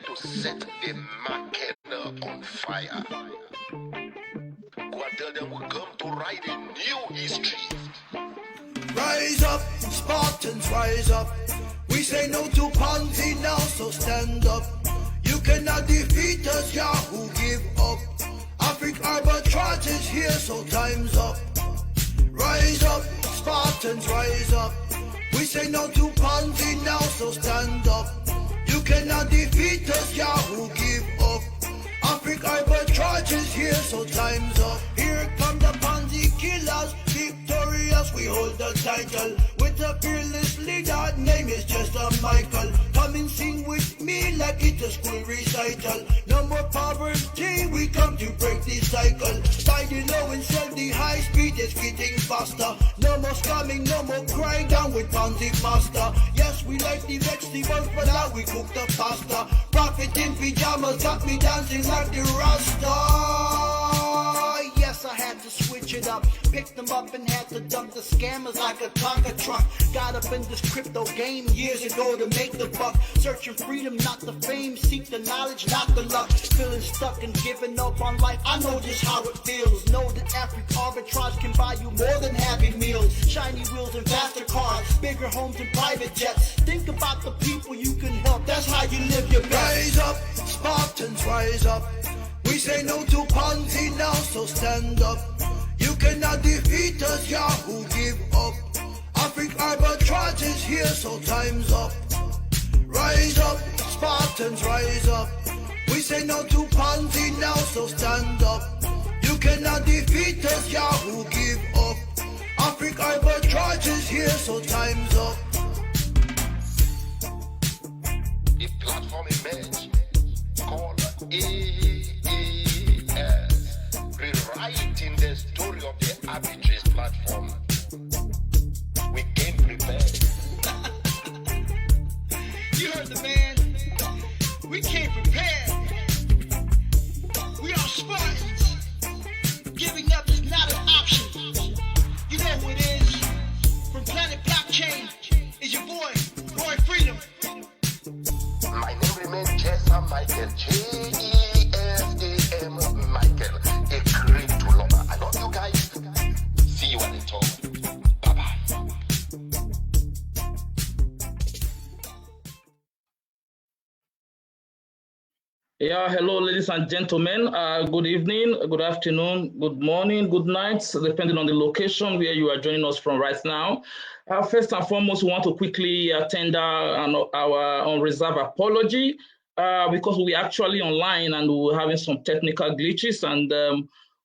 to set the market on fire. Go and tell them we come to write a new history. Rise up, Spartans, rise up. We say no to Ponzi now, so stand up. You cannot defeat us, Yahoo, give up. Afriq arbitrage is here, so time's up. Rise up, Spartans, rise up. We say no to Ponzi now, so stand up. You cannot defeat us, Yahoo, give up. Afriq arbitrage is here, so time's up. Here come the Ponzi killers, victorious, we hold the title. With a fearless leader, name is just a Michael. Come and sing with me like it's a school recital. No more poverty, we come to break this cycle. Buy the low and sell the high, speed is getting faster. No more scamming, no more crying down with Ponzi master. Yes, we like the vegetables, but now we cook the pasta. Prophet in pajamas got me dancing like the Rasta. Yes, I had to switch it up. Picked them up and had to dump the scammers like a Tonka truck. Got up in this crypto game years ago to make the buck. Searching freedom, not the fame. Seek the knowledge, not the luck. Feeling stuck and giving up on life. I know just how it feels. Know that Afriq arbitrage can buy you more than Happy Meals. Shiny wheels and faster cars. Bigger homes and private jets. Think about the people you can help. That's how you live your best. Rise up, Spartans, rise up. We say no to Ponzi now, so stand up. You cannot defeat us, Yahoo, give up. Afriq arbitrage is here, so time's up. Rise up, Spartans, rise up. We say no to Ponzi now, so stand up. You cannot defeat us, Yahoo, give up. Afriq arbitrage is here, so time's up. The platform emerged called AAS, rewriting the story of the arbitrage platform. We came prepared. You heard the man. We came prepared. We are Spartans. Giving up is not an option. You know who it is. From Planet Blockchain is your boy, Roy Freedom. My name remains JESAM Michael, JESAM Michael, a crypto lover. I love you guys. See you at the top. Bye-bye. Yeah, hello, ladies and gentlemen. Good evening, good afternoon, good morning, good night, depending on the location where you are joining us from right now. First and foremost, we want to quickly tender our unreserved apology because we're actually online and we're having some technical glitches, and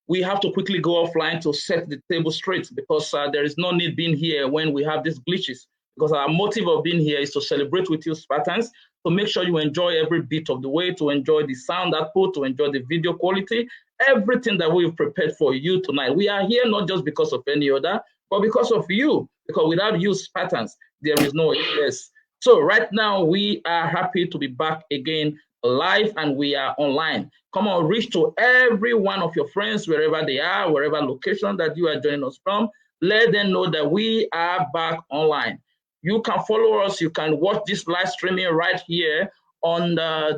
we have to quickly go offline to set the table straight because there is no need being here when we have these glitches, because our motive of being here is to celebrate with you, Spartans, to make sure you enjoy every bit of the way, to enjoy the sound output, to enjoy the video quality, everything that we've prepared for you tonight. We are here not just because of any other, but because of you, because without you, Spartans, there is no AAS. So right now, we are happy to be back again live, and we are online. Come on, reach to every one of your friends, wherever they are, wherever location that you are joining us from. Let them know that we are back online. You can follow us. You can watch this live streaming right here on our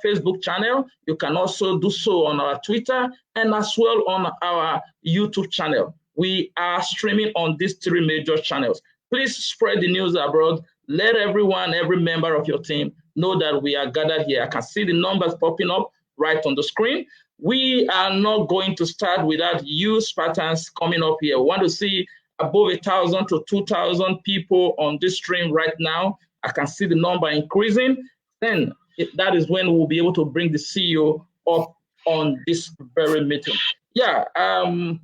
Facebook channel. You can also do so on our Twitter and as well on our YouTube channel. We are streaming on these three major channels. Please spread the news abroad. Let everyone, every member of your team know that we are gathered here. I can see the numbers popping up right on the screen. We are not going to start without you, Spartans, coming up here. We want to see above 1,000 to 2,000 people on this stream right now. I can see the number increasing. Then that is when we'll be able to bring the CEO up on this very meeting. Yeah, admin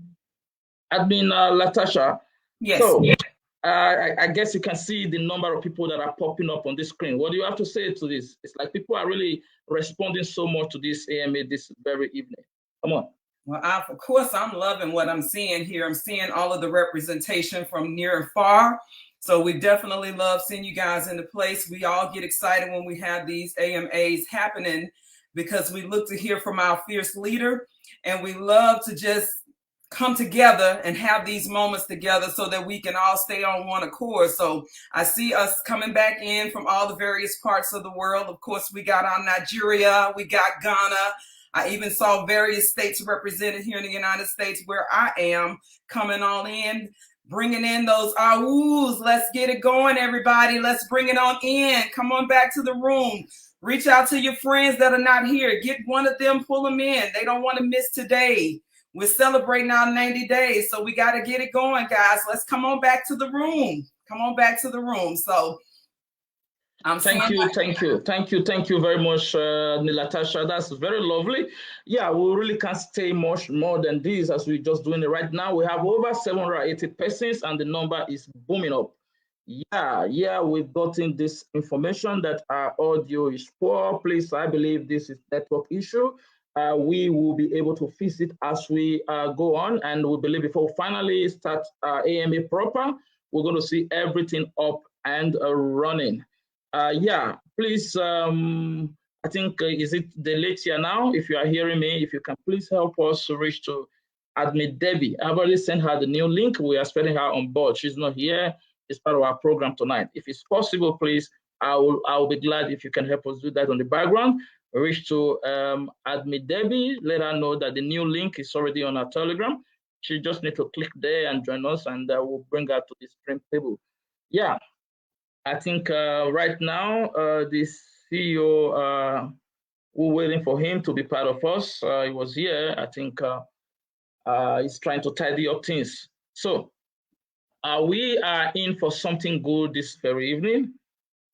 Latasha. Yes. So I guess you can see the number of people that are popping up on this screen. What do you have to say to this? It's like people are really responding so much to this AMA this very evening. Come on. Well, of course, I'm loving what I'm seeing here. I'm seeing all of the representation from near and far. So we definitely love seeing you guys in the place. We all get excited when we have these AMAs happening because we look to hear from our fierce leader, and we love to just come together and have these moments together so that we can all stay on one accord. So I see us coming back in from all the various parts of the world. Of course, we got our Nigeria, we got Ghana. I even saw various states represented here in the United States where I am coming on in, bringing in those ahs. Let's get it going, everybody. Let's bring it on in. Come on back to the room. Reach out to your friends that are not here. Get one of them, pull them in. They don't want to miss today. We're celebrating our 90 days, so we got to get it going, guys. Let's come on back to the room. Come on back to the room. So Thank you very much, Nilatasha. That's very lovely. Yeah, we really can't stay much more than this as we're just doing it right now. We have over 780 persons and the number is booming up. Yeah, we've gotten this information that our audio is poor. Please, I believe this is network issue. We will be able to fix it as we go on, and we believe before we finally start AMA proper, we're going to see everything up and running. Please, I think, is it the late here now? If you are hearing me, if you can please help us reach to admit Debbie. I've already sent her the new link. We are expecting her on board. She's not here. It's part of our program tonight. If it's possible, please, I'll be glad if you can help us do that on the background. Reach to admit Debbie, let her know that the new link is already on our Telegram. She just need to click there and join us, and we'll bring her to the stream table. Yeah, I think right now the CEO, we're waiting for him to be part of us. He was here. I think he's trying to tidy up things. So we are in for something good this very evening.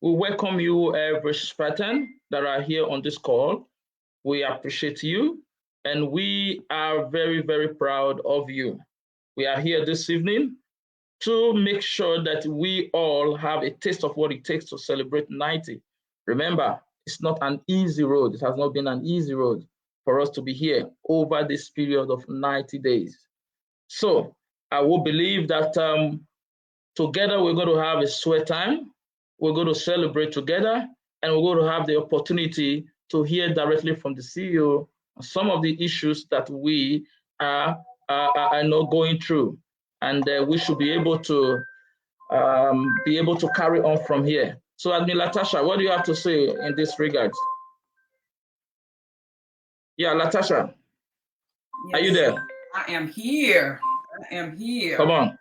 We welcome you, every Spartan that are here on this call. We appreciate you, and we are very, very proud of you. We are here this evening to make sure that we all have a taste of what it takes to celebrate 90. Remember, it's not an easy road. It has not been an easy road for us to be here over this period of 90 days. So I will believe that together we're going to have a sweat time. We're going to celebrate together, and we're going to have the opportunity to hear directly from the CEO on some of the issues that we are not going through, and we should be able to carry on from here. So, Admin Latasha, what do you have to say in this regard? Yeah, Latasha, yes. Are you there? I am here. I am here. Come on.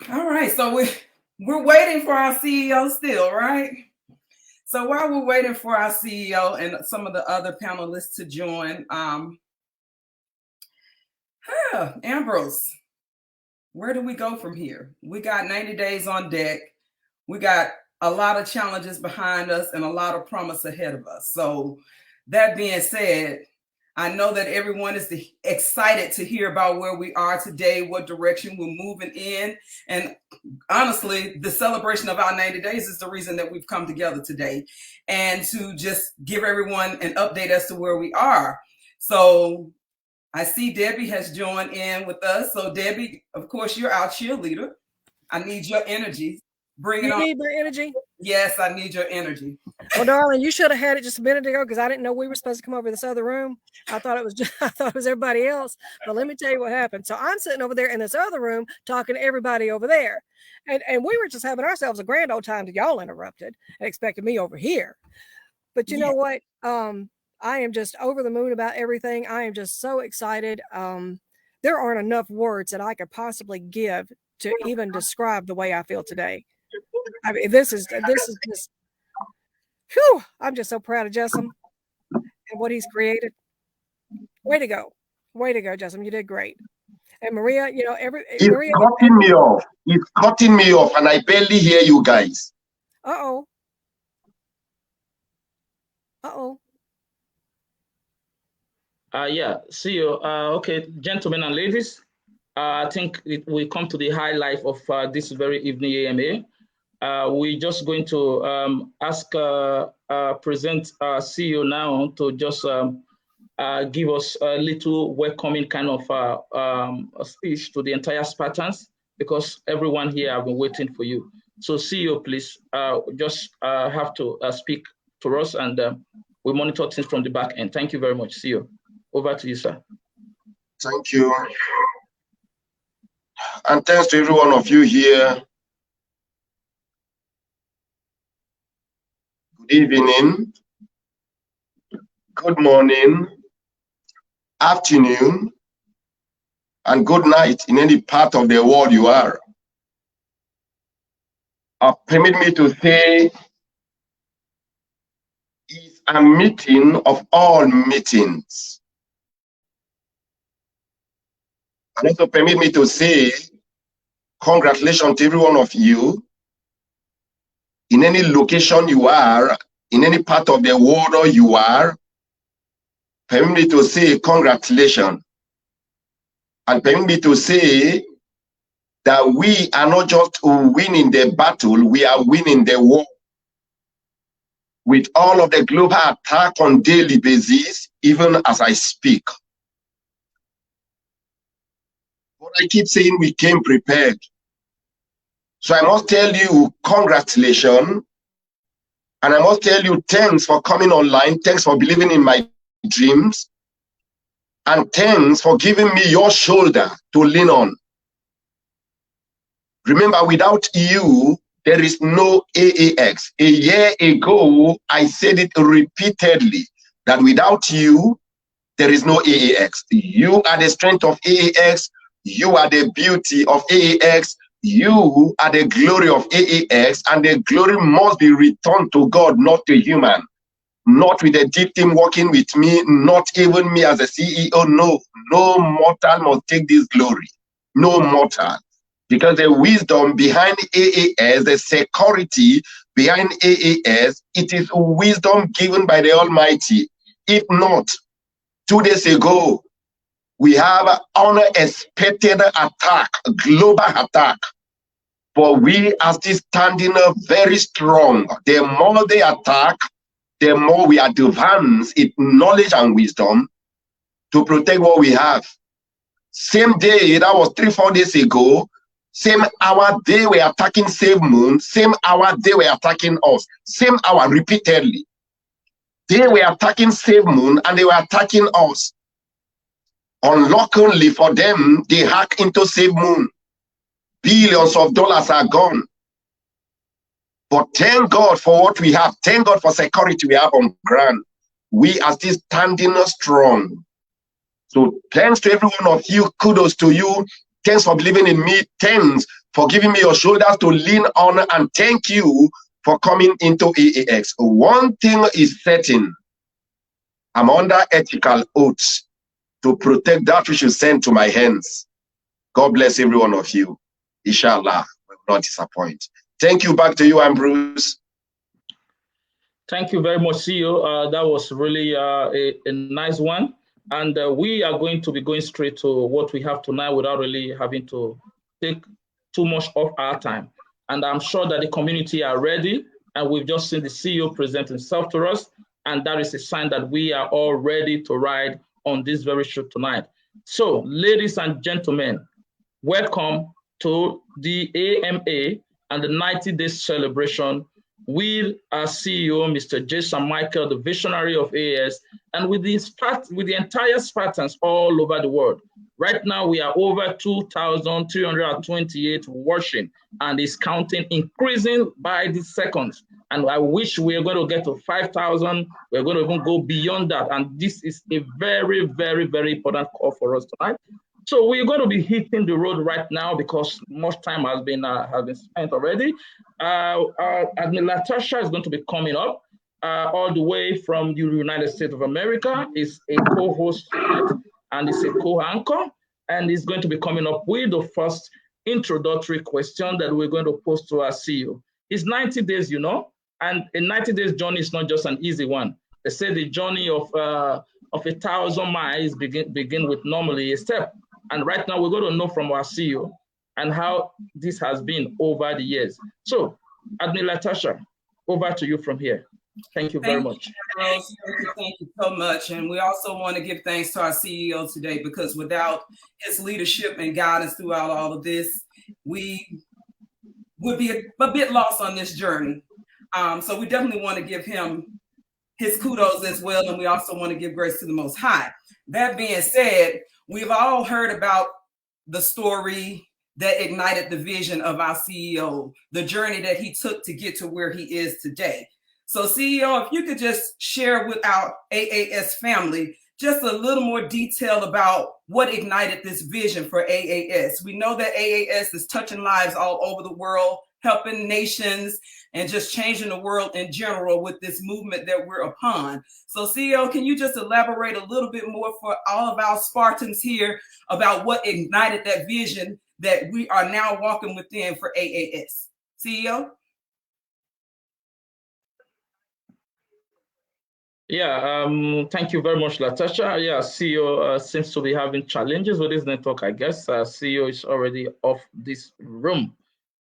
All right, so we're waiting for our CEO still, right? So while we're waiting for our CEO and some of the other panelists to join, Ambrose, where do we go from here? We got 90 days on deck. We got a lot of challenges behind us and a lot of promise ahead of us. So that being said, I know that everyone is excited to hear about where we are today, what direction we're moving in. And honestly, the celebration of our 90 days is the reason that we've come together today, and to just give everyone an update as to where we are. So I see Debbie has joined in with us. So Debbie, of course, you're our cheerleader. I need your energy. Bring it on. You need my energy? Yes, I need your energy. Well, darling, you should have had it just a minute ago, because I didn't know we were supposed to come over to this other room. I thought it was everybody else. But let me tell you what happened. So I'm sitting over there in this other room talking to everybody over there. And we were just having ourselves a grand old time till y'all interrupted and expected me over here. But you know what? I am just over the moon about everything. I am just so excited. There aren't enough words that I could possibly give to even describe the way I feel today. I mean, this is just, whew, I'm just so proud of JESAM and what he's created. Way to go, JESAM. You did great. And Maria, you know, Maria, cutting me off. It's cutting me off, and I barely hear you guys. Uh-oh. Yeah, see you. Okay, gentlemen and ladies, I think we come to the highlight of this very evening AMA. We're just going to present our CEO now to just give us a little welcoming kind of a speech to the entire Spartans, because everyone here have been waiting for you. So CEO, please just have to speak to us, and we monitor things from the back end. Thank you very much, CEO. Over to you, sir. Thank you. And thanks to every one of you here. Good evening, good morning, afternoon, and good night in any part of the world you are. Permit me to say, it's a meeting of all meetings. And also permit me to say, congratulations to every one of you, in any location you are, in any part of the world you are. Permit me to say congratulations. And permit me to say that we are not just winning the battle, we are winning the war. With all of the global attack on daily basis, even as I speak. But I keep saying we came prepared. So I must tell you congratulations. And I must tell you thanks for coming online. Thanks for believing in my dreams. And thanks for giving me your shoulder to lean on. Remember, without you, there is no AAX. A year ago, I said it repeatedly, that without you, there is no AAX. You are the strength of AAX. You are the beauty of AAX. You are the glory of AAX. And the glory must be returned to God, not to human. Not with a deep team working with me, not even me as a CEO. No, no mortal must take this glory. No mortal. Because the wisdom behind AAS, the security behind AAS, it is wisdom given by the Almighty. If not, 2 days ago, we have an unexpected attack, global attack. But we are still standing up very strong. The more they attack, the more we advance in knowledge and wisdom to protect what we have. Same day, that was 3-4 days ago, same hour they were attacking Save Moon, same hour they were attacking us, same hour repeatedly. They were attacking Save Moon and they were attacking us. Unluckily for them, they hacked into Save Moon. Billions of dollars are gone. But thank God for what we have. Thank God for security we have on ground. We are still standing strong. So thanks to every one of you. Kudos to you. Thanks for believing in me. Thanks for giving me your shoulders to lean on. And thank you for coming into AAX. One thing is certain. I'm under ethical oath to protect that which you send to my hands. God bless every one of you. Inshallah, will not disappoint. Thank you. Back to you, Ambrose. Thank you very much, CEO. That was really a nice one. And we are going to be going straight to what we have tonight without really having to take too much of our time. And I'm sure that the community are ready. And we've just seen the CEO present himself to us. And that is a sign that we are all ready to ride on this very show tonight. So, ladies and gentlemen, welcome to the AMA and the 90-day celebration with our CEO, Mr. JESAM Michael, the visionary of AAS, and with the entire Spartans all over the world. Right now, we are over 2,328 watching, and it's counting, increasing by the seconds. And I wish we are going to get to 5,000. We're going to even go beyond that. And this is a very, very, very important call for us tonight. So we're going to be hitting the road right now because much time has been spent already. Admiral Latasha is going to be coming up all the way from the United States of America. Is a co-host and is a co-anchor, and is going to be coming up with the first introductory question that we're going to pose to our CEO. It's 90 days, you know, and a 90 days journey is not just an easy one. They say the journey of 1,000 miles begin with normally a step. And right now, we're going to know from our CEO and how this has been over the years. So, Admiral Latasha, over to you from here. Thank you very much. Thank you so much. And we also want to give thanks to our CEO today, because without his leadership and guidance throughout all of this, we would be a bit lost on this journey. So we definitely want to give him his kudos as well. And we also want to give grace to the Most High. That being said, we've all heard about the story that ignited the vision of our CEO, the journey that he took to get to where he is today. So CEO, if you could just share with our AAS family just a little more detail about what ignited this vision for AAS. We know that AAS is touching lives all over the world, helping nations, and just changing the world in general with this movement that we're upon. So CEO, can you just elaborate a little bit more for all of our Spartans here about what ignited that vision that we are now walking within for AAS? CEO? Yeah, thank you very much, Latasha. Yeah, CEO seems to be having challenges with his network, I guess. CEO is already off this room.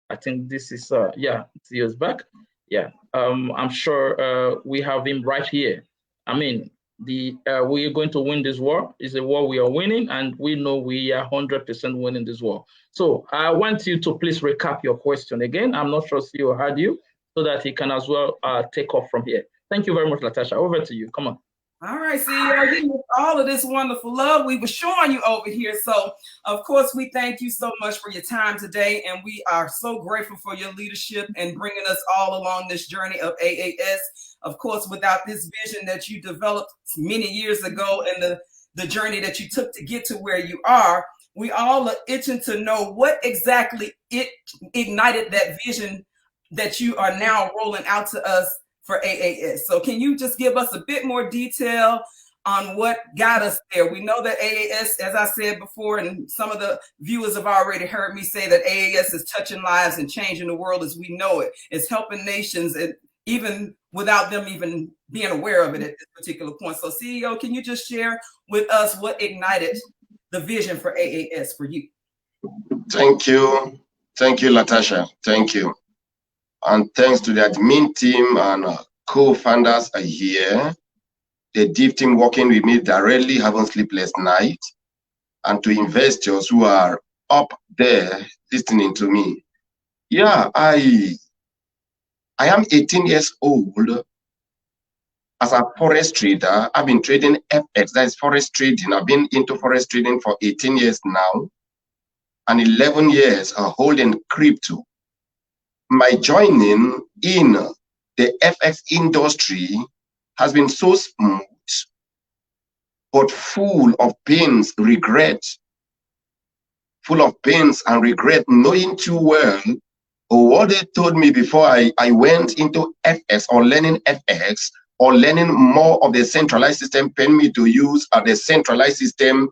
I think this is, yeah, CEO is back. Yeah, I'm sure we have him right here. I mean, we are going to win this war. It's a war we are winning, and we know we are 100% winning this war. So I want you to please recap your question again. I'm not sure CEO heard you, so that he can as well take off from here. Thank you very much, Latasha. Over to you. Come on. All right, CEO, you with all of this wonderful love we were showing you over here. So, of course, we thank you so much for your time today, and we are so grateful for your leadership and bringing us all along this journey of AAS. Of course, without this vision that you developed many years ago and the journey that you took to get to where you are, we all are itching to know what exactly it ignited that vision that you are now rolling out to us for AAS. So can you just give us a bit more detail on what got us there? We know that AAS, as I said before, and some of the viewers have already heard me say that AAS is touching lives and changing the world as we know it. It's helping nations, and even without them even being aware of it at this particular point. So CEO, can you just share with us what ignited the vision for AAS for you? Thank you. Thank you, Latasha. Thank you. And thanks to the admin team and co-founders are here, the deep team working with me directly, having sleepless night, and to investors who are up there listening to me. Yeah, I am 18 years old. As a forex trader, I've been trading FX, that is forex trading. I've been into forex trading for 18 years now, and 11 years holding crypto. My joining in the FX industry has been so smooth, but full of pains, regret, full of pains and regret, knowing too well what they told me before I went into FX or learning FX or learning more of the centralized system, paying me to use the centralized system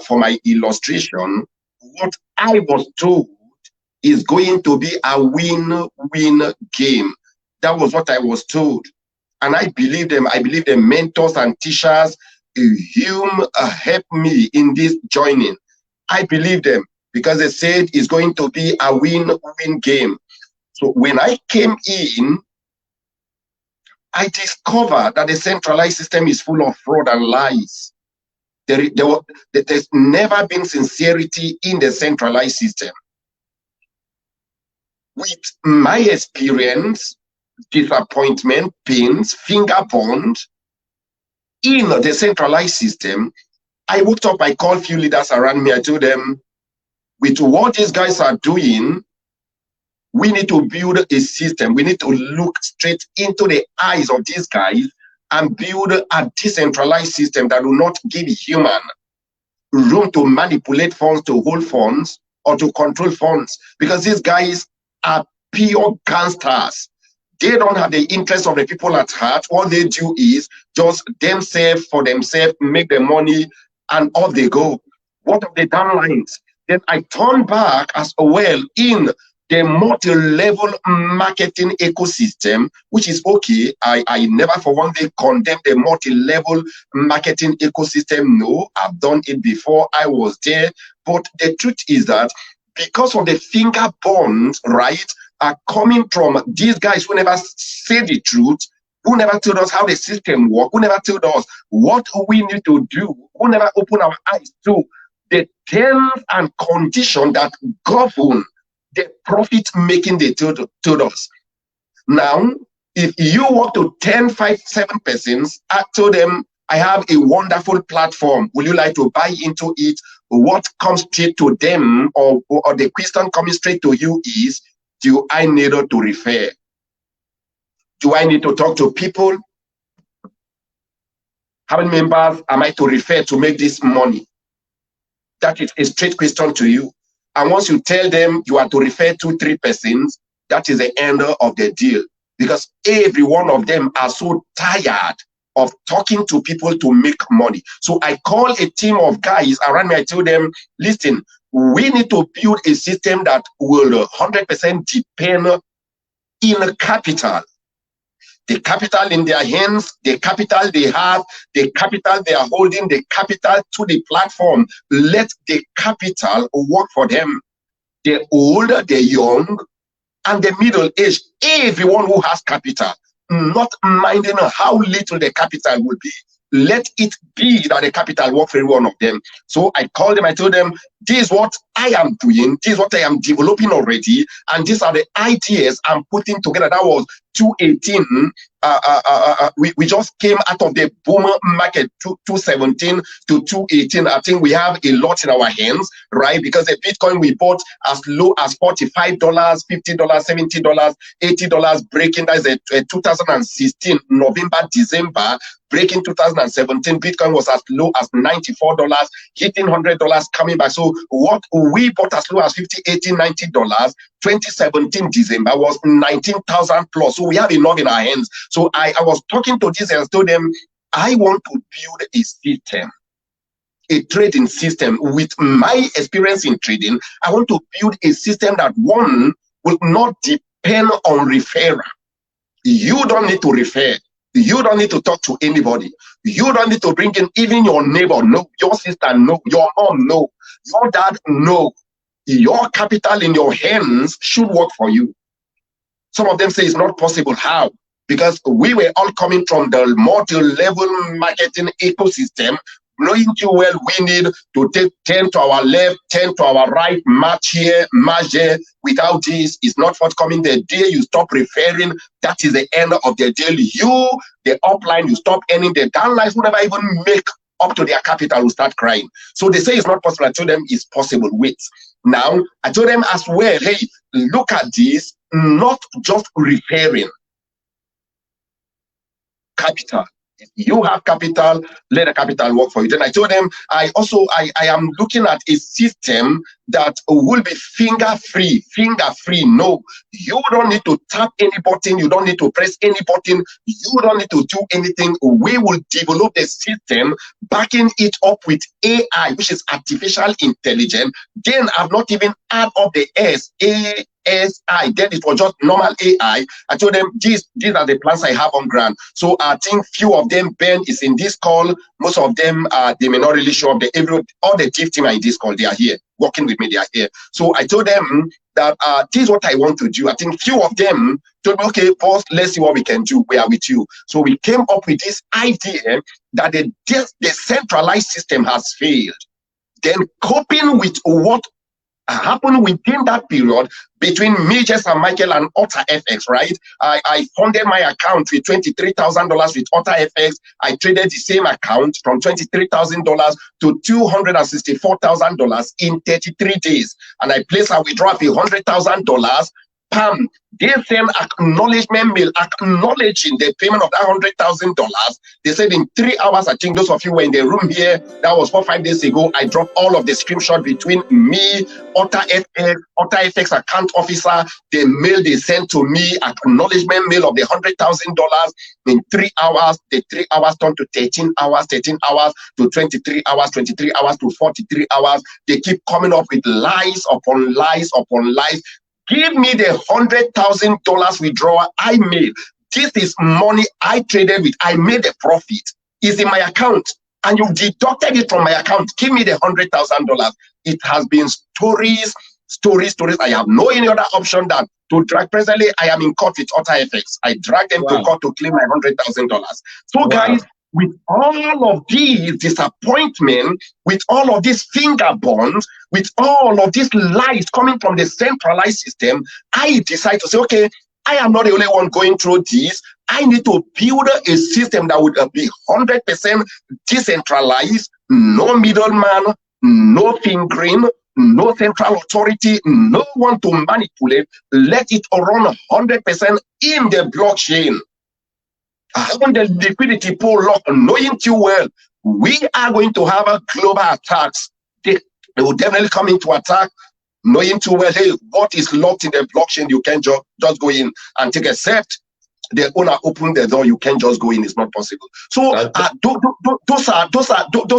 for my illustration. What I was told is going to be a win-win game. That was what I was told. And I believe them. I believe the mentors and teachers whom helped me in this joining. I believe them because they said it's going to be a win-win game. So when I came in, I discovered that the centralized system is full of fraud and lies. There's never been sincerity in the centralized system. With my experience, disappointment, pains, finger burned in the centralized system, I woke up, I called a few leaders around me, I told them, with what these guys are doing, we need to build a system. We need to look straight into the eyes of these guys and build a decentralized system that will not give human room to manipulate funds, to hold funds, or to control funds. Because these guys are pure gangsters. They don't have the interest of the people at heart. All they do is just themselves for themselves, make the money, and off they go. What are the downlines? Then I turn back as well in the multi-level marketing ecosystem, which is okay. I never for one day condemn the multi-level marketing ecosystem. No, I've done it before. I was there. But the truth is that because of the finger burns, right, are coming from these guys who never say the truth, who never told us how the system works, who never told us what we need to do, who never open our eyes to the terms and conditions that govern the profit making they told us. Now, if you walk to 10, 5, 7 persons, I told them, I have a wonderful platform. Would you like to buy into it what comes straight to them, or the question coming straight to you is, do I need to refer? Do I need to talk to people? How many members am I to refer to make this money? That is a straight question to you. And once you tell them you are to refer 2-3 persons, that is the end of the deal. Because every one of them are so tired of talking to people to make money. So I call a team of guys around me. I tell them, listen, we need to build a system that will 100% depend in capital. The capital in their hands, the capital they have, the capital they are holding, the capital to the platform. Let the capital work for them. The old, the young, and the middle age, everyone who has capital, not minding how little the capital will be. Let it be that the capital work for every one of them. So I called them, I told them, this is what I am doing, this is what I am developing already, and these are the ideas I'm putting together. That was 2018. We just came out of the boom market, 2017 to 2018. I think we have a lot in our hands, right? Because the Bitcoin we bought as low as $45, $50, $70, $80, breaking. That is a 2016 November, December, breaking 2017. Bitcoin was as low as $94, hitting $100, coming back. So what we bought as low as $50, $80, $90, 2017 December was 19,000 plus. So we have enough in our hands. So I was talking to this and told them, I want to build a system, a trading system. With my experience in trading, I want to build a system that, one, will not depend on referral. You don't need to refer. You don't need to talk to anybody. You don't need to bring in even your neighbor, no, your sister, no, your mom, no, your dad, no. Your capital in your hands should work for you. Some of them say it's not possible. How? Because we were all coming from the multi-level marketing ecosystem, knowing too well we need to take 10 to our left, 10 to our right, match here, match there. Without this, it's not forthcoming. The day you stop referring, that is the end of the deal. You, the upline, you stop earning. The downlines will never even make up to their capital, will start crying. So they say it's not possible. I told them it's possible. Wait. Now, I told them as well, hey, look at this, not just referring. Capital. If you have capital, let the capital work for you. Then I told them, I am looking at a system that will be finger free. No, you don't need to tap any button. You don't need to press any button. You don't need to do anything. We will develop the system, backing it up with AI, which is artificial intelligence. Then I've not even add up the ASI. Then it was just normal AI. I told them these are the plans I have on ground. So I think few of them, Ben is in this call. Most of them they may not really show up. All the chief team are in this call. They are here working with me. They are here. So I told them that this is what I want to do. I think few of them told me, okay, boss, let's see what we can do. We are with you. So we came up with this idea that the centralized system has failed. Then coping with what happened within that period between me, JESAM, Michael, and AltaFX, right? I funded my account with $23,000 with AltaFX. I traded the same account from $23,000 to $264,000 in 33 days. And I placed a withdrawal of $100,000. Pam, they sent acknowledgement mail acknowledging the payment of that $100,000. They said in 3 hours, I think those of you were in the room here, that was 4 or 5 days ago, I dropped all of the screenshot between me, AltaFX account officer, the mail they sent to me, acknowledgement mail of the $100,000 in 3 hours. The 3 hours turned to 13 hours, 13 hours to 23 hours, 23 hours to 43 hours. They keep coming up with lies upon lies upon lies. Give me the $100,000 withdrawal I made. This is money I traded with. I made a profit. It's in my account. And you deducted it from my account. Give me the $100,000. It has been stories. I have no any other option than to drag. Presently, I am in court with AltaFX. I drag them to court to claim my $100,000. So guys, with all of these disappointment, with all of these finger bonds, with all of these lies coming from the centralized system, I decide to say, okay, I am not the only one going through this. I need to build a system that would be 100% decentralized, no middleman, no fingering, no central authority, no one to manipulate. Let it run 100% in the blockchain. Having the liquidity pool locked, knowing too well, we are going to have a global attacks. They will definitely come into attack, knowing too well, hey, what is locked in the blockchain, you can't just go in and take, except the owner open the door, you can't just go in, it's not possible. So those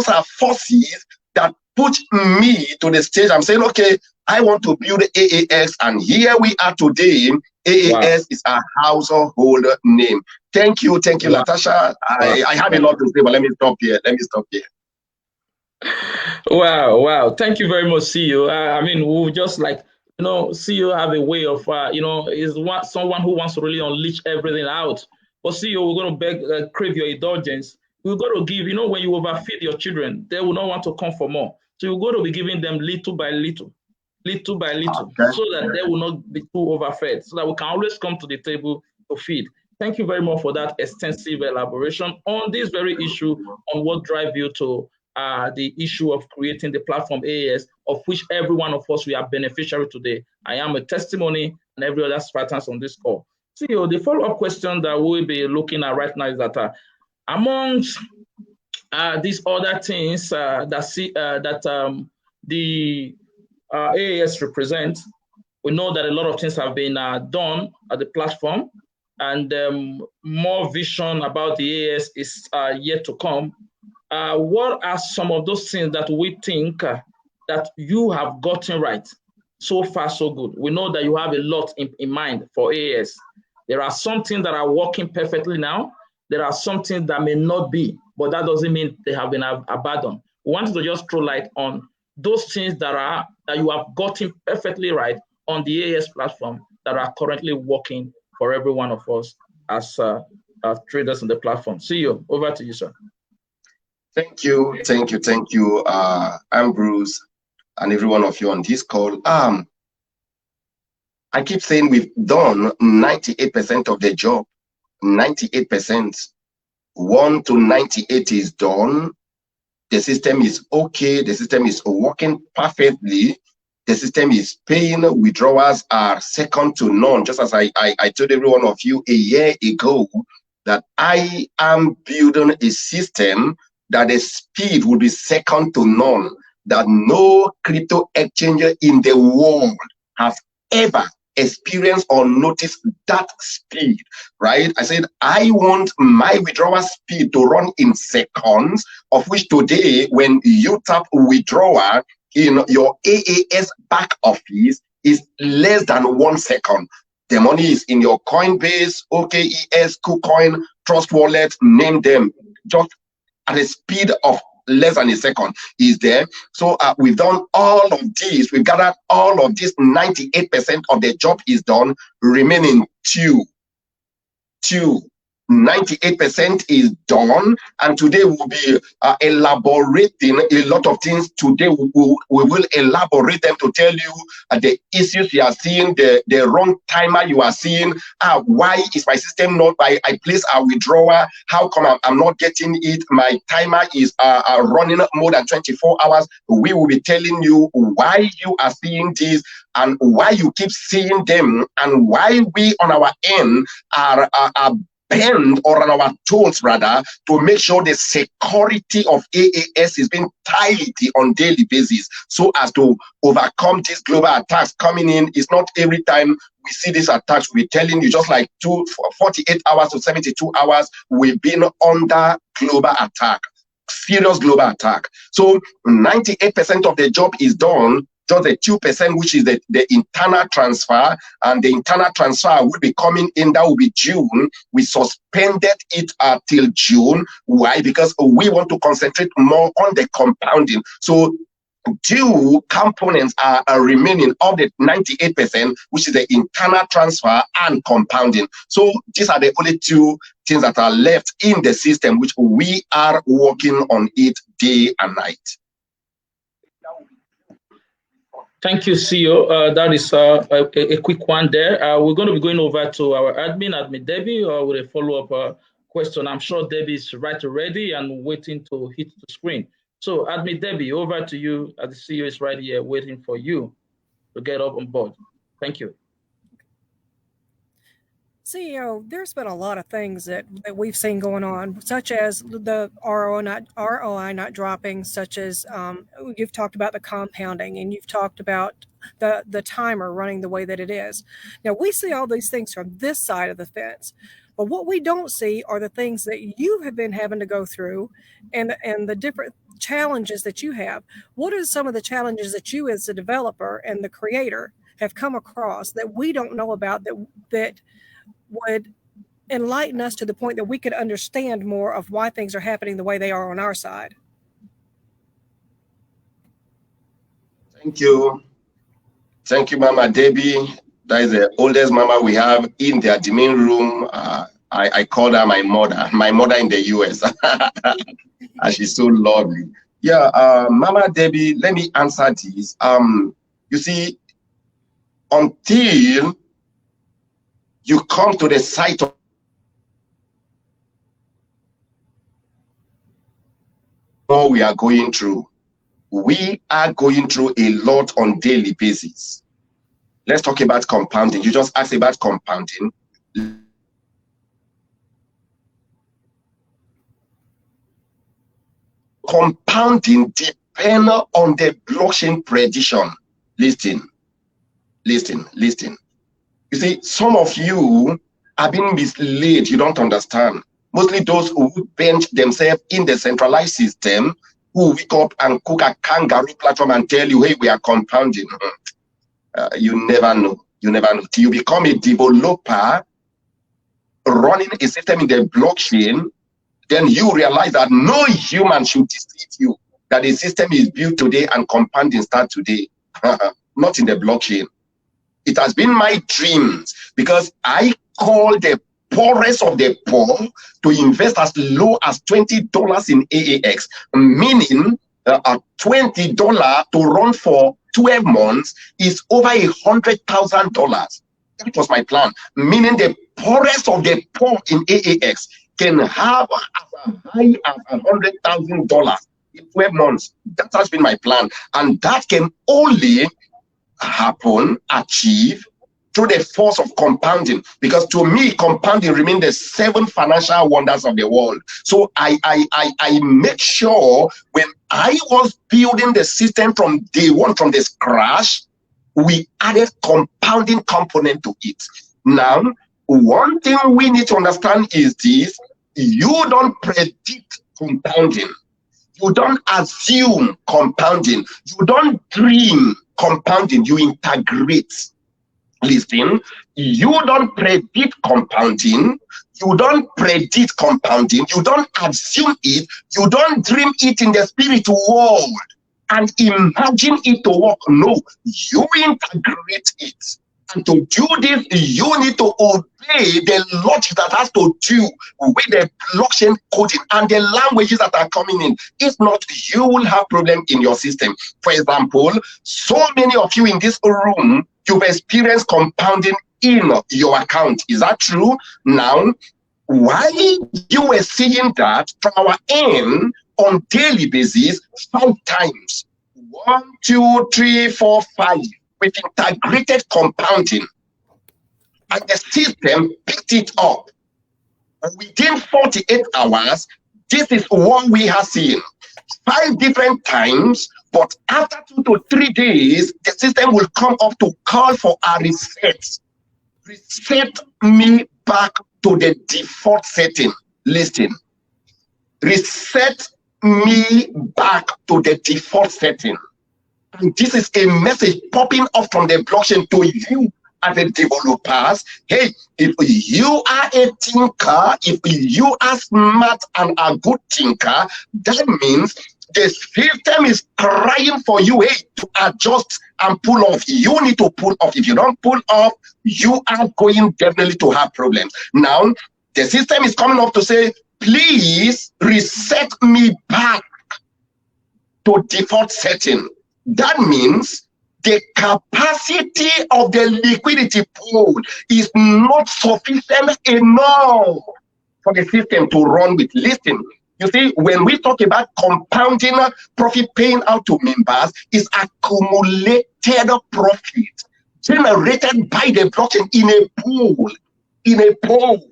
are forces that put me to the stage. I'm saying, okay, I want to build AAS, and here we are today. AAS is a household name. Thank you, Latasha. I have a lot to say, but let me stop here. Wow. Thank you very much, CEO. I mean, we just like, CEO have a way of, is someone who wants to really unleash everything out. But CEO, we're going to crave your indulgence. We're going to give, when you overfeed your children, they will not want to come for more. So you're going to be giving them little by little, okay, so that they will not be too overfed, so that we can always come to the table to feed. Thank you very much for that extensive elaboration on this very issue, on what drives you to the issue of creating the platform AAS, of which every one of us, we are beneficiary today. I am a testimony, and every other Spartans on this call. CEO, the follow-up question that we'll be looking at right now is that amongst these other things that the AAS represent, we know that a lot of things have been done at the platform, and more vision about the AAS is yet to come. What are some of those things that we think that you have gotten right? So far, so good. We know that you have a lot in mind for AAS. There are some things that are working perfectly now. There are some things that may not be, but that doesn't mean they have been abandoned. We wanted to just throw light on those things that you have gotten perfectly right on the AAS platform that are currently working for every one of us as traders on the platform. CEO, over to you, sir. Thank you, Ambrose, and every one of you on this call. I keep saying we've done 98% of the job. 98%. 1 to 98 is done. The system is okay. The system is working perfectly. The system is paying. Withdrawals are second to none. Just as I told every one of you a year ago that I am building a system that the speed will be second to none, that no crypto exchanger in the world has ever experienced or noticed that speed, right? I said, I want my withdrawal speed to run in seconds, of which today, when you tap withdrawal in your AAS back office, is less than 1 second. The money is in your Coinbase, OKES, KuCoin, Trust Wallet, name them, just at a speed of less than a second is there. So we've done all of these. We've gathered all of this. 98% of the job is done. Remaining 98% is done, and today we'll be elaborating a lot of things. Today we will elaborate them to tell you the issues you are seeing, the wrong timer you are seeing. Why is my system not? I place a withdrawal. How come I'm not getting it? My timer is running more than 24 hours. We will be telling you why you are seeing this, and why you keep seeing them, and why we on our end are bend, or on our tools rather, to make sure the security of AAS is being tidy on daily basis, so as to overcome these global attacks coming in. It's not every time we see these attacks, we're telling you, just like 48 hours to 72 hours, we've been under global attack, serious global attack. So 98% of the job is done. Just the 2%, which is the internal transfer, and the internal transfer will be coming in. That will be June. We suspended it till June. Why? Because we want to concentrate more on the compounding. So 2 components are remaining of the 98%, which is the internal transfer and compounding. So these are the only 2 things that are left in the system, which we are working on it day and night. Thank you, CEO. That is a quick one there. We're going to be going over to our admin Debbie, with a follow-up question. I'm sure Debbie is right already and waiting to hit the screen. So Admin Debbie, over to you, as the CEO is right here waiting for you to get up on board. Thank you. CEO, there's been a lot of things that we've seen going on, such as the ROI not dropping, such as you've talked about the compounding, and you've talked about the timer running the way that it is. Now, we see all these things from this side of the fence, but what we don't see are the things that you have been having to go through and the different challenges that you have. What are some of the challenges that you as the developer and the creator have come across that we don't know about that would enlighten us to the point that we could understand more of why things are happening the way they are on our side? Thank you. Thank you, Mama Debbie. That is the oldest mama we have in the admin room. I call her my mother in the US. And she's so lovely. Yeah, Mama Debbie, let me answer this. You see, until you come to the site of what we are going through. We are going through a lot on daily basis. Let's talk about compounding. You just asked about compounding. Compounding depends on the blockchain prediction. Listen. You see, some of you are being misled. You don't understand. Mostly those who bench themselves in the centralized system, who wake up and cook a kangaroo platform and tell you, hey, we are compounding. You never know. You never know. Till you become a developer running a system in the blockchain, then you realize that no human should deceive you, that the system is built today and compounding start today. Not in the blockchain. It has been my dreams because I call the poorest of the poor to invest as low as $20 in AAX, meaning $20 to run for 12 months is over $100,000. That was my plan, meaning the poorest of the poor in AAX can have as high as $100,000 in 12 months. That has been my plan, and that can only achieve through the force of compounding, because to me compounding remains the 7 financial wonders of the world. So I make sure when I was building the system from day one, from the scratch, we added compounding component to it. Now, one thing we need to understand is this: you don't predict compounding, you don't assume compounding, you don't dream compounding, you integrate. Listen, you don't predict compounding, you don't predict compounding, you don't assume it, you don't dream it in the spirit world and imagine it to work. No, you integrate it. And to do this, you need to obey the logic that has to do with the blockchain coding and the languages that are coming in. If not, you will have problem in your system. For example, so many of you in this room, you've experienced compounding in your account. Is that true? Now, why you were seeing that from our end on daily basis 5 times? 1, 2, 3, 4, 5. With integrated compounding, and the system picked it up within 48 hours. This is what we have seen 5 different times, but after 2 to 3 days, the system will come up to call for a reset. Reset me back to the default setting. Listen, reset me back to the default setting. And this is a message popping up from the blockchain to you as a developers. Hey, if you are a thinker, if you are smart and a good thinker, that means the system is crying for you, hey, to adjust and pull off. You need to pull off. If you don't pull off, you are going definitely to have problems. Now, the system is coming up to say, please reset me back to default setting. That means the capacity of the liquidity pool is not sufficient enough for the system to run with. Listen, You see, when we talk about compounding profit paying out to members, is accumulated profit generated by the blockchain in a pool. In a pool.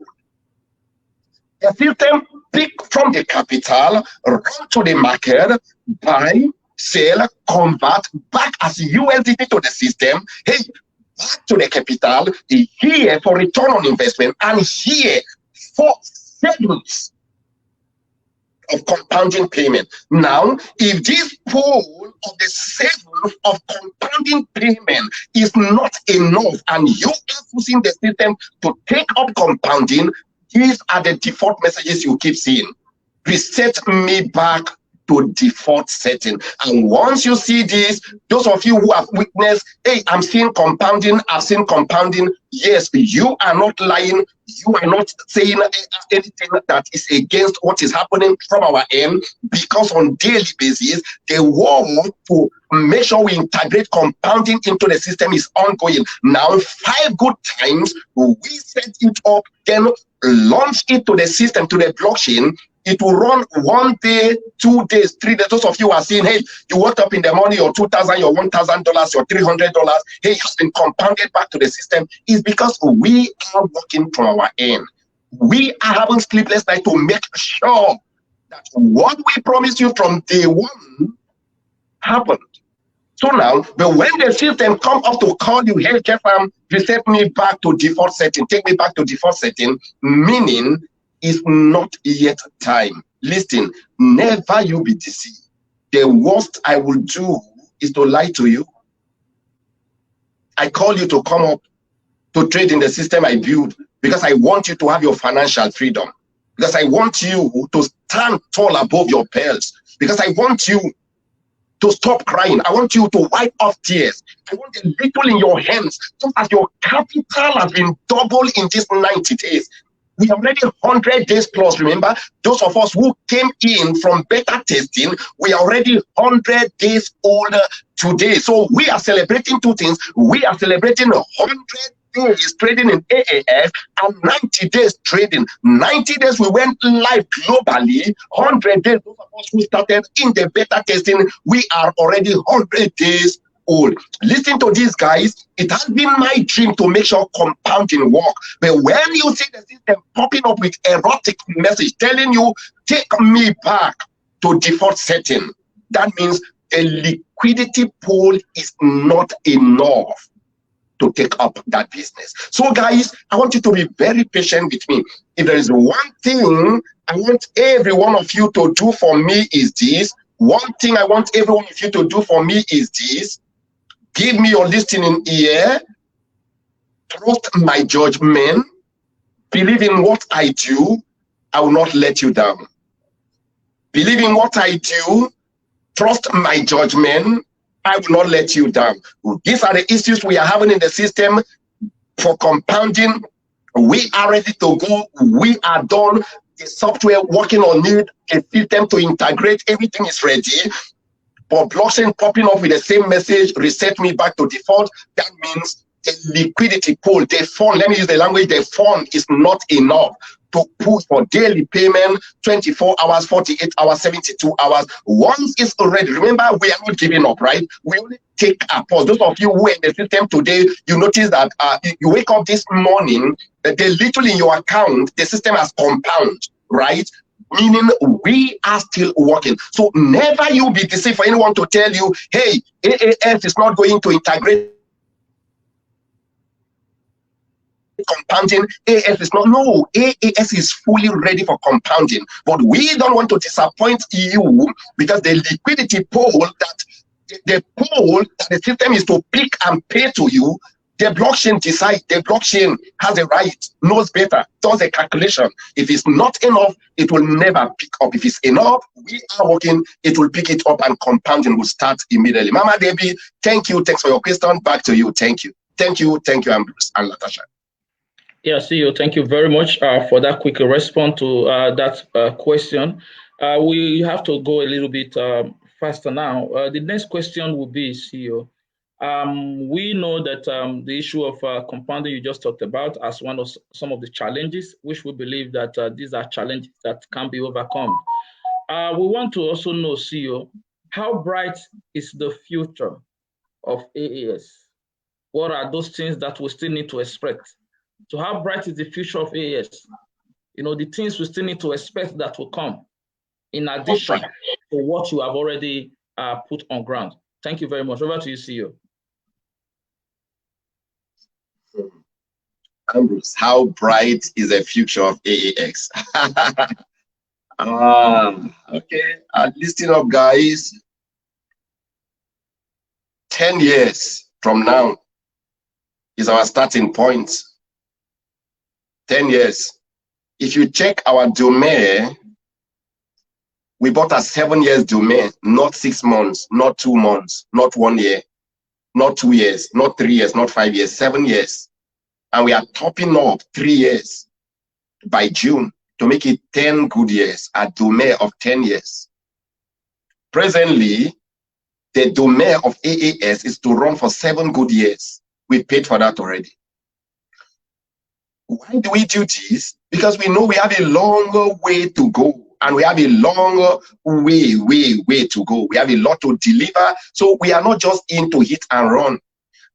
The system pick from the capital, run to the market, buy, sell, convert back as USDT to the system. Hey, back to the capital, here for return on investment, and here for settlements of compounding payment. Now, if this pool of the settlement of compounding payment is not enough, and you are using the system to take up compounding, these are the default messages you keep seeing. Reset me back to default setting. And once you see this, those of you who have witnessed, hey, I'm seeing compounding, I've seen compounding. Yes, you are not lying. You are not saying anything that is against what is happening from our end, because on daily basis, the work to make sure we integrate compounding into the system is ongoing. Now, 5 good times, we set it up, then launch it to the system, to the blockchain. It will run 1 day, 2 days, 3 days. Those of you are saying, hey, you woke up in the morning, your $2,000, your $1,000, your $300, hey, it's been compounded back to the system. It's because we are working from our end. We are having sleepless nights to make sure that what we promised you from day one happened. So now, but when the system come up to call you, hey, JESAM, reset me back to default setting, take me back to default setting, meaning it's not yet time. Listen, never you be deceived. The worst I will do is to lie to you. I call you to come up to trade in the system I build because I want you to have your financial freedom. Because I want you to stand tall above your peers. Because I want you to stop crying. I want you to wipe off tears. I want the little in your hands, just as your capital has been doubled in these 90 days. We are already 100 days plus. Remember, those of us who came in from beta testing, we are already 100 days older today. So we are celebrating 2 things. We are celebrating 100 days trading in AAS and 90 days trading. 90 days we went live globally. 100 days, those of us who started in the beta testing, we are already 100 days old. Listen to these guys. It has been my dream to make sure compounding work. But when you see the system popping up with erotic message telling you, take me back to default setting, that means a liquidity pool is not enough to take up that business. So guys, I want you to be very patient with me. If there is one thing I want every one of you to do for me is this. One thing I want every one of you to do for me is this. Give me your listening ear. Trust my judgment. Believe in what I do. I will not let you down. Believe in what I do. Trust my judgment. I will not let you down. These are the issues we are having in the system for compounding. We are ready to go. We are done. The software working on it, a system to integrate, everything is ready. But blockchain popping up with the same message, reset me back to default. That means the liquidity pool, the fund, let me use the language, the fund is not enough to push for daily payment, 24 hours, 48 hours, 72 hours. Once it's already, remember, we are not giving up, right? We only take a pause. Those of you who are in the system today, you notice that you wake up this morning, the little in your account, the system has compound, right? Meaning we are still working. So never you be deceived for anyone to tell you, hey, AAS is not going to integrate compounding. AAS is not. No, AAS is fully ready for compounding. But we don't want to disappoint you because the liquidity pool that the system is to pick and pay to you. The blockchain decides, the blockchain has a right, knows better, does a calculation. If it's not enough, it will never pick up. If it's enough, we are working, it will pick it up and compounding will start immediately. Mama Debbie, thank you. Thanks for your question. Back to you. Thank you. Thank you. Thank you, Ambrose and Latasha. Yeah, CEO, thank you very much for that quick response to that question. We have to go a little bit faster now. The next question will be, CEO. We know that the issue of compounding you just talked about as one of some of the challenges, which we believe that these are challenges that can be overcome. we want to also know, CEO, how bright is the future of AAS? What are those things that we still need to expect? So how bright is the future of AAS? You know, the things we still need to expect that will come in addition to what you have already put on ground. Thank you very much. Over to you, CEO. Ambrose, how bright is the future of AAX? Okay, listen up, guys. 10 years from now is our starting point. 10 years. If you check our domain, we bought a 7 years domain, not 6 months, not 2 months, not 1 year, not 2 years, not 3 years, not 5 years, 7 years. And we are topping up 3 years by June to make it 10 good years, a domain of 10 years. Presently, the domain of AAS is to run for 7 good years. We paid for that already. Why do we do this? Because we know we have a longer way to go, and we have a longer way to go. We have a lot to deliver, so we are not just in to hit and run.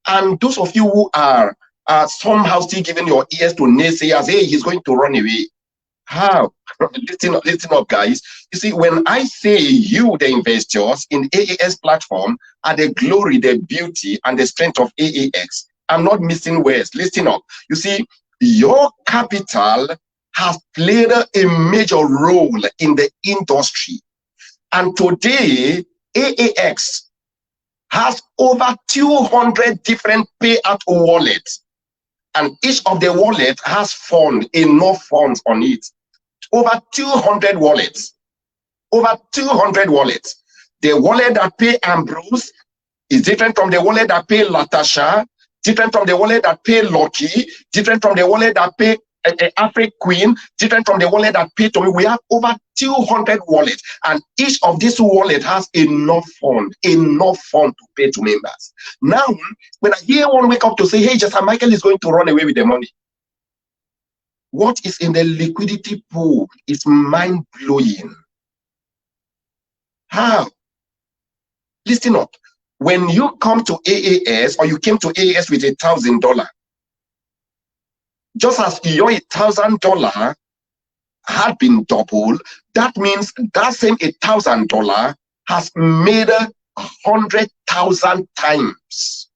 And those of you who are somehow still giving your ears to naysayers, hey, he's going to run away. How? Listen up, guys. You see, when I say you, the investors in AAS platform, are the glory, the beauty, and the strength of AAX, I'm not missing words. Listen up. You see, your capital has played a major role in the industry. And today, AAX has over 200 different payout wallets. And each of the wallets has enough funds on it. Over 200 wallets. Over 200 wallets. The wallet that pay Ambrose is different from the wallet that pay Latasha, different from the wallet that pay Lucky, different from the wallet that pay Afriq Queen, different from the wallet that pay to me. We have over 200 wallets, and each of these wallets has enough fund to pay to members. Now, when I hear one wake up to say, hey, JESAM Michael is going to run away with the money, what is in the liquidity pool is mind-blowing. How? Listen up. When you come to AAS, or you came to AAS with $1,000, just as your $1,000 had been doubled, that means that same $1,000 has made 100,000 times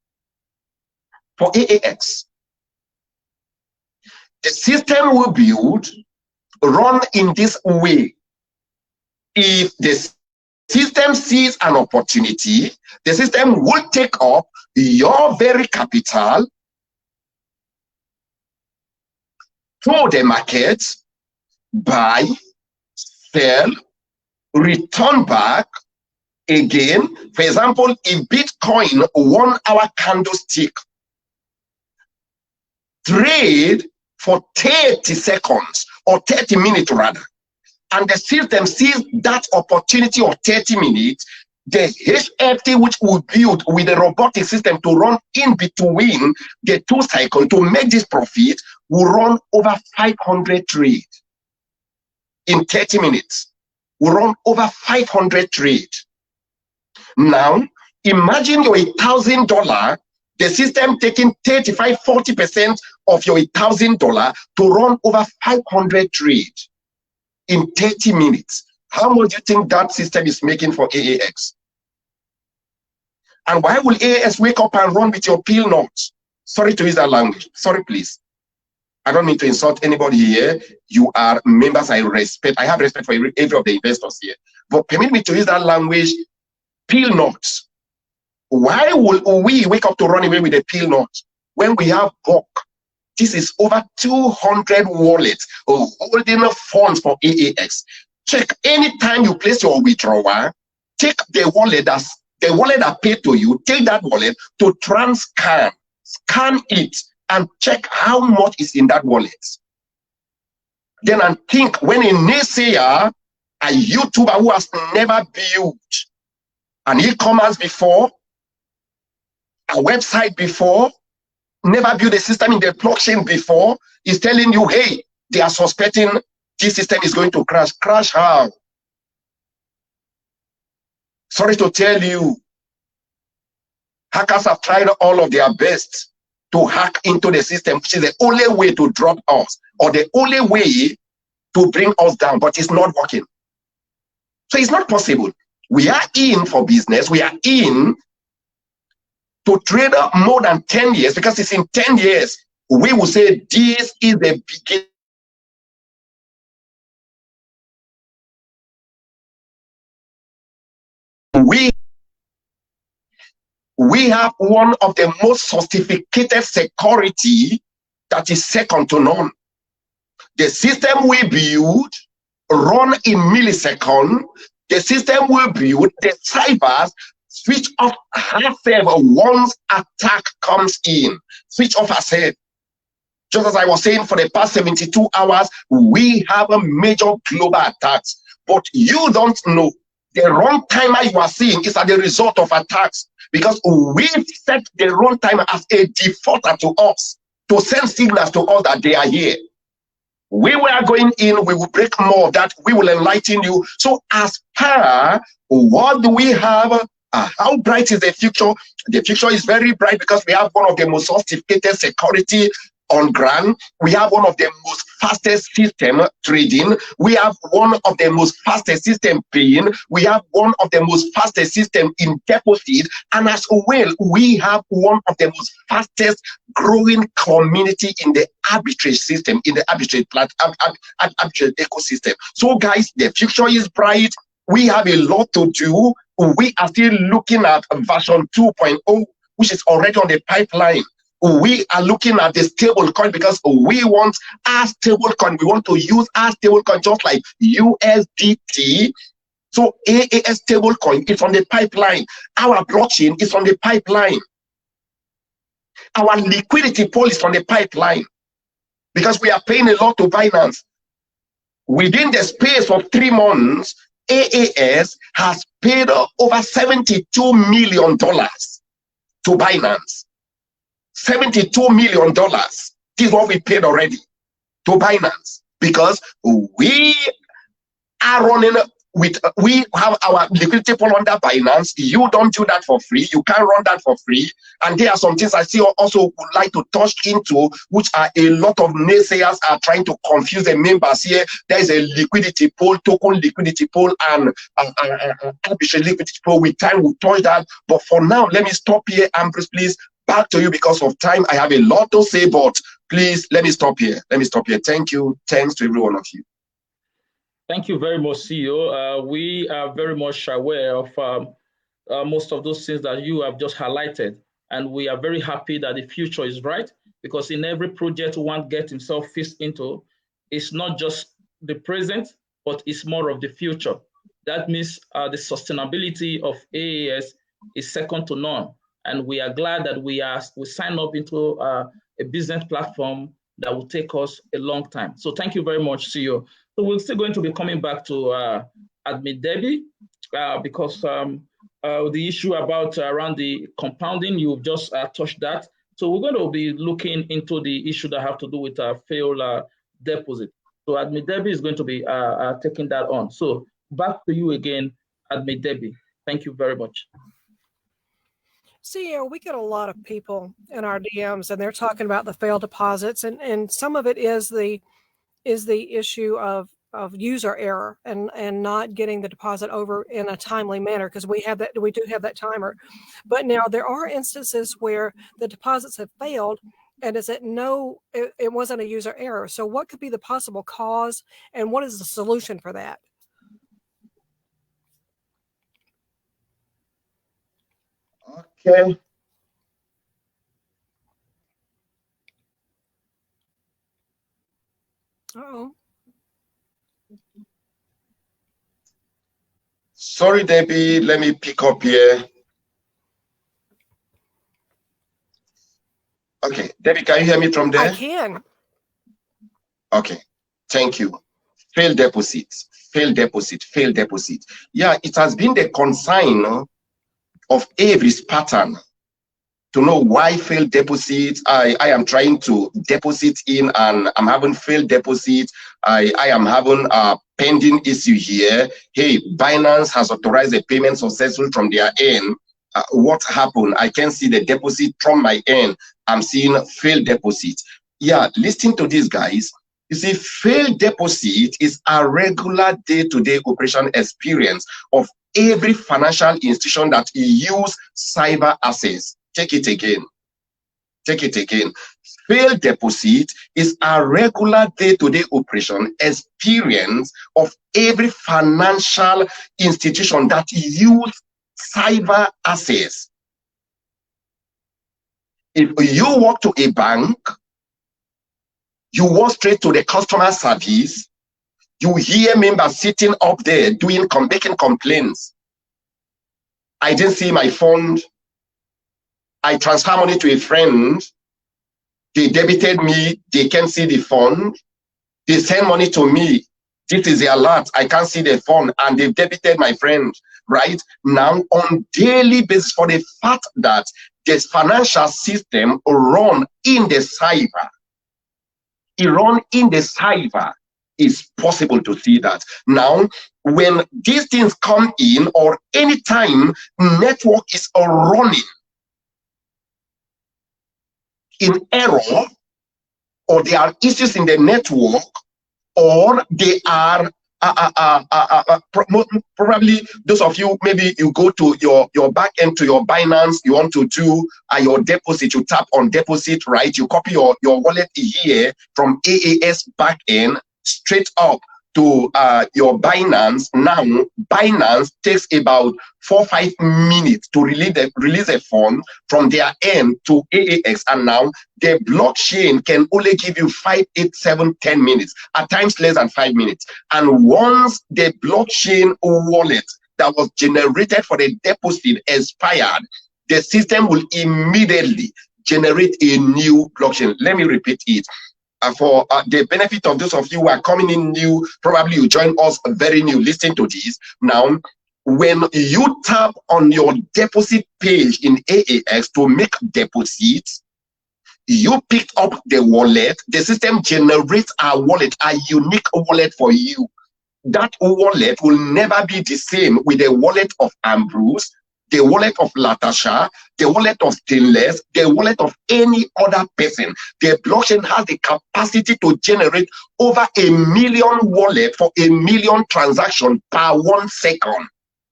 for AAX. The system will build, run in this way. If the system sees an opportunity, the system will take up your very capital to the market, buy, sell, return back again. For example, if Bitcoin 1 hour candlestick trade for 30 seconds or 30 minutes rather, and the system sees that opportunity of 30 minutes, the HFT which we build with the robotic system to run in between the 2 cycles to make this profit will run over 500 trades in 30 minutes. Will run over 500 trades. Now, imagine your $1,000, the system taking 35–40% of your $1,000 to run over 500 trades in 30 minutes. How much do you think that system is making for AAX? And why will AAS wake up and run with your pill notes? Sorry to use that language. Sorry, please. I don't mean to insult anybody here. You are members I respect. I have respect for every of the investors here. But permit me to use that language, pill notes. Why will we wake up to run away with the pill notes when we have bulk? This is over 200 wallets holding funds for AAX. Check anytime you place your withdrawal, take the wallet that paid to you, take that wallet to scan it, and check how much is in that wallet. Then I think when a naysayer, a YouTuber who has never built an e-commerce before, a website before, never built a system in the blockchain before, is telling you, hey, they are suspecting this system is going to crash. Crash how? Sorry to tell you, hackers have tried all of their best to hack into the system, which is the only way to drop us, or the only way to bring us down, but it's not working. So it's not possible. We are in for business. We are in to trade more than 10 years, because it's in 10 years, we will say this is the beginning. We have one of the most sophisticated security that is second to none. The system we build run in milliseconds. The system we build, the cybers switch off herself once attack comes in. Switch off herself. Just as I was saying, for the past 72 hours, we have a major global attacks. But you don't know. The runtimer you are seeing is as the result of attacks, because we set the runtime as a defaulter to us, to send signals to us that they are here. We were going in, we will break more of that, we will enlighten you. So as per what do we have, how bright is the future? The future is very bright, because we have one of the most sophisticated security on ground. We have one of the most fastest system trading. We have one of the most fastest system paying. We have one of the most fastest system in deposit. And as well, we have one of the most fastest growing community in the arbitrage system, in the arbitrage arbitrage ecosystem. So guys, the future is bright. We have a lot to do. We are still looking at version 2.0, which is already on the pipeline. We are looking at the stable coin, because we want our stable coin. We want to use our stable coin just like USDT. So AAS stable coin is on the pipeline. Our blockchain is on the pipeline. Our liquidity pool is on the pipeline, because we are paying a lot to BINANCE. Within the space of 3 months, AAS has paid over $72 million to BINANCE. $72 million. This is what we paid already to BINANCE, because we are running with, we have our liquidity pool under BINANCE. You don't do that for free. You can't run that for free. And there are some things I see also would like to touch into, which are a lot of naysayers are trying to confuse the members here. There is a liquidity pool, token liquidity pool, and arbitrary liquidity pool. With time, we'll touch that. But for now, let me stop here. Ambrose, please. Back to you because of time. I have a lot to say, but please let me stop here. Let me stop here. Thank you. Thanks to every one of you. Thank you very much, CEO. We are very much aware of most of those things that you have just highlighted, and we are very happy that the future is bright, because in every project one gets himself fixed into, it's not just the present, but it's more of the future. That means the sustainability of AAS is second to none. And we are glad that we sign up into a business platform that will take us a long time. So thank you very much, CEO. So we're still going to be coming back to Admin Debbie, because the issue about around the compounding, you've just touched that. So we're going to be looking into the issue that have to do with failed deposit. So Admin Debbie is going to be taking that on. So back to you again, Admin Debbie. Thank you very much. CEO, we get a lot of people in our DMs, and they're talking about the failed deposits, and some of it is the issue of user error and not getting the deposit over in a timely manner, because we do have that timer. But now there are instances where the deposits have failed, and it wasn't a user error. So what could be the possible cause, and what is the solution for that? Okay. Uh-oh. Sorry, Debbie. Let me pick up here. Okay, Debbie, can you hear me from there? I can. Okay, thank you. Failed deposits, failed deposit, failed deposit. Yeah, it has been the concern of every pattern to know why failed deposits. I am trying to deposit in and I'm having failed deposits. I am having pending issue here. Hey, Binance has authorized a payment successful from their end. What happened? I can see the deposit from my end. I'm seeing failed deposit. Yeah, listen to these guys. You see, failed deposit is a regular day-to-day operation experience of every financial institution that use cyber assets. Take it again. Take it again. Failed deposit is a regular day-to-day operation experience of every financial institution that use cyber assets. If you walk to a bank, you walk straight to the customer service, you hear members sitting up there making complaints. I didn't see my fund. I transfer money to a friend. They debited me. They can't see the fund. They send money to me. This is the alert. I can't see the fund, and they've debited my friend. Right now, on daily basis, for the fact that this financial system run in the cyber, it's possible to see that. Now, when these things come in, or anytime network is running in error, or there are issues in the network, or they are probably those of you, maybe you go to your back end to your Binance, you want to do your deposit, you tap on deposit, right? You copy your wallet here from AAS back end straight up to your Binance. Now Binance takes about 4-5 minutes to release a fund from their end to AAX, and now the blockchain can only give you 5, 8, 7, 10 minutes, at times less than 5 minutes. And once the blockchain wallet that was generated for the deposit expired, the system will immediately generate a new blockchain. Let me repeat it. For the benefit of those of you who are coming in new, probably you join us very new, listen to this. Now, when you tap on your deposit page in AAX to make deposits, you picked up the wallet, the system generates a wallet, a unique wallet for you. That wallet will never be the same with the wallet of Ambrose, the wallet of Latasha, the wallet of Stainless, the wallet of any other person. The blockchain has the capacity to generate over 1 million wallets for 1 million transactions per 1 second.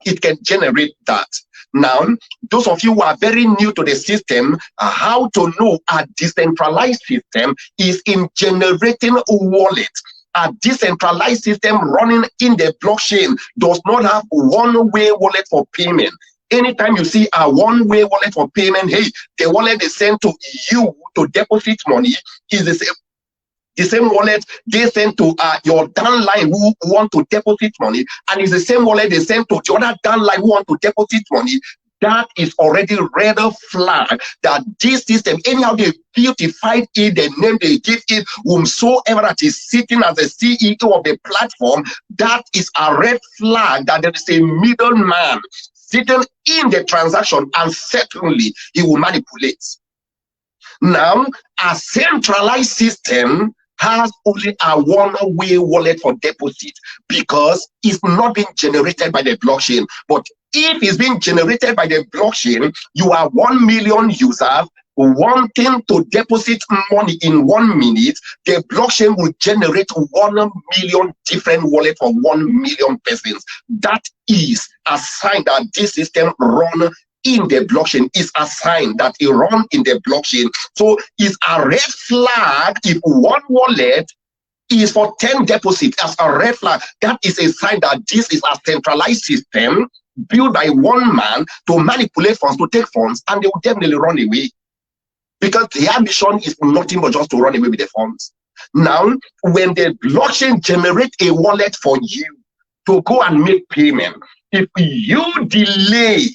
It can generate that. Now, those of you who are very new to the system, how to know a decentralized system is in generating wallets. A decentralized system running in the blockchain does not have one-way wallet for payment. Anytime you see a one-way wallet for payment, hey, the wallet is sent to you to deposit money is the same wallet they send to your downline who want to deposit money, and it's the same wallet they send to the other downline who want to deposit money. That is already red flag that this system, anyhow they beautified it, the name they give it, whomsoever that is sitting as the CEO of the platform, that is a red flag that there is a middleman sitting in the transaction, and certainly he will manipulate. Now, a centralized system has only a one-way wallet for deposit because it's not being generated by the blockchain. But if it's being generated by the blockchain, you are 1 million users wanting to deposit money in 1 minute, the blockchain will generate 1 million different wallets for 1 million persons. That is a sign that this system runs in the blockchain, is a sign that it runs in the blockchain. So it's a red flag if one wallet is for 10 deposits as a red flag. That is a sign that this is a centralized system built by one man to manipulate funds, to take funds, and they will definitely run away. Because their mission is nothing but just to run away with the funds. Now, when the blockchain generates a wallet for you to go and make payment, if you delay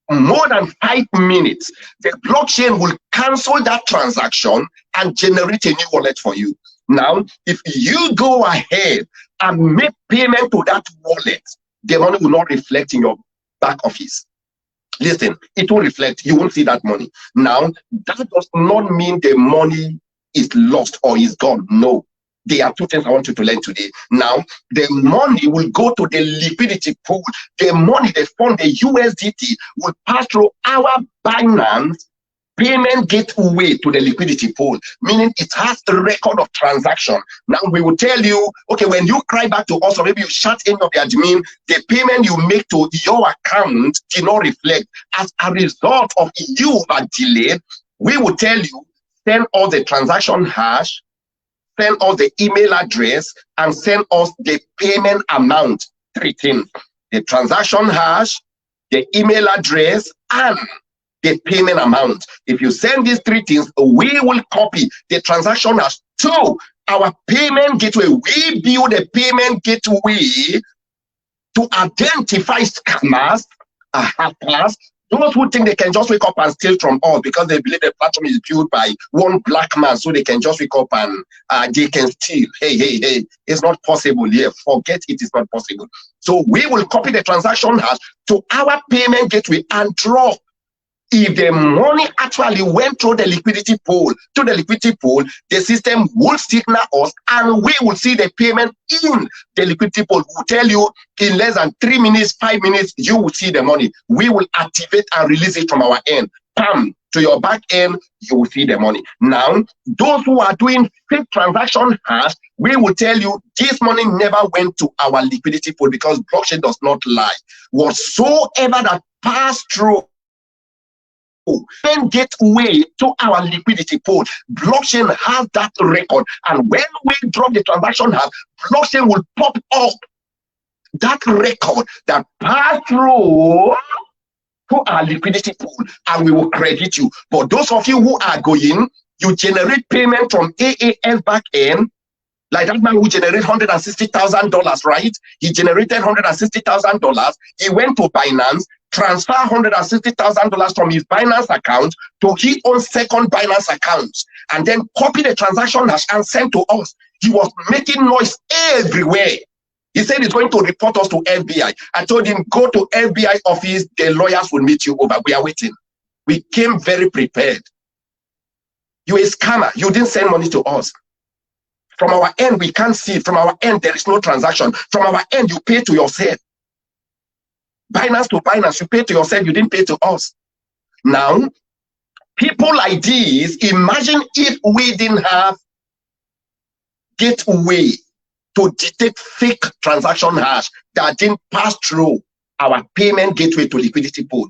more than 5 minutes, the blockchain will cancel that transaction and generate a new wallet for you. Now, if you go ahead and make payment to that wallet, the money will not reflect in your back office. Listen, it will reflect, you won't see that money. Now, that does not mean the money is lost or is gone. No. There are two things I want you to learn today. Now, the money will go to the liquidity pool. The money, the fund, the USDT will pass through our Binance payment gateway to the liquidity pool, meaning it has a record of transaction. Now we will tell you, okay, when you cry back to us, or maybe you shut in of the admin, the payment you make to your account did not reflect. As a result of you are delayed, we will tell you, send us the transaction hash, send us the email address, and send us the payment amount. Three things: the transaction hash, the email address, and the payment amount. If you send these three things, we will copy the transaction hash to our payment gateway. We build a payment gateway to identify scammers, hackers, those who think they can just wake up and steal from us because they believe the platform is built by one black man, so they can just wake up and they can steal. Hey, it's not possible here. Forget it is not possible. So we will copy the transaction hash to our payment gateway and drop. If the money actually went through the liquidity pool, the system will signal us and we will see the payment in the liquidity pool. We'll tell you in less than 3 minutes, 5 minutes, you will see the money. We will activate and release it from our end. Bam, to your back end, you will see the money. Now, those who are doing fake transaction hash, we will tell you this money never went to our liquidity pool because blockchain does not lie. Whatsoever that passed through and gateway to our liquidity pool, blockchain has that record, and when we drop the transaction hash, blockchain will pop up that record that passed through to our liquidity pool, and we will credit you. But those of you who are going, you generate payment from AAS back end, like that man who generated $160,000, right? He generated $160,000. He went to Binance, transfer $160,000 from his Binance account to his own second Binance account, and then copy the transaction hash and send to us. He was making noise everywhere. He said he's going to report us to FBI. I told him, go to FBI office, the lawyers will meet you over. We are waiting. We came very prepared. You're a scammer. You didn't send money to us. From our end, we can't see it. From our end, there is no transaction. From our end, you pay to yourself. Binance to Binance, you pay to yourself, you didn't pay to us. Now, people like this, imagine if we didn't have gateway to detect fake transaction hash that didn't pass through our payment gateway to liquidity pool.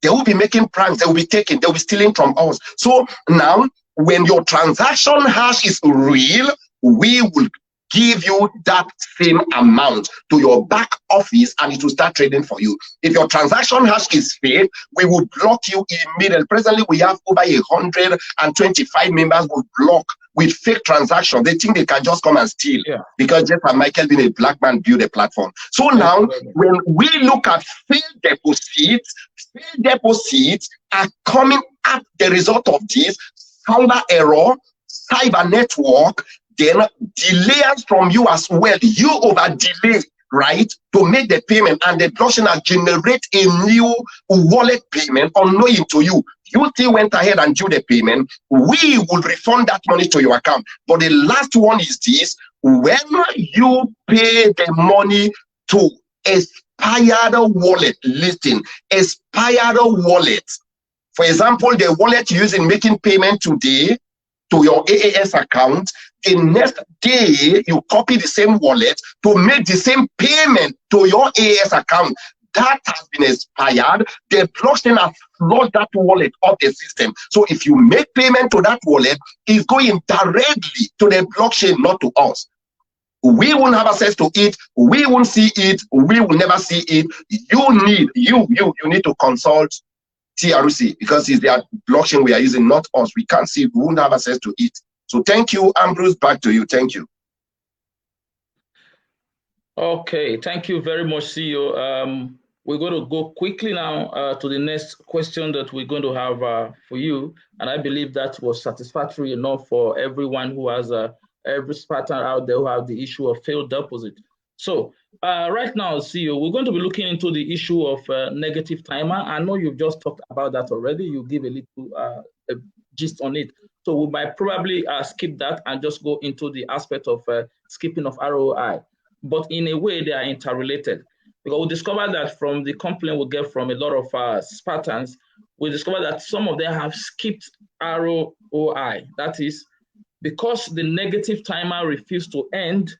They will be making pranks, they will be taking, they will be stealing from us. So now, when your transaction hash is real, we will give you that same amount to your back office and it will start trading for you. If your transaction hash is fake, we will block you immediately. Presently, we have over 125 members who block with fake transactions. They think they can just come and steal because Jeff and Michael being a black man build a platform. So now, when we look at failed deposits are coming at the result of this cyber error, cyber network, then delays from you as well. You over delay, right, to make the payment, and the blockchain will generate a new wallet payment unknowing to you. You still went ahead and do the payment. We will refund that money to your account. But the last one is this: when you pay the money to expired wallet listing, expired wallet, for example, the wallet you're using making payment today to your AAS account, the next day you copy the same wallet to make the same payment to your AAS account. That has been expired. The blockchain has lost that wallet of the system. So if you make payment to that wallet, it's going directly to the blockchain, not to us. We won't have access to it. We won't see it. We will never see it. You need to consult TRC because it's their blockchain we are using, not us. We can't see it. We won't have access to it. So thank you, Ambrose. Back to you. Thank you. Okay, thank you very much, CEO. We're going to go quickly now to the next question that we're going to have for you. And I believe that was satisfactory enough for everyone who has every Spartan out there who have the issue of failed deposit. So right now, CEO, we're going to be looking into the issue of negative timer. I know you've just talked about that already. You give a little gist on it. So we might probably skip that and just go into the aspect of skipping of ROI. But in a way, they are interrelated. Because we discovered that from the complaint we get from a lot of Spartans, we discovered that some of them have skipped ROI. That is, because the negative timer refused to end,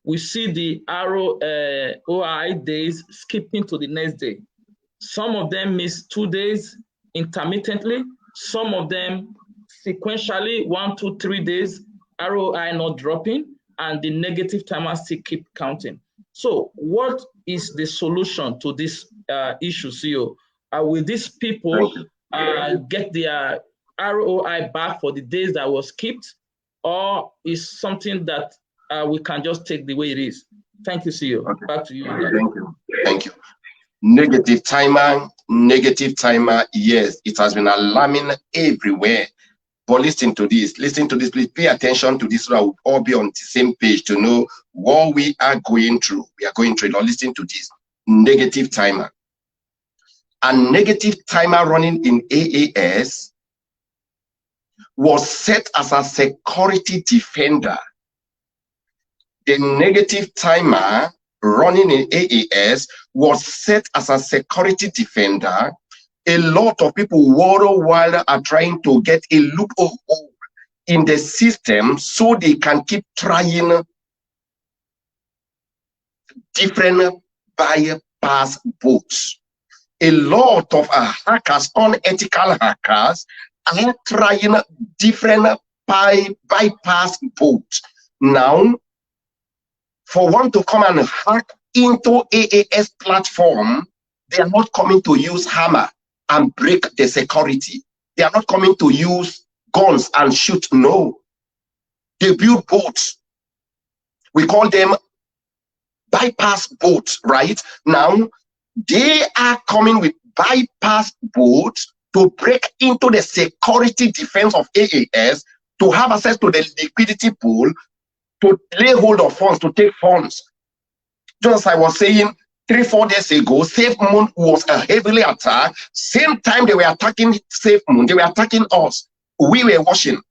we see the ROI days skipping to the next day. Some of them miss 2 days intermittently, some of them sequentially 1, 2, 3 days, ROI not dropping, and the negative timer still keep counting. So what is the solution to this issue, CEO? Will these people get their ROI back for the days that was skipped, or is something that we can just take the way it is? Thank you, CEO. Okay. Back to you. Thank you. Thank you. Negative timer, yes, it has been alarming everywhere. But listen to this, please pay attention to this so that we'll all be on the same page to know what we are going through. We are going through. Now listen to this, negative timer. A negative timer running in AAS was set as a security defender. The negative timer running in AAS was set as a security defender. A lot of people worldwide are trying to get a loophole in the system so they can keep trying different bypass boats. A lot of hackers, unethical hackers, are trying different bypass boats. Now, for one to come and hack into AAS platform, they are not coming to use hammer and break the security. They are not coming to use guns and shoot. No. They build boats. We call them bypass boats, right? Now, they are coming with bypass boats to break into the security defense of AAS, to have access to the liquidity pool, to lay hold of funds, to take funds. Just as I was saying, 3-4 days ago, SafeMoon was heavily attacked. Same time they were attacking SafeMoon, they were attacking us. We were watching.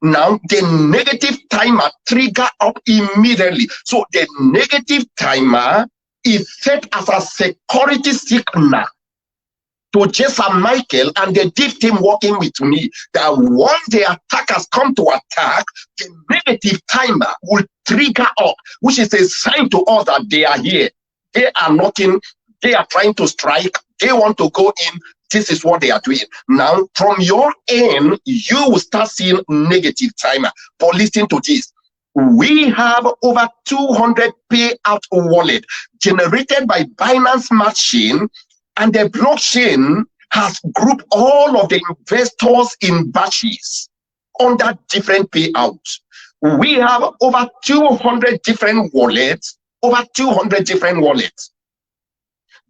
Now the negative timer trigger up immediately. So the negative timer is set as a security signal to JESAM Michael and the deep team working with me, that once the attackers come to attack, the negative timer will trigger up, which is a sign to us that they are here. They are knocking, they are trying to strike, they want to go in. This is what they are doing. Now, from your end, you will start seeing negative timer. But listen to this. We have over 200 payout wallet generated by Binance machine, and the blockchain has grouped all of the investors in batches under different payouts. We have over 200 different wallets,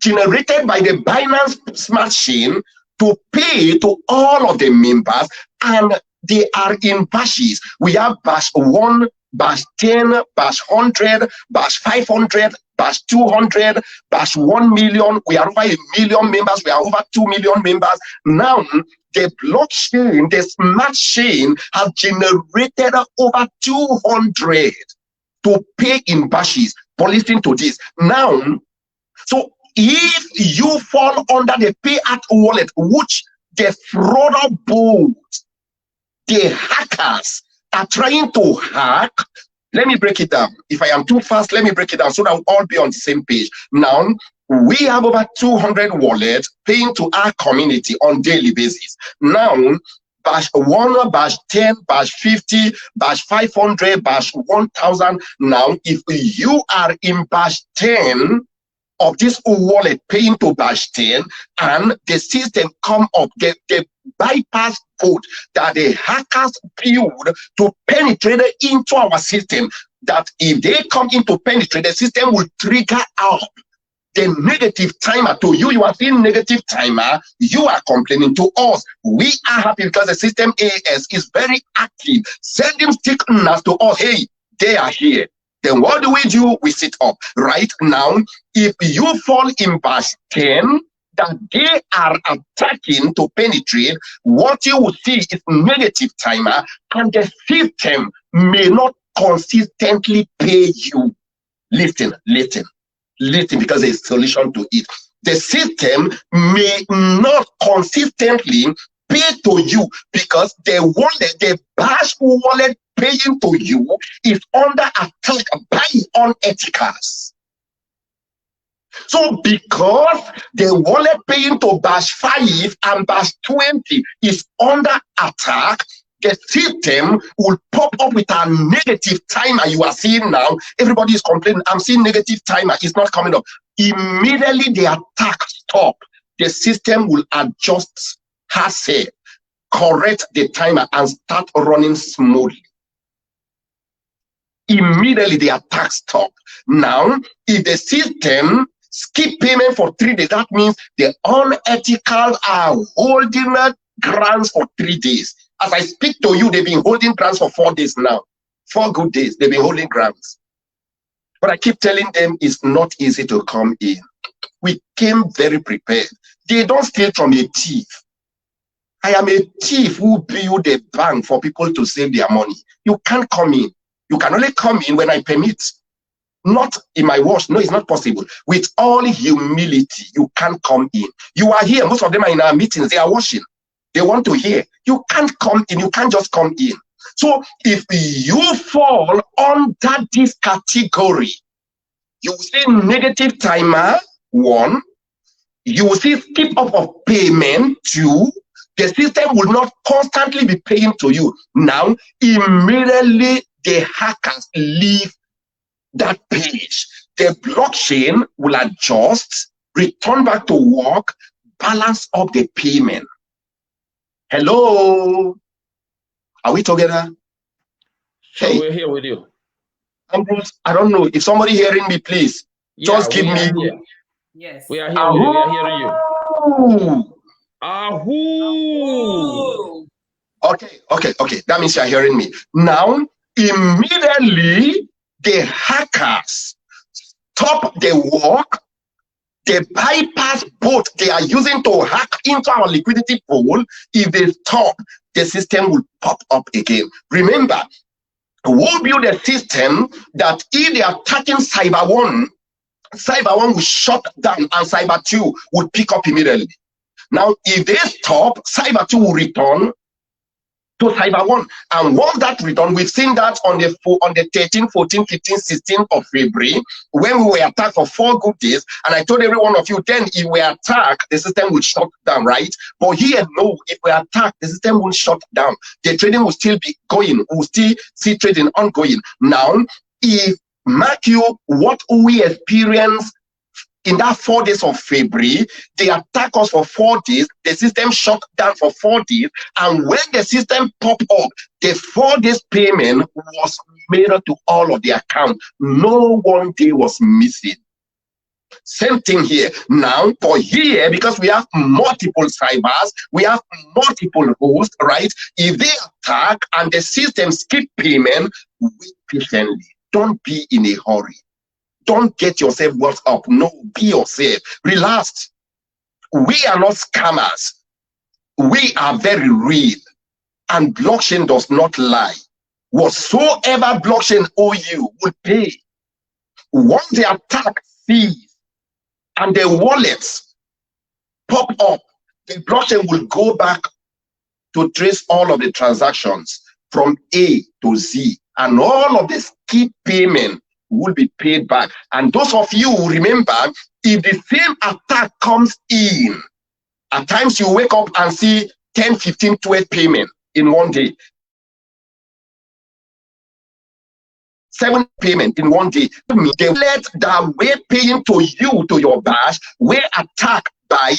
generated by the Binance machine to pay to all of the members, and they are in batches. We have batch 1, batch 10, batch 100, batch 500, batch 200, batch 1 million. We are over 1 million members. We are over 2 million members. Now, the blockchain, the smart chain, has generated over 200 to pay in batches. But listen to this. Now, so if you fall under the payout wallet, which the fraud bots, the hackers are trying to hack, let me break it down. If I am too fast, let me break it down so that we'll all be on the same page. Now, we have over 200 wallets paying to our community on daily basis. Now, batch 1, batch 10, batch 50, batch 500, batch 1000. Now, if you are in batch 10 of this wallet paying to batch 10, and the system come up, the bypass code that the hackers build to penetrate into our system, that if they come in to penetrate, the system will trigger up the negative timer to you. You are seeing negative timer, you are complaining to us. We are happy because the system AAS is very active, sending signals to us, hey, they are here. Then what do? We sit up. Right now, if you fall in batch 10, that they are attacking to penetrate, what you will see is negative timer, and the system may not consistently pay you. Listen, because there's a solution to it. The system may not consistently pay to you because the wallet, the bash wallet paying to you is under attack by unethicals. So because the wallet paying to bash 5 and bash 20 is under attack, the system will pop up with a negative timer. You are seeing now, everybody is complaining, I'm seeing negative timer, it's not coming up. Immediately the attack stop, the system will adjust herself, correct the timer, and start running smoothly. Immediately the attack stop. Now, if the system skip payment for 3 days, that means the unethical are holding grants for 3 days. As I speak to you, they've been holding grants for 4 days now. 4 good days, they've been holding grants. But I keep telling them it's not easy to come in. We came very prepared. They don't steal from a thief. I am a thief who build a bank for people to save their money. You can't come in. You can only come in when I permit. Not in my wash. No, it's not possible. With all humility, you can't come in. You are here. Most of them are in our meetings. They are watching. They want to hear. You can't come in. You can't just come in. So if you fall under this category, you will see negative timer, 1. You will see skip up of payment, 2. The system will not constantly be paying to you. Now, immediately the hackers leave that page. The blockchain will adjust, return back to work, balance up the payment. Hello? Are we together? Sure, Hey, we're here with you. Ambrose, I don't know. If somebody hearing me, please, just give me. Yes. We are here with you. We are hearing you. Ahoo. Okay. That means you are hearing me. Now, immediately, the hackers stop the work. They bypass both they are using to hack into our liquidity pool. If they stop, the system will pop up again. Remember, we'll build a system that if they are attacking Cyber 1 will shut down and Cyber 2 will pick up immediately. Now, if they stop, Cyber 2 will return to Cyber 1. And once that return, we've seen that on the 13, 14, 15, 16 of February, when we were attacked for 4 good days. And I told every one of you, then if we attack, the system will shut down, right? But here, no, if we attack, the system will shut down. The trading will still be going. We'll still see trading ongoing. Now, if, mark you, what we experience in that 4 days of February, they attack us for 4 days, the system shut down for 4 days, and when the system popped up, the 4 days payment was made to all of the accounts. No 1 day was missing. Same thing here. Now, for here, because we have multiple cybers, we have multiple hosts, right? If they attack and the system skip payment, wait patiently. Don't be in a hurry. Don't get yourself worked up. No, be yourself. Relax. We are not scammers. We are very real. And blockchain does not lie. Whatsoever blockchain owe you will pay. Once the attack ceases and the wallets pop up, the blockchain will go back to trace all of the transactions from A to Z. And all of the skip payment will be paid back. And those of you who remember, if the same attack comes in, at times you wake up and see 10, 15, 12 payment in 1 day. 7 payment in 1 day. They let that way paying to you, to your bash, were attacked by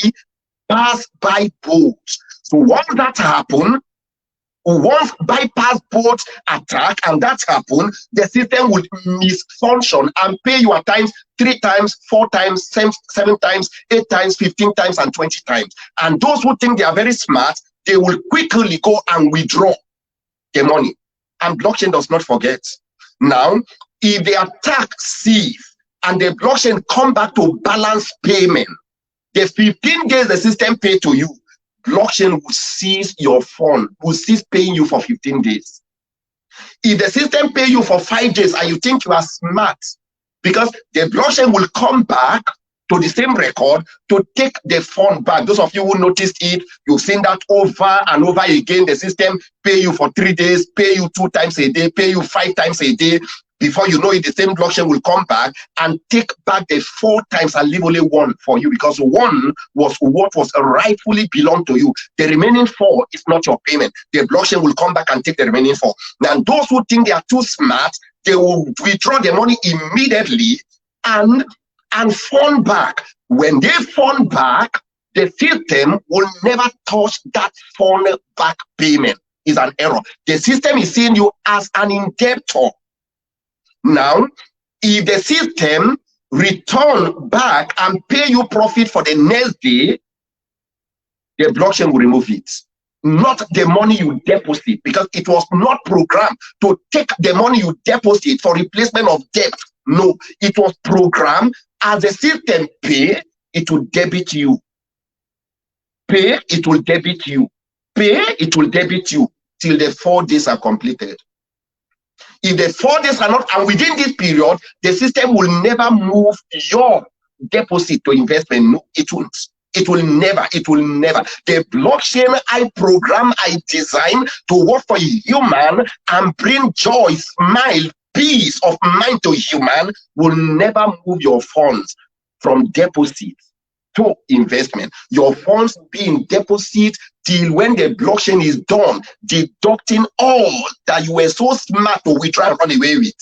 pass-by boats. So once that happened, once bypass both attack and that happened, the system will misfunction and pay you at times 3 times, 4 times, 7 times, 8 times, 15 times, and 20 times. And those who think they are very smart, they will quickly go and withdraw the money. And blockchain does not forget. Now, if the attack ceases and the blockchain come back to balance payment, The 15 days the system pay to you, blockchain will cease your fund, will cease paying you for 15 days. If the system pay you for 5 days and you think you are smart, because the blockchain will come back to the same record to take the fund back. Those of you who noticed it, you've seen that over and over again. The system pay you for 3 days, pay you 2 times a day, pay you 5 times a day. Before you know it, the same blockchain will come back and take back the 4 times and leave only 1 for you, because 1 was what was rightfully belonged to you. The remaining 4 is not your payment. The blockchain will come back and take the remaining 4. Now, those who think they are too smart, they will withdraw the money immediately and fund back. When they fund back, the system will never touch that fund back payment. It's an error. The system is seeing you as an indebtor. Now, if the system return back and pay you profit for the next day, the blockchain will remove it. Not the money you deposit, because it was not programmed to take the money you deposit for replacement of debt. No, it was programmed as the system pay, it will debit you. Pay, it will debit you. Pay, it will debit you till the 4 days are completed. If the 4 days are not, and within this period, the system will never move your deposit to investment. No, it won't. It will never. It will never. The blockchain I program, I design to work for human and bring joy, smile, peace of mind to human will never move your funds from deposit to investment. Your funds be in deposit till when the blockchain is done, deducting all that you were so smart to withdraw and run away with.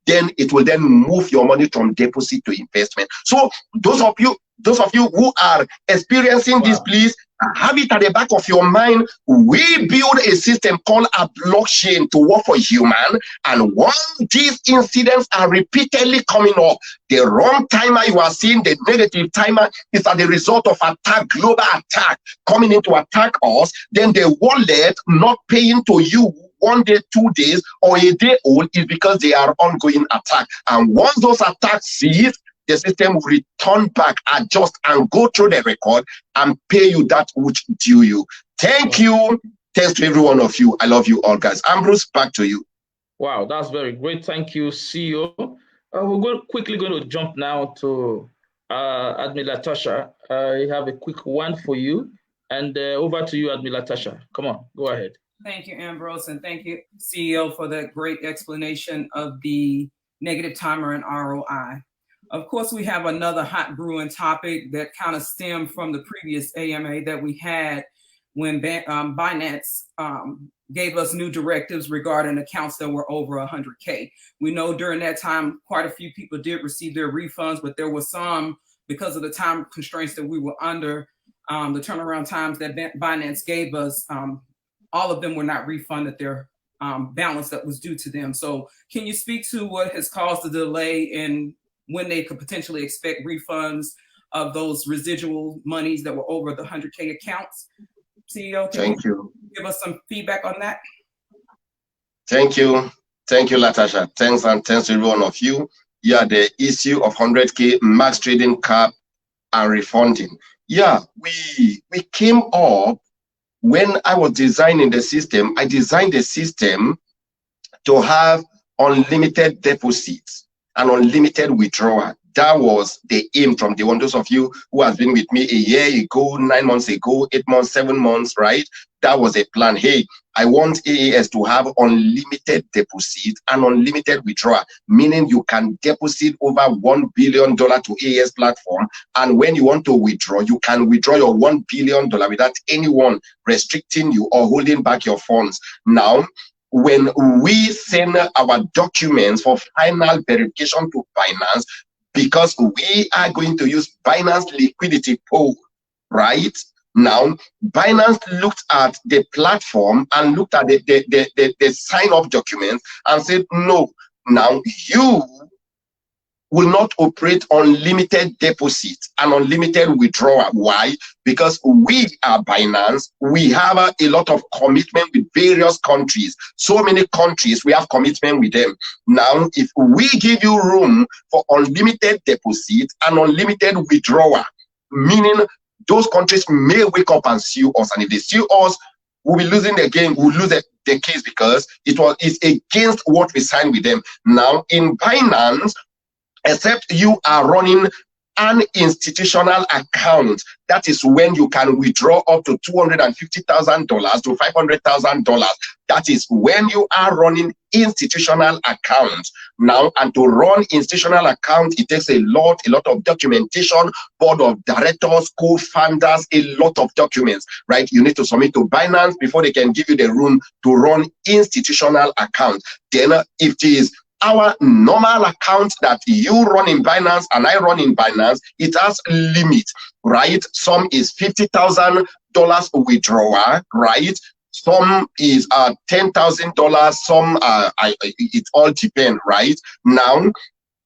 Then it will then move your money from deposit to investment. So those of you who are experiencing this, please have it at the back of your mind. We build a system called a blockchain to work for human, and once these incidents are repeatedly coming up, the wrong timer you are seeing, the negative timer, is as the result of attack, global attack coming in to attack us. Then the wallet not paying to you 1 day, 2 days, or a day old is because they are ongoing attack. And once those attacks cease, the system will return back, adjust, and go through the record and pay you that which due you. Thank you. Thanks to every one of you. I love you all, guys. Ambrose, back to you. Wow, that's very great. Thank you, CEO. We're quickly going to jump now to Admin Latasha. I have a quick one for you. And over to you, Admin Latasha. Come on, go ahead. Thank you, Ambrose, and thank you, CEO, for that great explanation of the negative timer and ROI. Of course, we have another hot brewing topic that kind of stemmed from the previous AMA that we had when Binance gave us new directives regarding accounts that were over 100K. We know during that time, quite a few people did receive their refunds, but there were some, because of the time constraints that we were under, the turnaround times that Binance gave us, all of them were not refunded their balance that was due to them. So can you speak to what has caused the delay in when they could potentially expect refunds of those residual monies that were over the 100K accounts? CEO, thank you. Give us some feedback on that. Thank you. Thank you, Latasha. Thanks, and thanks to every one of you. Yeah, the issue of 100K max trading cap and refunding. Yeah, we came up when I was designing the system. I designed the system to have unlimited deposits and unlimited withdrawal. That was the aim from the one. Those of you who has been with me a year ago, 9 months ago, 8 months, 7 months, right? That was a plan. Hey, I want AAS to have unlimited deposit and unlimited withdrawal, meaning you can deposit over $1 billion to AAS platform. And when you want to withdraw, you can withdraw your $1 billion without anyone restricting you or holding back your funds. Now, when we send our documents for final verification to Binance, because we are going to use Binance liquidity pool, right? Now, Binance looked at the platform and looked at the sign-up documents and said, no, now you will not operate unlimited deposit and unlimited withdrawal. Why? Because we are Binance. We have a lot of commitment with various countries. So many countries, we have commitment with them. Now, if we give you room for unlimited deposit and unlimited withdrawal, meaning those countries may wake up and sue us, and if they sue us, we'll be losing the game. We'll lose the case because it's against what we signed with them. Now in Binance, except you are running an institutional account, that is when you can withdraw up to $250,000 to $500,000. That is when you are running institutional accounts. Now, and to run institutional account, it takes a lot of documentation, board of directors, co-founders, a lot of documents, right? You need to submit to Binance before they can give you the room to run institutional account. Then if it is our normal account that you run in Binance and I run in Binance, it has limit, right? Some is $50,000 withdrawal, right? Some is $10,000. Some it all depends, right? Now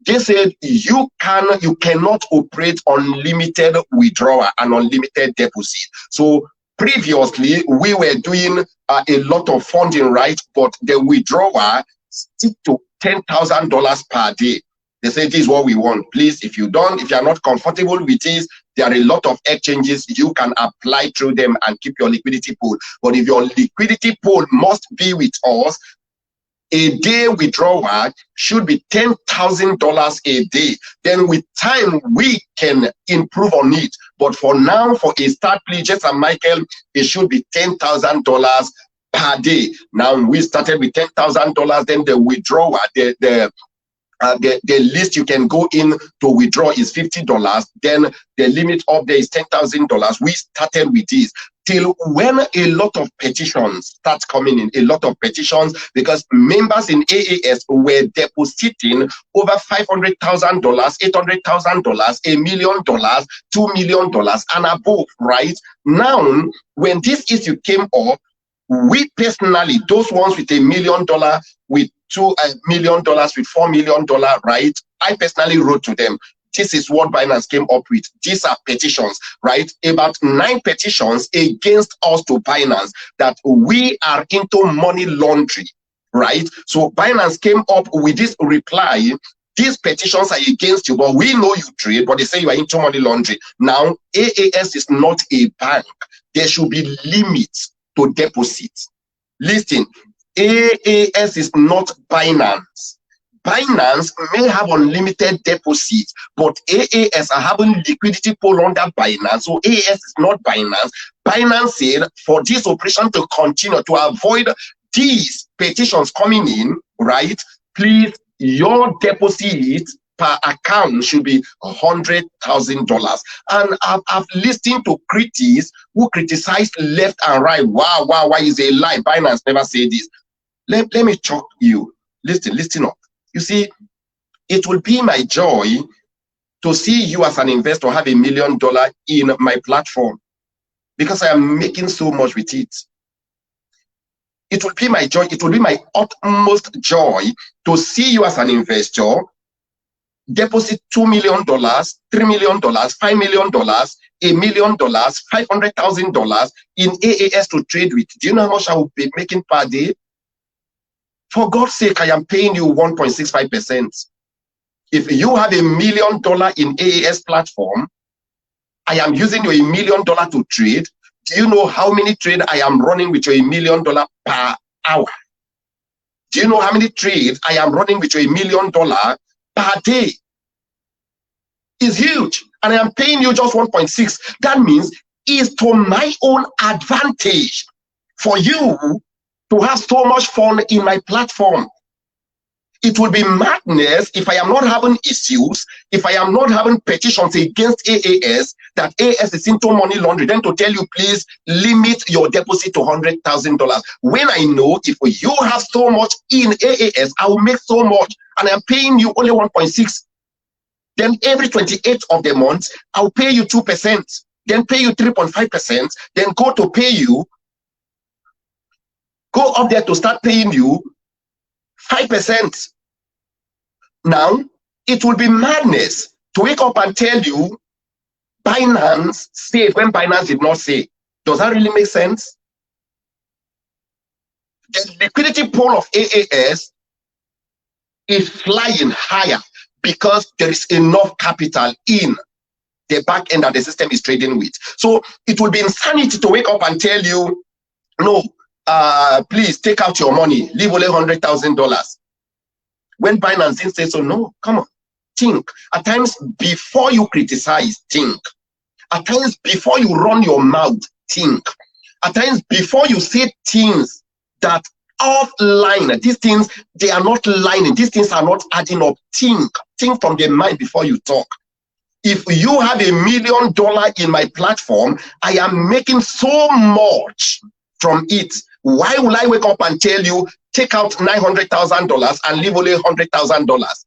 they said you cannot operate unlimited withdrawal and unlimited deposit. So previously we were doing a lot of funding, right? But the withdrawal stick to $10,000 per day. They say this is what we want. Please, if you're not comfortable with this, there are a lot of exchanges you can apply through them and keep your liquidity pool. But if your liquidity pool must be with us, a day withdrawal should be $10,000 a day. Then with time, we can improve on it. But for now, for a start, please, JESAM Michael, it should be $10,000 per day. Now we started with $10,000. Then the withdrawal, the list you can go in to withdraw is $50. Then the limit up there is $10,000. We started with this till when a lot of petitions start coming in, a lot of petitions, because members in AAS were depositing over $500,000, $800,000, $1 million, $2 million and above, right? Now, when this issue came up, we personally, those ones with $1 million, with $2 million, with $4 million, right? I personally wrote to them. This is what Binance came up with. These are petitions, right? About 9 petitions against us to Binance that we are into money laundering, right? So Binance came up with this reply. These petitions are against you, but we know you trade, but they say you are into money laundering. Now, AAS is not a bank. There should be limits to deposits. Listen, AAS is not Binance. Binance may have unlimited deposits, but AAS are having liquidity pool under Binance, so AAS is not Binance. Binance said for this operation to continue, to avoid these petitions coming in, right? Please, your deposit per account should be $100,000. And I've listened to critics who criticize left and right. Wow, why is it a lie? Binance never said this. Let me shock you. Listen up. You see, it will be my joy to see you as an investor have $1 million in my platform because I am making so much with it. It will be my joy, it will be my utmost joy to see you as an investor deposit $2 million, $3 million, $5 million, $1 million, $500,000 in AAS to trade with. Do you know how much I will be making per day? For God's sake, I am paying you 1.65%. If you have $1 million in AAS platform, I am using your $1 million to trade. Do you know how many trades I am running with your $1 million per hour? Do you know how many trades I am running with your $1 million per day? It's huge. And I am paying you just 1.6. That means it's to my own advantage for you to have so much fun in my platform. It will be madness if I am not having issues, if I am not having petitions against AAS, that AAS is into money laundering, then to tell you, please limit your deposit to $100,000. When I know if you have so much in AAS, I will make so much, and I'm paying you only 1.6. Then every 28th of the month, I'll pay you 2%, then pay you 3.5%, then go up there to start paying you 5%. Now, it will be madness to wake up and tell you Binance said when Binance did not say. Does that really make sense? The liquidity pool of AAS is flying higher because there is enough capital in. the back end that the system is trading with. So it will be insanity to wake up and tell you, no, please take out your money, leave only $100,000. When Binance says so, no, come on, think. At times before you criticize, think. At times before you run your mouth, think. At times before you say things that offline, these things, they are not lining, these things are not adding up. Think from the mind before you talk. If you have $1 million in my platform, I am making so much from it. Why will I wake up and tell you, take out $900,000 and leave only $100,000?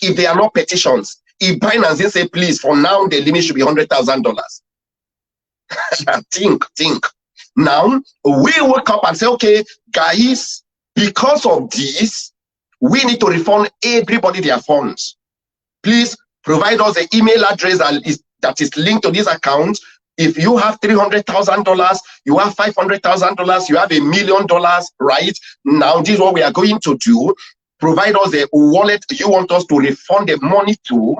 If they are not petitions, if Binance they say, please, for now, the limit should be $100,000. Think. Now, we wake up and say, okay, guys, because of this, we need to refund everybody their funds. Please provide us the email address that is linked to this account. If you have $300,000, you have $500,000, you have $1 million, right? Now, this is what we are going to do. Provide us the wallet you want us to refund the money to,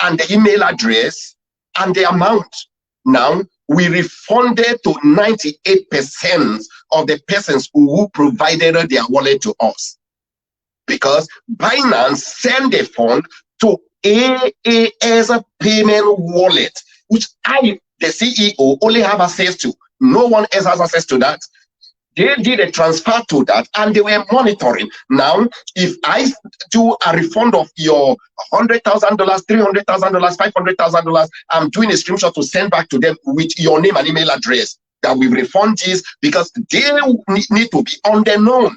and the email address, and the amount. Now, we refunded to 98% of the persons who provided their wallet to us. Because Binance sent the fund to AAS payment wallet, which I, the CEO, only have access to. No one else has access to that. They did a transfer to that and they were monitoring. Now, if I do a refund of your $100,000, $300,000, $500,000, I'm doing a screenshot to send back to them with your name and email address that we refund this, because they need to be on the known.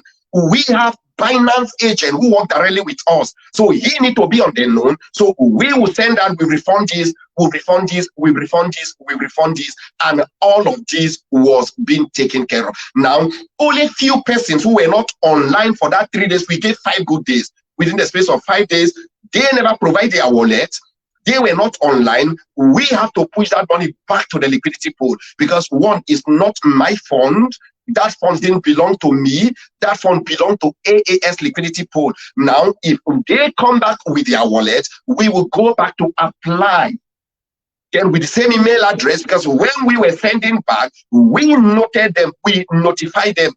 We have Binance agent who work directly with us, so he need to be on the known. So we will send out, we refund this, we refund this, we refund this, we refund this, and all of this was being taken care of. Now, only few persons who were not online for that 3 days, we gave 5 good days. Within the space of 5 days, they never provide their wallet. They were not online. We have to push that money back to the liquidity pool, because one is not my fund. That fund didn't belong to me. That fund belonged to AAS liquidity pool. Now, if they come back with their wallet, we will go back to apply. Then with the same email address, because when we were sending back, we noted them, we notified them.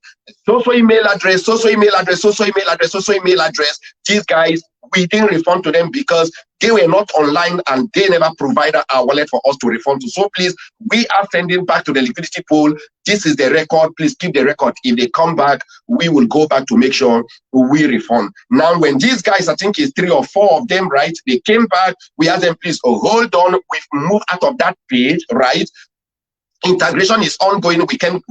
So email address, so email address, so email address, so email address. These guys, we didn't refund to them because they were not online and they never provided our wallet for us to refund to. So please, we are sending back to the liquidity pool. This is the record. Please keep the record. If they come back, we will go back to make sure we refund. Now, when these guys, I think it's 3 or 4 of them, right? They came back. We asked them, please, hold on. We've moved out of that page, right? Integration is ongoing. We can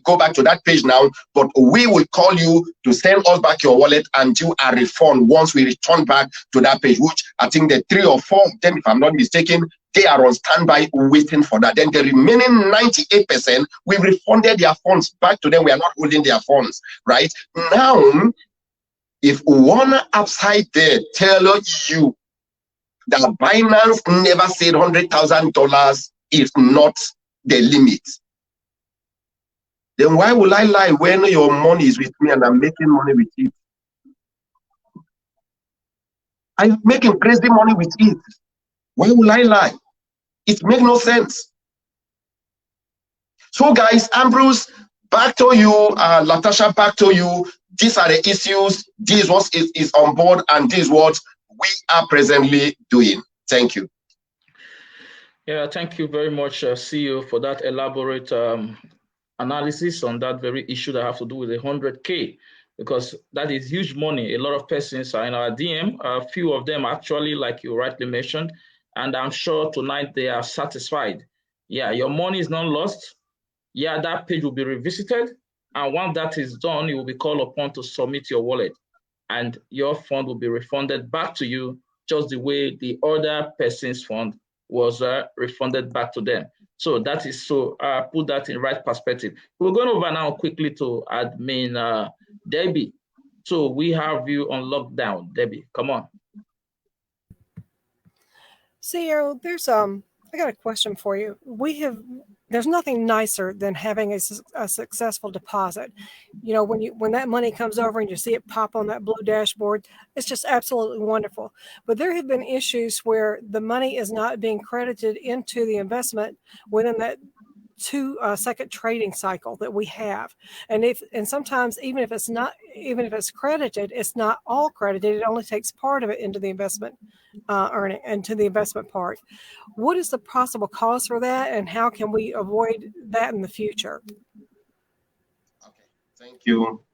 go back to that page now, but we will call you to send us back your wallet and do a refund once we return back to that page, which I think the 3 or 4 of them, if I'm not mistaken, they are on standby waiting for that. Then the remaining 98%, we refunded their funds back to them. We are not holding their funds, right? Now, if one upside there tell you that Binance never said $100,000 is not the limit, then why will I lie when your money is with me and I'm making money with it? I'm making crazy money with it. Why will I lie? It makes no sense. So guys, Ambrose, back to you, Latasha, back to you. These are the issues. This is what is on board, and this is what we are presently doing. Thank you. Yeah, thank you very much, CEO, for that elaborate analysis on that very issue that have to do with the 100K, because that is huge money. A lot of persons are in our DM. A few of them actually, like you rightly mentioned, and I'm sure tonight they are satisfied. Yeah, your money is not lost. Yeah, that page will be revisited, and once that is done, you will be called upon to submit your wallet, and your fund will be refunded back to you, just the way the other person's fund was refunded back to them. So that is so, put that in right perspective. We're going over now quickly to admin Debbie. So we have you on lockdown, Debbie, come on. CEO, there's a I got a question for you. There's nothing nicer than having a successful deposit. You know, when that money comes over and you see it pop on that blue dashboard, it's just absolutely wonderful. But there have been issues where the money is not being credited into the investment within that 2-second trading cycle that we have, and sometimes even if it's credited, it's not all credited. It only takes part of it into the investment earning and to the investment part. What is the possible cause for that, and how can we avoid that in the future? Okay, thank you.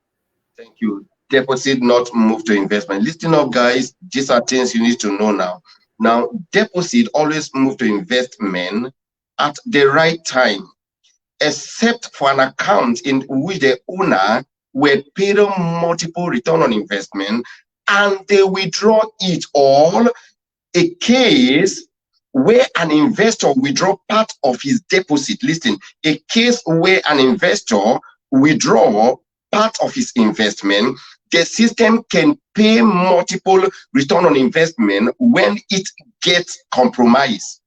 Deposit not move to investment. Listen up, guys. These are things you need to know now. Now, deposit always move to investment at the right time, except for an account in which the owner were paid multiple return on investment and they withdraw it all, a case where an investor withdraw part of his deposit. Listen, a case where an investor withdraw part of his investment, the system can pay multiple return on investment when it gets compromised.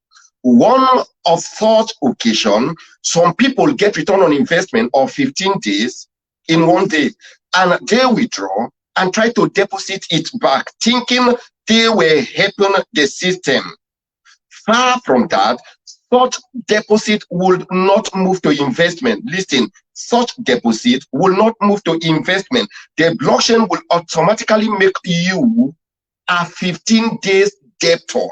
One of such occasion, some people get return on investment of 15 days in one day, and they withdraw and try to deposit it back, thinking they were helping the system. Far from that, such deposit will not move to investment. Listen, such deposit will not move to investment. The blockchain will automatically make you a 15 days debtor.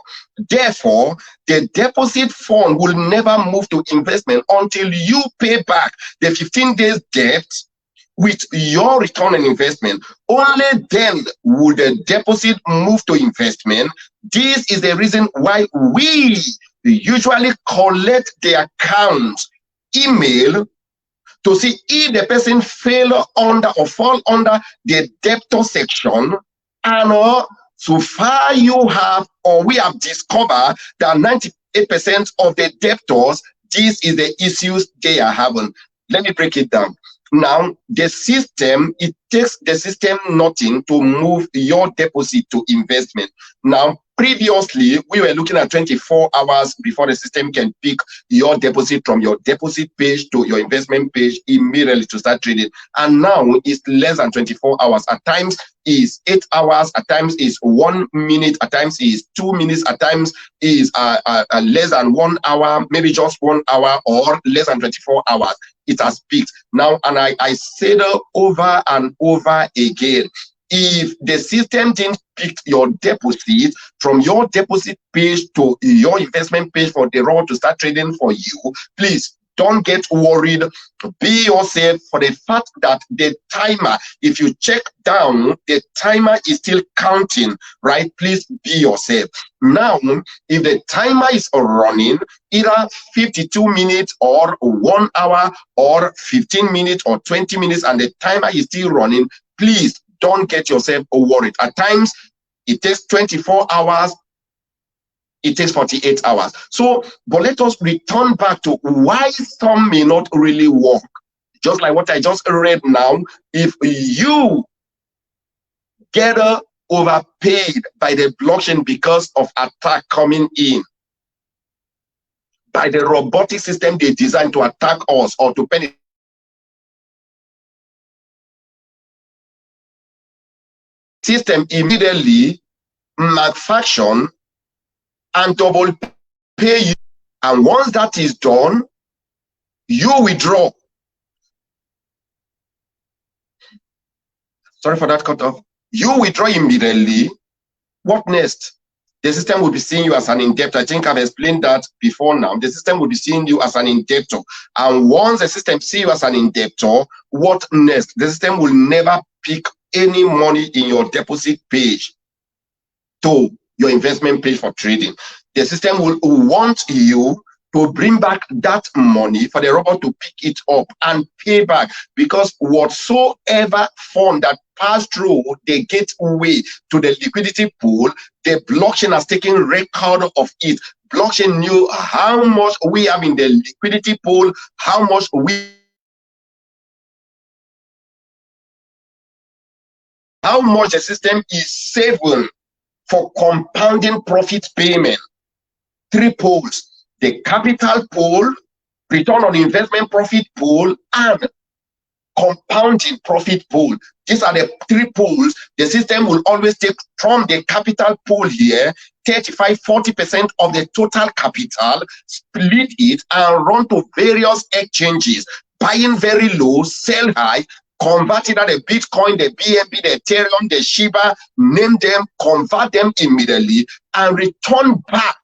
Therefore, the deposit fund will never move to investment until you pay back the 15 days debt with your return on investment. Only then will the deposit move to investment. This is the reason why we usually collect the account email to see if the person fell under or fall under the debtor section, and so far you have, or we have discovered that 98% of the debtors, this is the issues they are having. Let me break it down. Now, the system, it takes the system nothing to move your deposit to investment. Now, previously, we were looking at 24 hours before the system can pick your deposit from your deposit page to your investment page immediately to start trading. And now it's less than 24 hours. At times is 8 hours, at times is 1 minute, at times is 2 minutes, at times is less than 1 hour, maybe just 1 hour, or less than 24 hours. It has peaked now, and I said over and over again, if the system didn't pick your deposit from your deposit page to your investment page for the robot to start trading for you, please don't get worried. Be yourself, for the fact that the timer, if you check down, the timer is still counting, right? Please be yourself. Now, if the timer is running, either 52 minutes or 1 hour or 15 minutes or 20 minutes, and the timer is still running, please don't get yourself worried. At times, it takes 24 hours, it takes 48 hours. So, but let us return back to why some may not really work. Just like what I just read now, if you get overpaid by the blockchain because of attack coming in, by the robotic system they designed to attack us or to penetrate, system immediately malfunction and double pay you, and once that is done, you withdraw. Sorry for that cut off. You withdraw immediately. What next? The system will be seeing you as an indebtor. I think I've explained that before now. The system will be seeing you as an indebtor, and once the system sees you as an indebtor, what next? The system will never pick any money in your deposit page to your investment page for trading. The system will want you to bring back that money for the robot to pick it up and pay back, because whatsoever fund that pass through the gateway to the liquidity pool, the blockchain has taken record of it. Blockchain knew how much we have in the liquidity pool, how much the system is saving for compounding profit payment. 3 poles. the capital pool, return on investment profit pool, and compounding profit pool. These are the three pools. The system will always take from the capital pool here, 35–40% of the total capital, split it and run to various exchanges, buying very low, sell high, convert it at the Bitcoin, the BNB, the Ethereum, the Shiba, name them, convert them immediately, and return back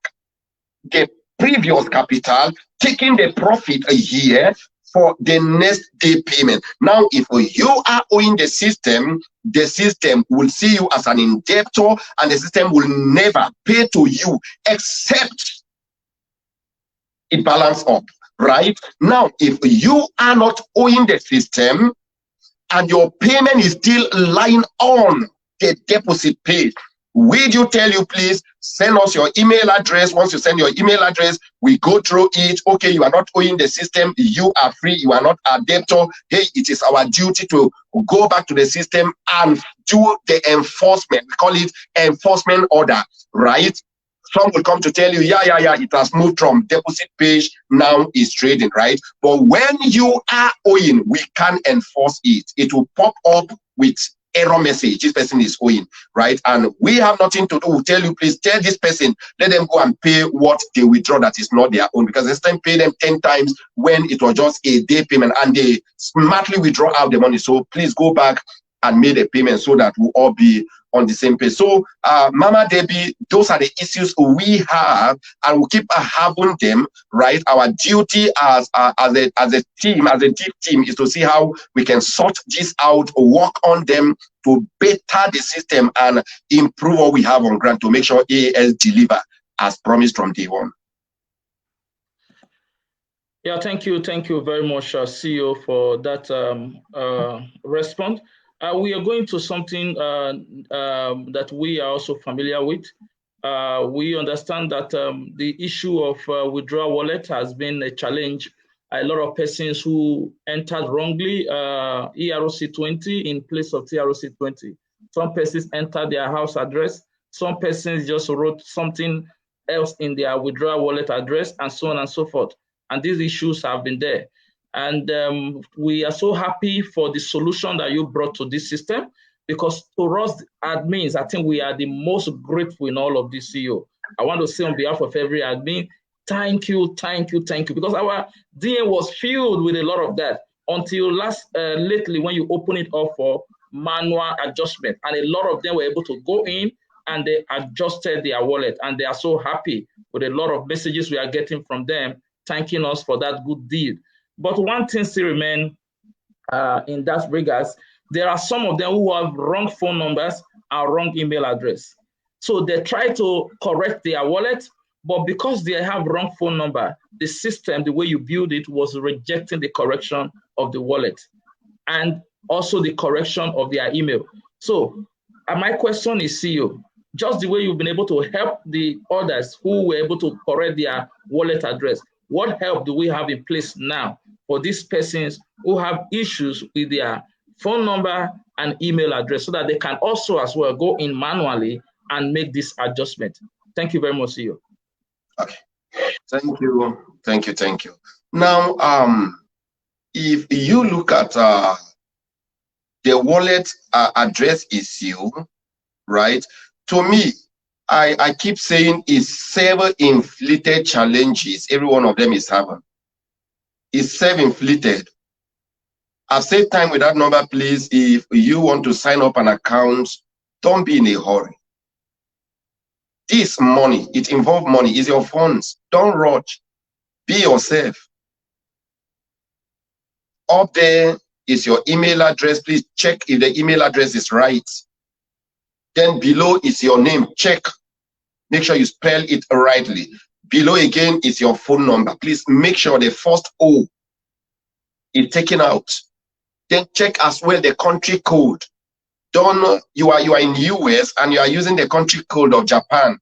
the previous capital, taking the profit a year for the next day payment. Now, if you are owing the system will see you as an indebtor, and the system will never pay to you except it balance up, right? Now, if you are not owing the system and your payment is still lying on the deposit page, we do tell you, please send us your email address. Once you send your email address, we go through it. Okay, you are not owing the system. You are free. You are not a debtor. Hey, it is our duty to go back to the system and do the enforcement. We call it enforcement order, right? Some will come to tell you, yeah, it has moved from deposit page, now is trading, right? But when you are owing, we can enforce it. It will pop up with error message, this person is owing, right? And we have nothing to do. We'll tell you, please tell this person, let them go and pay what they withdraw that is not their own, because this time pay them 10 times when it was just a day payment and they smartly withdraw out the money. So please go back and make the payment so that we'll all be on the same page. So Mama Debbie, those are the issues we have, and we'll keep having them, right? Our duty as a team, as a deep team, is to see how we can sort this out, work on them to better the system and improve what we have on ground to make sure AAS deliver as promised from day one. Yeah, thank you very much, CEO, for that response. We are going to something that we are also familiar with. We understand that the issue of withdrawal wallet has been a challenge. A lot of persons who entered wrongly ERC20 in place of TRC20. Some persons entered their house address. Some persons just wrote something else in their withdrawal wallet address, and so on and so forth. And these issues have been there. And we are so happy for the solution that you brought to this system, because to us admins, I think we are the most grateful in all of this, CEO. I want to say on behalf of every admin, thank you, because our DM was filled with a lot of that until lately when you open it up for manual adjustment. And a lot of them were able to go in and they adjusted their wallet, and they are so happy with a lot of messages we are getting from them, thanking us for that good deed. But one thing still remains in that regards, there are some of them who have wrong phone numbers and wrong email address. So they try to correct their wallet, but because they have wrong phone number, the system, the way you build it, was rejecting the correction of the wallet and also the correction of their email. So my question is, CEO, just the way you've been able to help the others who were able to correct their wallet address, what help do we have in place now for these persons who have issues with their phone number and email address, so that they can also as well go in manually and make this adjustment? Thank you very much, CEO. Okay, thank you. Now, if you look at the wallet address issue, right? To me, I keep saying it's self-inflicted challenges. Every one of them is having. It's self-inflicted. I've said time with that number, please. If you want to sign up an account, don't be in a hurry. This money, it involves money, is your funds. Don't rush. Be yourself. Up there is your email address. Please check if the email address is right. Then below is your name. Check. Make sure you spell it rightly. Below again is your phone number. Please make sure the first O is taken out. Then check as well the country code. Don't you are in US and you are using the country code of Japan.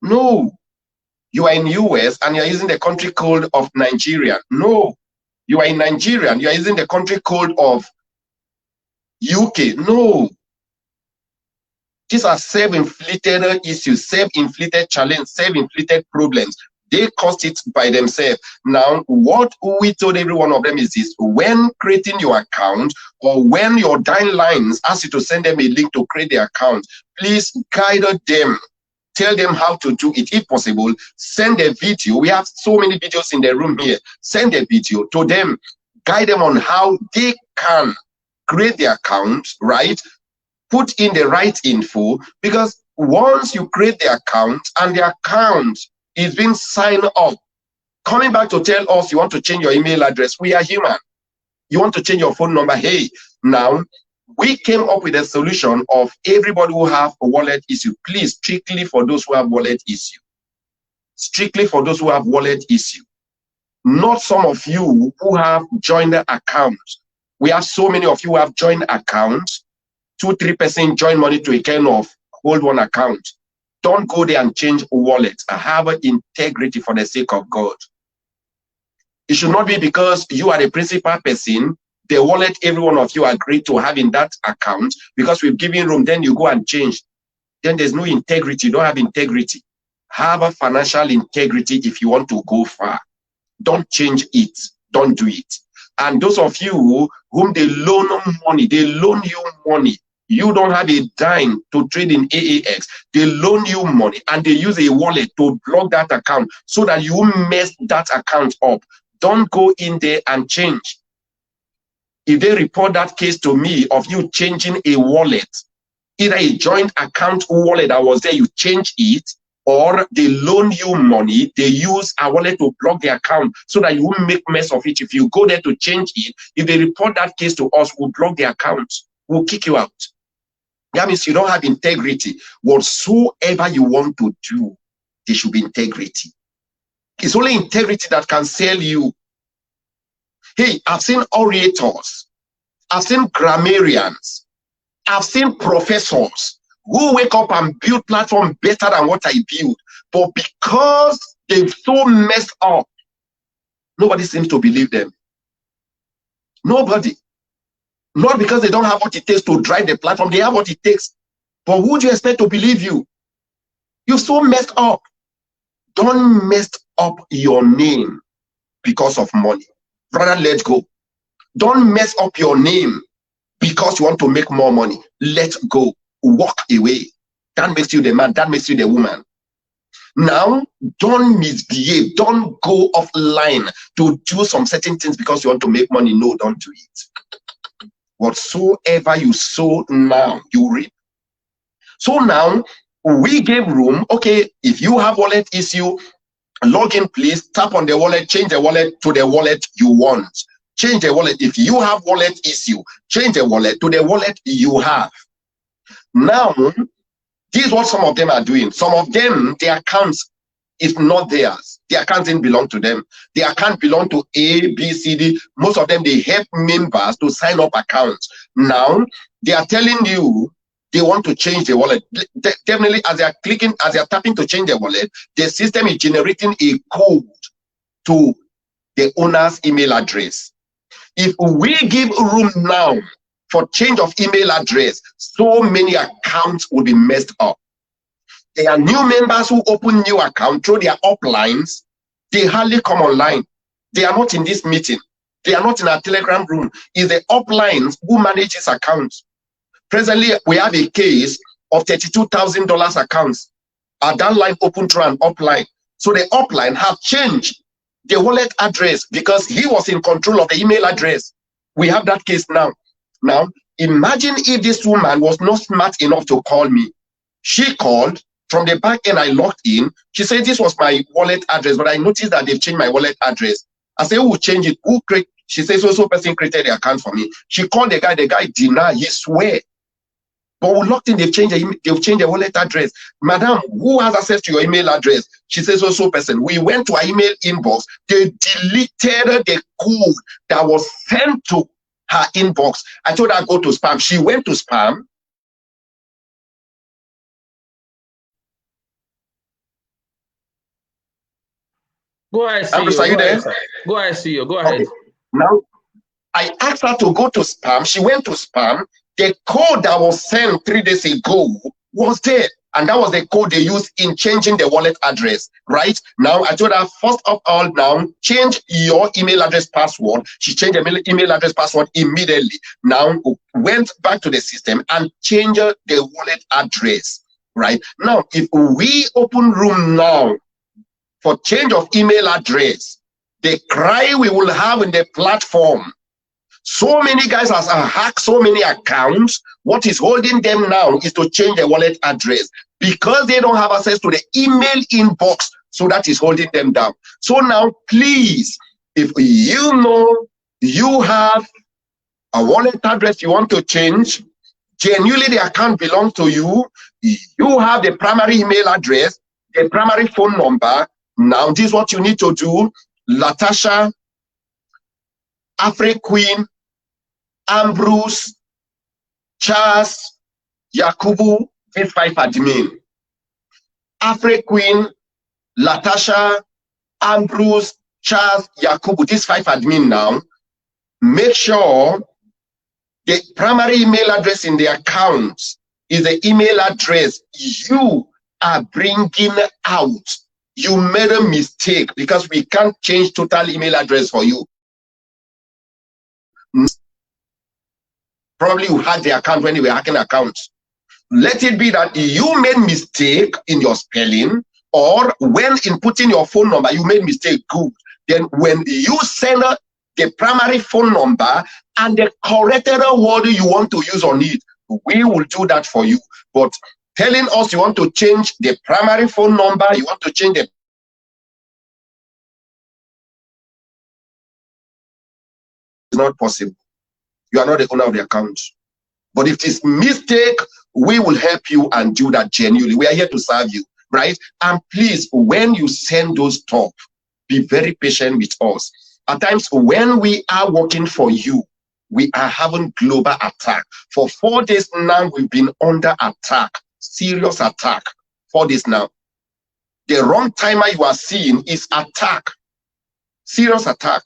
No. You are in US and you are using the country code of Nigeria. No. You are in Nigeria and you are using the country code of UK. No. These are self-inflicted issues, self-inflicted challenge, self-inflicted problems. They caused it by themselves. Now, what we told every one of them is this: when creating your account, or when your dying lines ask you to send them a link to create the account, please guide them. Tell them how to do it. If possible, send a video. We have so many videos in the room here. Send a video to them. Guide them on how they can create the account, right? Put in the right info, because once you create the account and the account is being signed up, coming back to tell us you want to change your email address, we are human. You want to change your phone number, hey, now we came up with a solution of everybody who have a wallet issue. Please, strictly for those who have wallet issue. Strictly for those who have wallet issue. Not some of you who have joined the account. We have so many of you who have joined accounts. 2-3% join money to a kind of hold one account. Don't go there and change wallet. Have integrity for the sake of God. It should not be because you are the principal person, the wallet every one of you agreed to have in that account, because we've given room, then you go and change. Then there's no integrity. You don't have integrity. Have a financial integrity if you want to go far. Don't change it. Don't do it. And those of you whom they loan money, they loan you money. You don't have a dime to trade in AAX. They loan you money and they use a wallet to block that account so that you mess that account up. Don't go in there and change. If they report that case to me of you changing a wallet, either a joint account wallet that was there, you change it, or they loan you money, they use a wallet to block the account so that you won't make mess of it. If you go there to change it, if they report that case to us, we'll block the account. We'll kick you out. That means you don't have integrity. Whatsoever you want to do, there should be integrity. It's only integrity that can sell you. Hey, I've seen orators, I've seen grammarians, I've seen professors who wake up and build platform better than what I build. But because they've so messed up, nobody seems to believe them. Nobody. Not because they don't have what it takes to drive the platform. They have what it takes. But who do you expect to believe you? You're so messed up. Don't mess up your name because of money. Brother, let go. Don't mess up your name because you want to make more money. Let go. Walk away. That makes you the man. That makes you the woman. Now, don't misbehave. Don't go offline to do some certain things because you want to make money. No, don't do it. Whatsoever you sow now, you reap. So now, we gave room. Okay, if you have wallet issue, log in, please. Tap on the wallet, change the wallet to the wallet you want. Change the wallet. If you have wallet issue, change the wallet to the wallet you have. Now, this is what some of them are doing. Some of them, their accounts is not theirs. The account didn't belong to them. The account belong to A, B, C, D. Most of them, they help members to sign up accounts. Now, they are telling you they want to change the wallet. Definitely, as they are clicking, as they are tapping to change the wallet, the system is generating a code to the owner's email address. If we give room now for change of email address, so many accounts will be messed up. There are new members who open new accounts through their uplines. They hardly come online. They are not in this meeting. They are not in our Telegram room. It's the uplines who manage these accounts. Presently, we have a case of $32,000 accounts. Our downline open through an upline. So the upline have changed the wallet address because he was in control of the email address. We have that case now. Now, imagine if this woman was not smart enough to call me. She called. From the back end, I logged in. She said this was my wallet address, but I noticed that they've changed my wallet address. I said, who will change it? Who create? She says, so person created the account for me. She called the guy denied, he swear. But we logged in, they've changed the wallet address. Madam, who has access to your email address? She says, so person. We went to our email inbox. They deleted the code that was sent to her inbox. I told her go to spam. She went to spam. Go ahead, Ambrose, are you there? Go ahead, CEO. Go ahead. Okay. Now, I asked her to go to spam. She went to spam. The code that was sent 3 days ago was there. And that was the code they used in changing the wallet address, right? Now, I told her, first of all, now, change your email address password. She changed the email address password immediately. Now, went back to the system and changed the wallet address, right? Now, if we open room now for change of email address, the cry we will have in the platform, so many guys have hacked so many accounts. What is holding them now is to change the wallet address because they don't have access to the email inbox. So that is holding them down. So now, please, if you know you have a wallet address you want to change, genuinely the account belongs to you, you have the primary email address, the primary phone number. Now, this is what you need to do. Latasha, Afriq Queen, Ambrose, Charles, Yakubu, these 5 admin. Afriq Queen, Latasha, Ambrose, Charles, Yakubu, these 5 admin now. Make sure the primary email address in the account is the email address you are bringing out. You made a mistake because we can't change total email address for you. Probably you had the account when you were hacking accounts. Let it be that you made mistake in your spelling, or when inputting your phone number, you made mistake. Good. Then when you send the primary phone number and the corrected word you want to use on it, we will do that for you. But telling us you want to change the primary phone number, you want to change the it's not possible. You are not the owner of the account. But if it's mistake, we will help you and do that genuinely. We are here to serve you, right? And please, when you send those stuff, be very patient with us. At times, when we are working for you, we are having global attack. For 4 days now, we've been under attack, serious attack. 4 days now. The wrong timer you are seeing is attack, serious attack.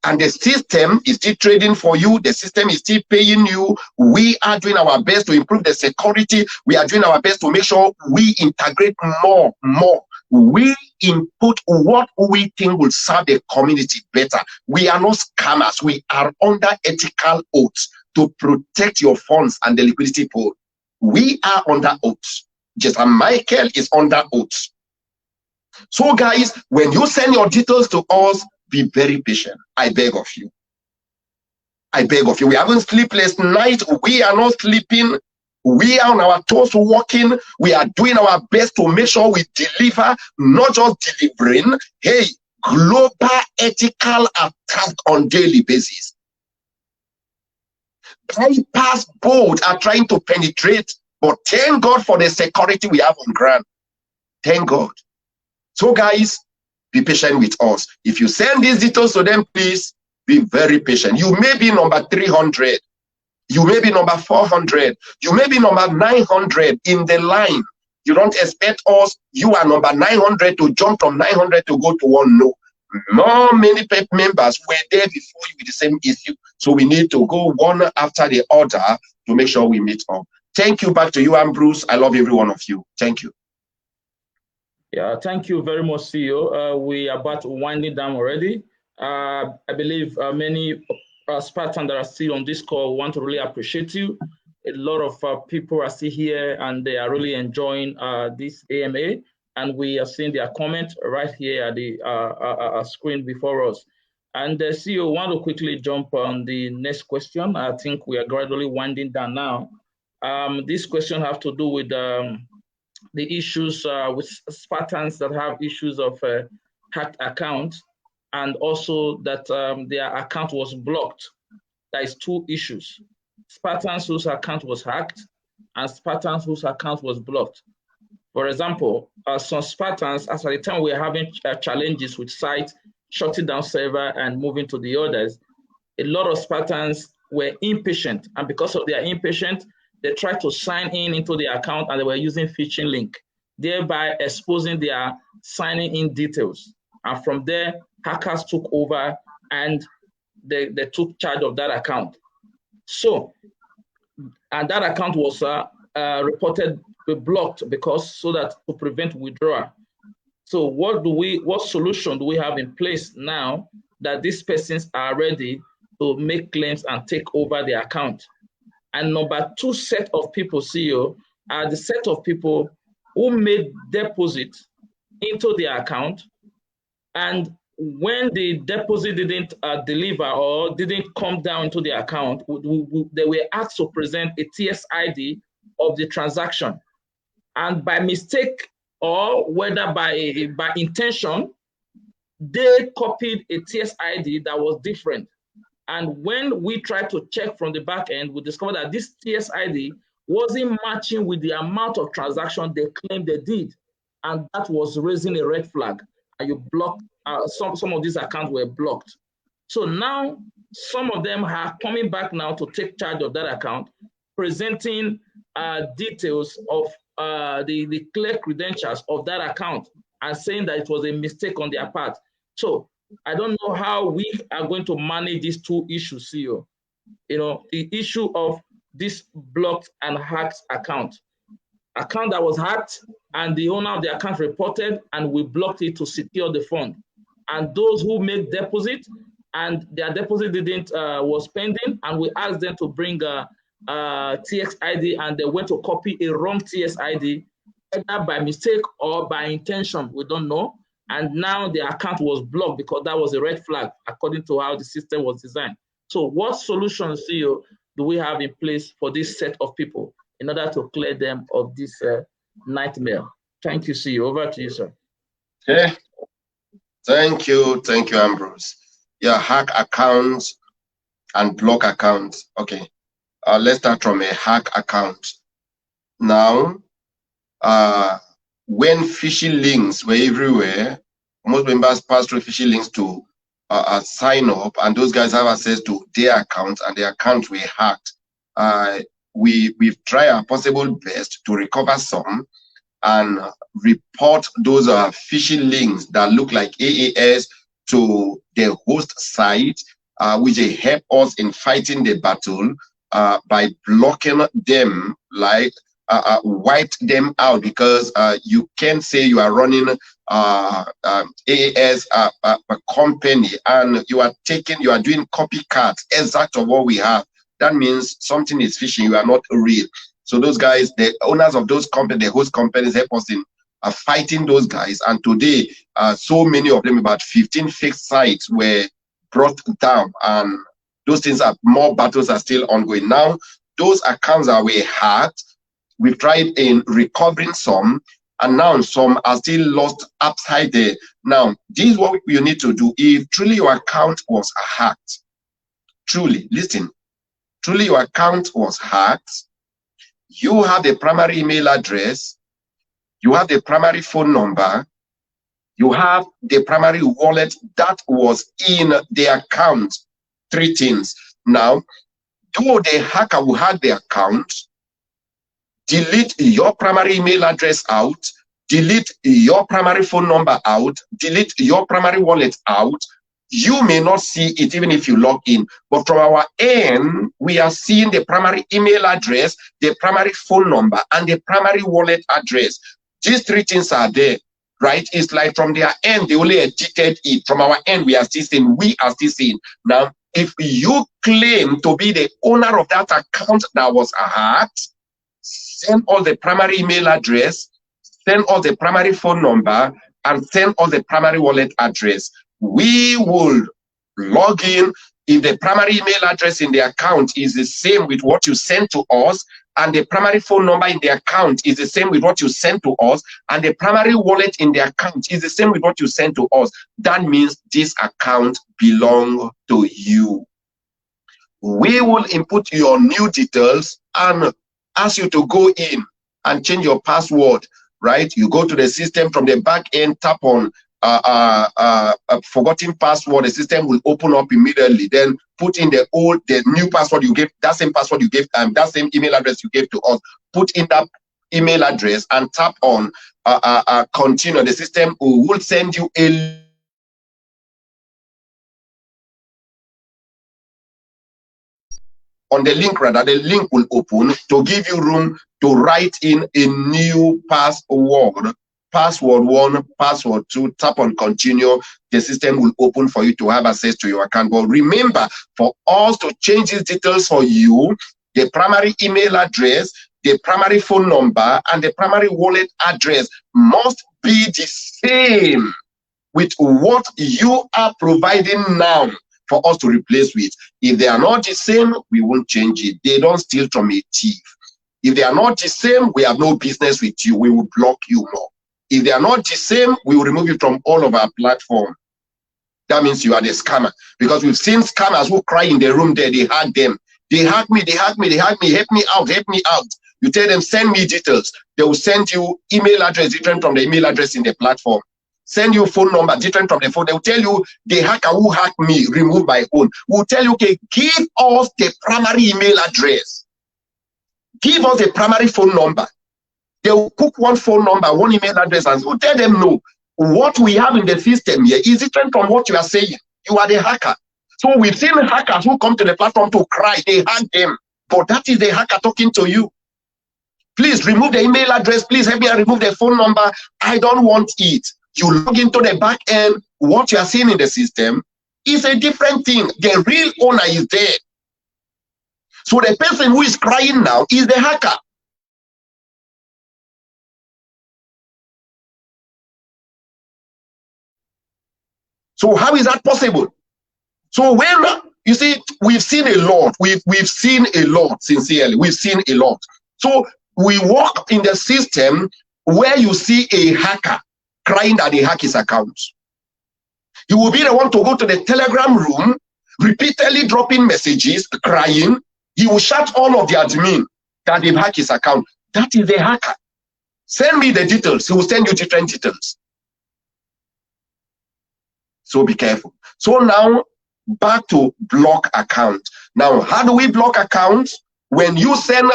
And the system is still trading for you. The system is still paying you. We are doing our best to improve the security. We are doing our best to make sure we integrate more. We input what we think will serve the community better. We are not scammers. We are under ethical oaths to protect your funds and the liquidity pool. We are under oaths. JESAM Michael is under oaths. So guys, when you send your details to us, be very patient. I beg of you. I beg of you. We haven't sleepless night. We are not sleeping. We are on our toes working. We are doing our best to make sure we deliver, not just delivering. Hey, global ethical attack on daily basis. Bypass boats are trying to penetrate, but thank God for the security we have on ground. Thank God. So guys, be patient with us. If you send these details to them, please be very patient. You may be number 300. You may be number 400. You may be number 900 in the line. You don't expect us, you are number 900 to jump from 900 to go to 1. No. Many members were there before you with the same issue. So we need to go one after the other to make sure we meet up. Thank you. Back to you, Ambrose. I love every one of you. Thank you. Yeah, thank you very much, CEO. We are about winding down already. I believe many Spartans that are still on this call want to really appreciate you. A lot of people are still here and they are really enjoying this AMA. And we are seeing their comment right here at the screen before us. And the CEO, want to quickly jump on the next question. I think we are gradually winding down now. This question has to do with the issues with Spartans that have issues of hacked accounts, and also that their account was blocked. There is 2 issues. Spartans whose account was hacked and Spartans whose account was blocked. For example, some Spartans, as at the time we are having challenges with sites, shutting down server and moving to the others, a lot of Spartans were impatient, and because of their impatience, they tried to sign into the account and they were using phishing link, thereby exposing their signing in details. And from there, hackers took over and they took charge of that account. So, and that account was reported blocked because so that to prevent withdrawal. So what solution do we have in place now that these persons are ready to make claims and take over the account? And number two set of people, CEO, are the set of people who made deposit into the account, and when the deposit didn't deliver or didn't come down to the account, they were asked to present a TSID of the transaction. And by mistake or whether by intention, they copied a TSID that was different. And when we tried to check from the back end, we discovered that this TSID wasn't matching with the amount of transaction they claimed they did. And that was raising a red flag. And you blocked, some of these accounts were blocked. So now some of them are coming back now to take charge of that account, presenting details of the clear credentials of that account and saying that it was a mistake on their part. So I don't know how we are going to manage these two issues, CEO. You know, the issue of this blocked and hacked account that was hacked and the owner of the account reported and we blocked it to secure the fund. And those who made deposit and their deposit didn't was pending, and we asked them to bring a TXID and they went to copy a wrong TSID, either by mistake or by intention, we don't know. And now the account was blocked because that was a red flag according to how the system was designed. So what solutions, CEO, do we have in place for this set of people in order to clear them of this nightmare? Thank you, CEO. Over to you, sir. Okay. Thank you, Ambrose. Yeah, hack accounts and block accounts. Okay. Let's start from a hack account. Now, when phishing links were everywhere, most members passed through phishing links to sign up, and those guys have access to their accounts, and their accounts were hacked. We've tried our possible best to recover some and report those phishing links that look like AAS to the host site, which they help us in fighting the battle by blocking them, like wipe them out, because you can't say you are running AAS a company and you are doing copycat exact of what we have. That means something is phishing. You are not real. So those guys, the owners of those companies, the host companies, help us in fighting those guys. And today, so many of them, about 15 fake sites were brought down, and those things more battles are still ongoing. Now, those accounts that were hacked, we've tried in recovering some, and now some are still lost upside there. Now, this is what you need to do. If truly your account was hacked, truly, listen, truly your account was hacked, you have the primary email address, you have the primary phone number, you have the primary wallet that was in the account. Three things. Now, though the hacker will hack the account, delete your primary email address out, delete your primary phone number out, delete your primary wallet out, you may not see it even if you log in. But from our end, we are seeing the primary email address, the primary phone number, and the primary wallet address. These three things are there, right? It's like from their end, they only edited it. From our end, we are still seeing, Now, if you claim to be the owner of that account that was hacked, send all the primary email address, send all the primary phone number, and send all the primary wallet address. We will log in. If the primary email address in the account is the same with what you sent to us, and the primary phone number in the account is the same with what you sent to us, and the primary wallet in the account is the same with what you sent to us, that means this account belongs to you. We will input your new details and ask you to go in and change your password, right? You go to the system from the back end, tap on forgotten password, the system will open up immediately. Then put in the new password you gave, that same password you gave, that same email address you gave to us. Put in that email address and tap on continue. The system will send you a on the link rather, the link will open to give you room to write in a new password. Password 1, password 2, tap on continue. The system will open for you to have access to your account. But remember, for us to change these details for you, the primary email address, the primary phone number, and the primary wallet address must be the same with what you are providing now for us to replace with. If they are not the same, we won't change it. They don't steal from a thief. If they are not the same, we have no business with you. We will block you more. If they are not the same, we will remove you from all of our platform. That means you are the scammer. Because we've seen scammers who cry in the room there, they hack them. They hack me, they hack me, they hack me, help me out, help me out. You tell them, send me details. They will send you email address different from the email address in the platform. Send you phone number different from the phone. They will tell you, the hacker who hacked me, remove my phone. We'll tell you, okay, give us the primary email address. Give us the primary phone number. They will cook one phone number, one email address, and we'll tell them, no, what we have in the system here is different from what you are saying. You are the hacker. So we've seen hackers who come to the platform to cry, they hack them. But that is the hacker talking to you. Please remove the email address. Please help me remove the phone number. I don't want it. You log into the back end. What you are seeing in the system is a different thing. The real owner is there. So the person who is crying now is the hacker. So how is that possible? So when you see, we've seen a lot. We've seen a lot, sincerely. We've seen a lot. So we work in the system where you see a hacker crying that they hack his account. You will be the one to go to the Telegram room, repeatedly dropping messages, crying. He will shout all of the admin that they've hacked his account. That is the hacker. Send me the details. He will send you different details. So be careful. So now, back to block account. Now, how do we block accounts? When you send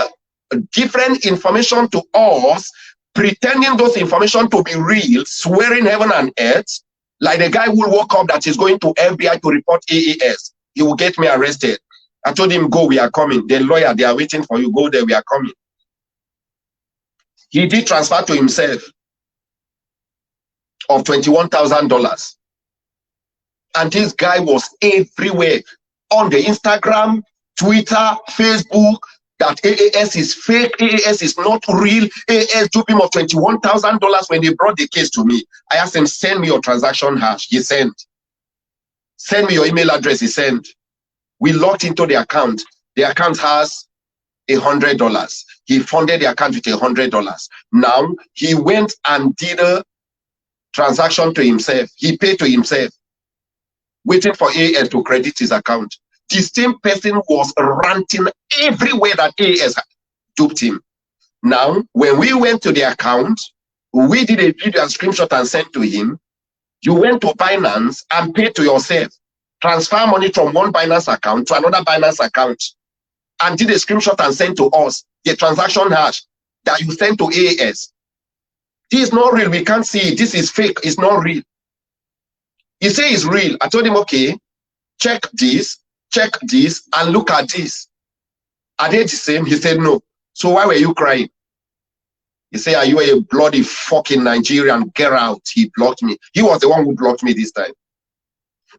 different information to us, pretending those information to be real, swearing heaven and earth, like the guy who woke up that is going to FBI to report AAS, he will get me arrested. I told him, go, we are coming. The lawyer, they are waiting for you. Go there, we are coming. He did transfer to himself of $21,000. And this guy was everywhere on the Instagram, Twitter, Facebook, that AAS is fake, AAS is not real, AAS duped him of $21,000 when they brought the case to me. I asked him, send me your transaction hash. He sent. Send me your email address. He sent. We logged into the account. The account has $100. He funded the account with $100. Now, he went and did a transaction to himself. He paid to himself, waiting for AAS to credit his account. The same person was ranting everywhere that AAS duped him. Now, when we went to the account, we did a video and screenshot and sent to him. You went to Binance and paid to yourself. Transfer money from one Binance account to another Binance account. And did a screenshot and sent to us the transaction hash that you sent to AAS. This is not real. We can't see it. This is fake. It's not real. He said it's real. I told him, okay, check this, and look at this. Are they the same? He said, no. So why were you crying? He said, are you a bloody fucking Nigerian? Get out. He blocked me. He was the one who blocked me this time.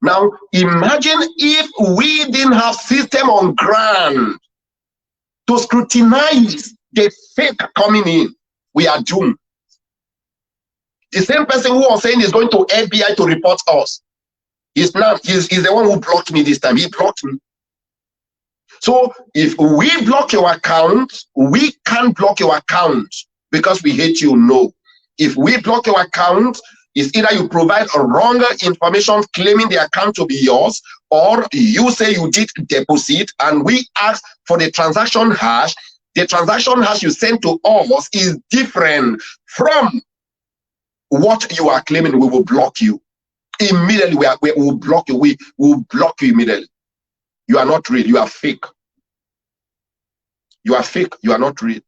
Now, imagine if we didn't have system on ground to scrutinize the fake coming in. We are doomed. The same person who was saying is going to FBI to report us. He's the one who blocked me this time. He blocked me. So if we block your account, we can't block your account because we hate you. No. If we block your account, it's either you provide a wrong information claiming the account to be yours, or you say you did deposit and we ask for the transaction hash. The transaction hash you send to us is different from what you are claiming. We will block you immediately. We will block you. We will block you immediately. You are not real. You are fake. You are fake. You are not real.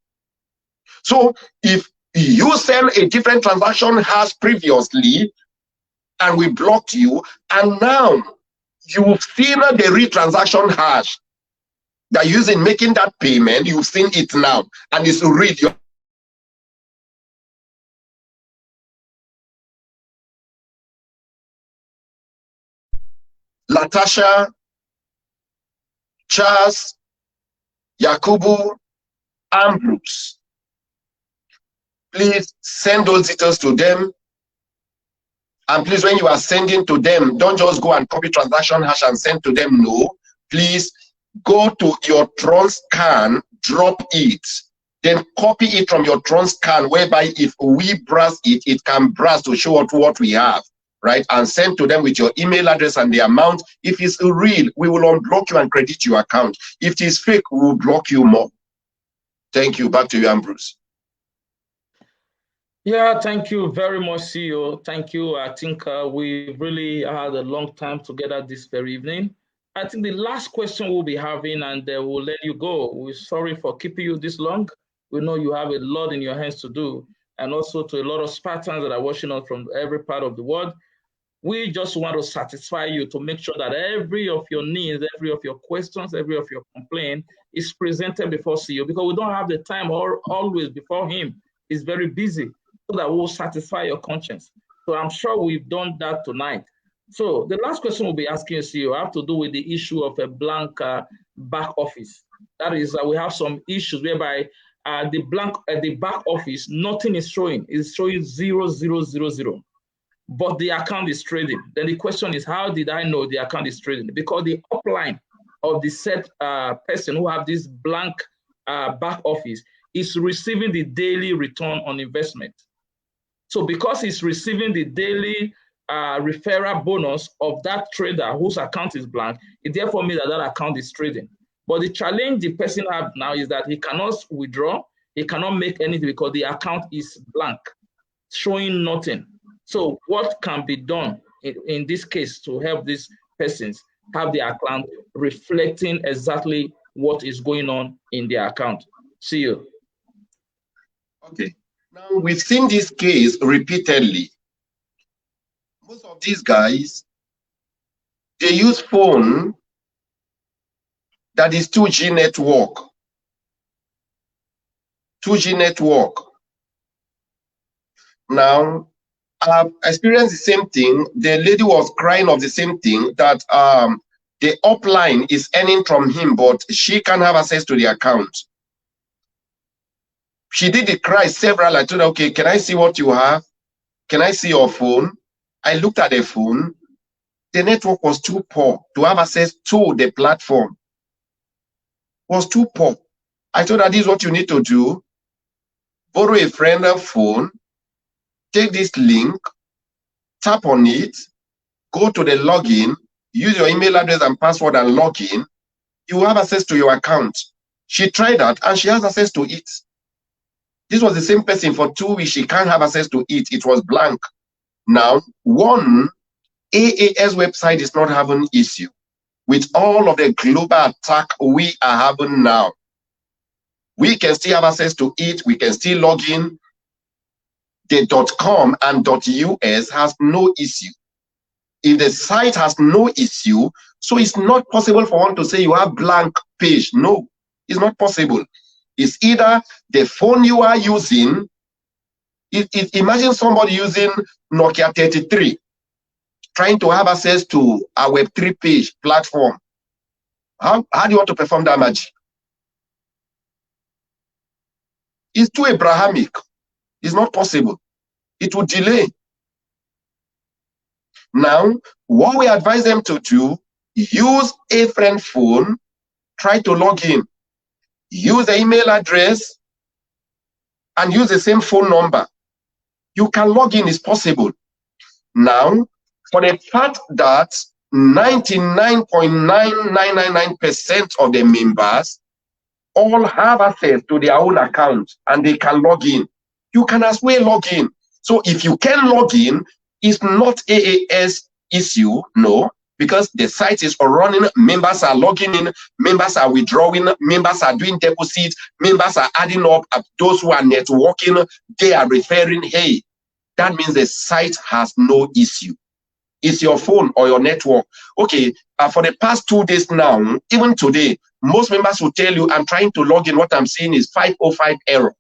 So if you send a different transaction hash previously and we blocked you, and now you've seen the real transaction hash, that you're using making that payment, you've seen it now, and it's read your Latasha, Charles, Yakubu, Ambrose. Please send those details to them. And please, when you are sending to them, don't just go and copy transaction hash and send to them. No, please go to your Tron scan, drop it, then copy it from your Tron scan, whereby if we browse it, it can browse to show us what we have, right? And send to them with your email address and the amount. If it's real, we will unblock you and credit your account. If it is fake, we will block you more. Thank you. Back to you, Ambrose. Yeah, thank you very much, CEO. Thank you. I think we really had a long time together this very evening. I think the last question we'll be having, and we'll let you go. We're sorry for keeping you this long. We know you have a lot in your hands to do, and also to a lot of Spartans that are watching us from every part of the world. We just want to satisfy you to make sure that every of your needs, every of your questions, every of your complaint is presented before CEO, because we don't have the time or always before him. He's very busy, so that will satisfy your conscience. So I'm sure we've done that tonight. So the last question we'll be asking you, CEO, have to do with the issue of a blank back office. That is, we have some issues whereby the back office, nothing is showing. It's showing 0000. But the account is trading. Then the question is, how did I know the account is trading? Because the upline of the said person who have this blank back office is receiving the daily return on investment. So because he's receiving the daily referral bonus of that trader whose account is blank, it therefore means that that account is trading. But the challenge the person has now is that he cannot withdraw, he cannot make anything because the account is blank, showing nothing. So what can be done in this case to help these persons have their account reflecting exactly what is going on in their account? See you. Okay. Now, we've seen this case repeatedly. Most of these guys, they use phone that is 2G network. 2G network. Now, I've experienced the same thing. The lady was crying of the same thing, that the upline is earning from him, but she can't have access to the account. She did the cry several. I told her, okay, can I see what you have? Can I see your phone? I looked at the phone. The network was too poor to have access to the platform. It was too poor. I told her, this is what you need to do. Borrow a friend's phone, take this link, tap on it, go to the login, use your email address and password and log in. You have access to your account. She tried that and she has access to it. This was the same person for 2 weeks. She can't have access to it. It was blank. Now, one AAS website is not having issue with all of the global attack we are having now. We can still have access to it. We can still log in. The .com and .us has no issue. If the site has no issue, so it's not possible for one to say you have blank page. No, it's not possible. It's either the phone you are using. Imagine somebody using Nokia 33, trying to have access to a Web3 page platform. How do you want to perform that magic? It's too Abrahamic. It's not possible. It would delay. Now, what we advise them to do, use a friend phone, try to log in. Use the email address and use the same phone number. You can log in, it's possible. Now, for the fact that 99.9999% of the members all have access to their own account and they can log in, you can as well log in. So if you can log in, it's not AAS issue, no, because the site is running, members are logging in, members are withdrawing, members are doing deposits, members are adding up, those who are networking, they are referring, hey, that means the site has no issue. It's your phone or your network. Okay, for the past 2 days now, even today, Most members will tell you, I'm trying to log in. What I'm seeing is 505 error.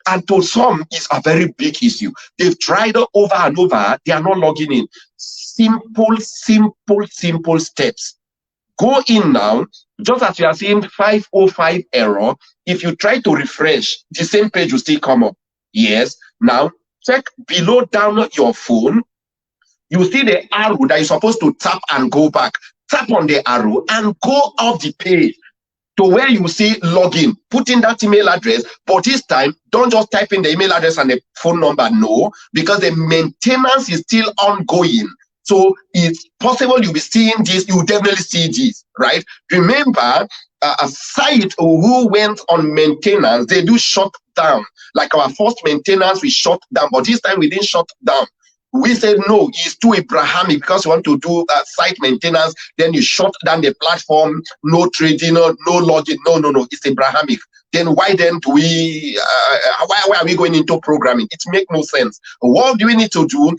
And to some, it's a very big issue. They've tried it over and over. They are not logging in. Simple steps. Go in now. Just as you are seeing 505 error, if you try to refresh, the same page will still come up. Yes. Now, check below down your phone. You see the arrow that you're supposed to tap and go back. Tap on the arrow and go off the page to where you see login. Put in that email address, but this time, don't just type in the email address and the phone number. No, because the maintenance is still ongoing. So it's possible you'll be seeing this, you definitely see this, right? Remember, a site who went on maintenance, they do shut down. Like our first maintenance, we shut down, but this time we didn't shut down. We said, no, it's too Abrahamic because you want to do site maintenance, then you shut down the platform, no trading, no login. No, it's Abrahamic. Then why then do we, why are we going into programming? It makes no sense. What do we need to do?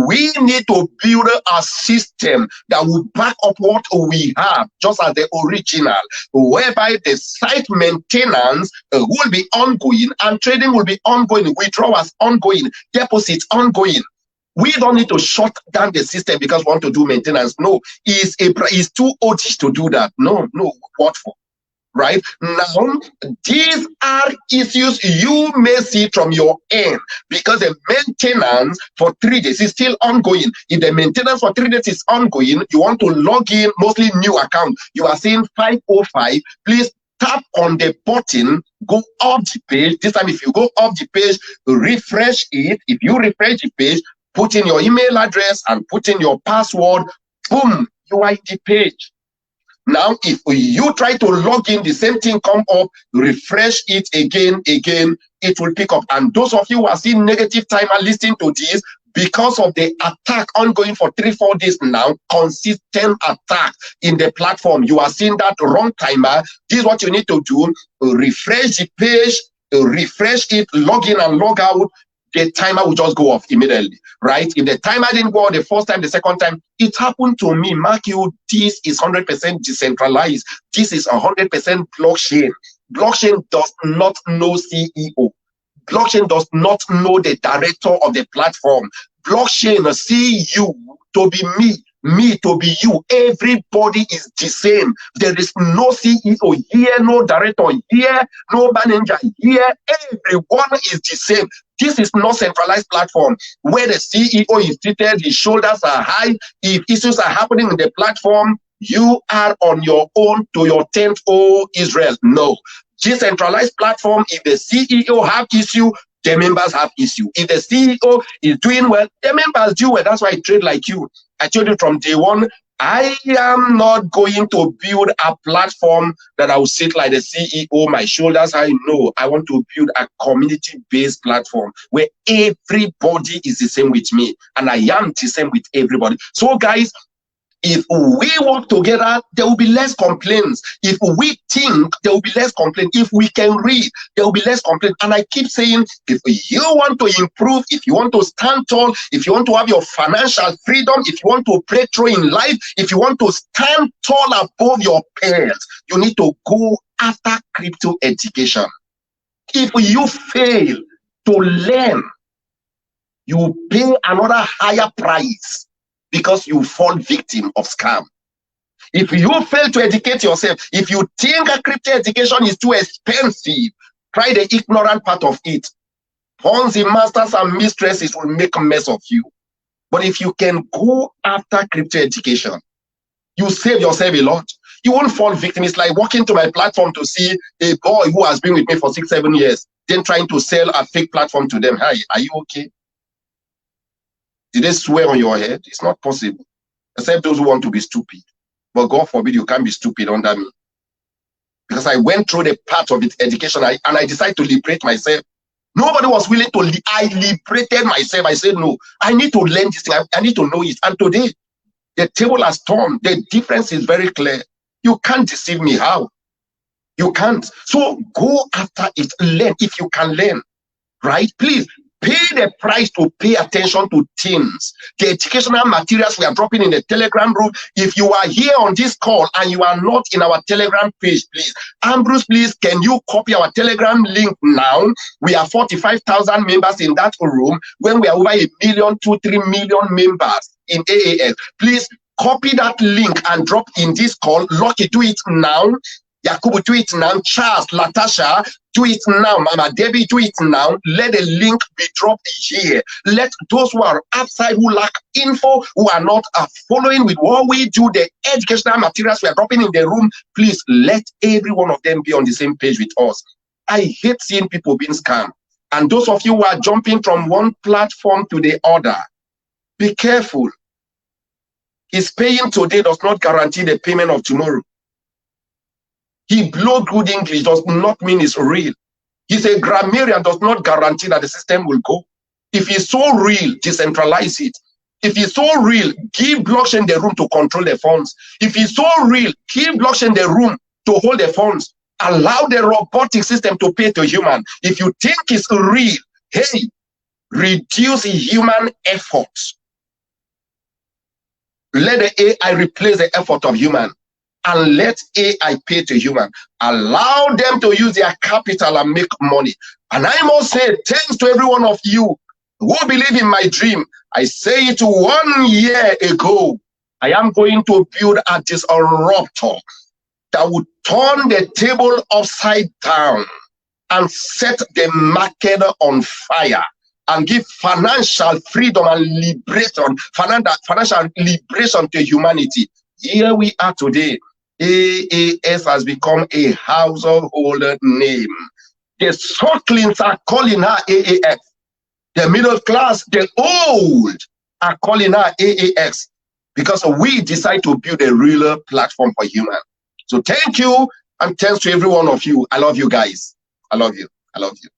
We need to build a system that will back up what we have, just as the original, whereby the site maintenance will be ongoing and trading will be ongoing, withdrawals ongoing, deposits ongoing. We don't need to shut down the system because we want to do maintenance. No, it's too old to do that. No, what for? Right now, these are issues you may see from your end because the maintenance for 3 days is still ongoing. If the maintenance for 3 days is ongoing, you want to log in, mostly new account. You are seeing 505. Please tap on the button, go up the page. This time, if you go up the page, refresh it. If you refresh the page, put in your email address and put in your password. Boom, you are in the page. Now, if you try to log in, the same thing come up, refresh it again, it will pick up. And those of you who are seeing negative timer listening to this, because of the attack ongoing for 3-4 days now, consistent attack in the platform, you are seeing that wrong timer. This is what you need to do. Refresh the page, refresh it, log in and log out. The timer will just go off immediately, right? If the timer didn't go off the first time, the second time, it happened to me. Mark you, this is 100% decentralized. This is 100% blockchain. Blockchain does not know CEO. Blockchain does not know the director of the platform. Blockchain see you to be me to be you. Everybody is the same. There is no CEO here, no director here, no manager here. Everyone is the same. This is not centralized platform where the CEO is treated, his shoulders are high. If issues are happening in the platform, you are on your own to your tent, oh Israel. No. Decentralized platform, if the CEO have issue, the members have issue. If the CEO is doing well, the members do well. That's why I trade like you. I told you from day one, I am not going to build a platform that I will sit like the CEO, my shoulders high. No, I want to build a community-based platform where everybody is the same with me, and I am the same with everybody. So, guys, if we work together, there will be less complaints. If we think, there will be less complaints. If we can read, there will be less complaints. And I keep saying, if you want to improve, if you want to stand tall, if you want to have your financial freedom, if you want to break through in life, if you want to stand tall above your peers, you need to go after crypto education. If you fail to learn, you pay another higher price, because you fall victim of scam. If you fail to educate yourself, if you think a crypto education is too expensive, try the ignorant part of it. Ponzi masters and mistresses will make a mess of you. But if you can go after crypto education, you save yourself a lot. You won't fall victim. It's like walking to my platform to see a boy who has been with me for 6-7 years, then trying to sell a fake platform to them. Hi, are you okay? Did they swear on your head? It's not possible. Except those who want to be stupid. But God forbid you can't be stupid under me. Because I went through the path of education and I decided to liberate myself. Nobody was willing to. I liberated myself. I said, no, I need to learn this thing. I need to know it. And today, the table has turned. The difference is very clear. You can't deceive me. How? You can't. So go after it. Learn if you can learn. Right? Please. pay the price to pay attention to things. The educational materials we are dropping in the Telegram group. If you are here on this call and you are not in our Telegram page, please, Ambrose, please, can you copy our Telegram link now? We are 45,000 members in that room when we are over 1 million, 2-3 million members in AAS. Please copy that link and drop in this call. Lucky, do it now. Yakubu, do it now. Charles, Latasha, do it now. Mama Debbie, do it now. Let the link be dropped here. Let those who are outside, who lack info, who are not following with what we do, the educational materials we are dropping in the room, please let every one of them be on the same page with us. I hate seeing people being scammed. And those of you who are jumping from one platform to the other, be careful. His paying today does not guarantee the payment of tomorrow. He blow good English does not mean it's real. He's a grammarian, does not guarantee that the system will go. If he's so real, decentralize it. If he's so real, give blockchain the room to control the funds. If he's so real, give blockchain the room to hold the funds. Allow the robotic system to pay to human. If you think it's real, hey, reduce human efforts. Let the AI replace the effort of human. And let AI pay to human. Allow them to use their capital and make money. And I must say, thanks to every one of you who believe in my dream. I say it 1 year ago. I am going to build a disruptor that would turn the table upside down and set the market on fire and give financial freedom and liberation, financial liberation to humanity. Here we are today. AAS has become a household name. The sucklings are calling her AAS. The middle class, the old, are calling her AAS because we decide to build a real platform for human. So thank you, and thanks to every one of you. I love you guys. I love you. I love you.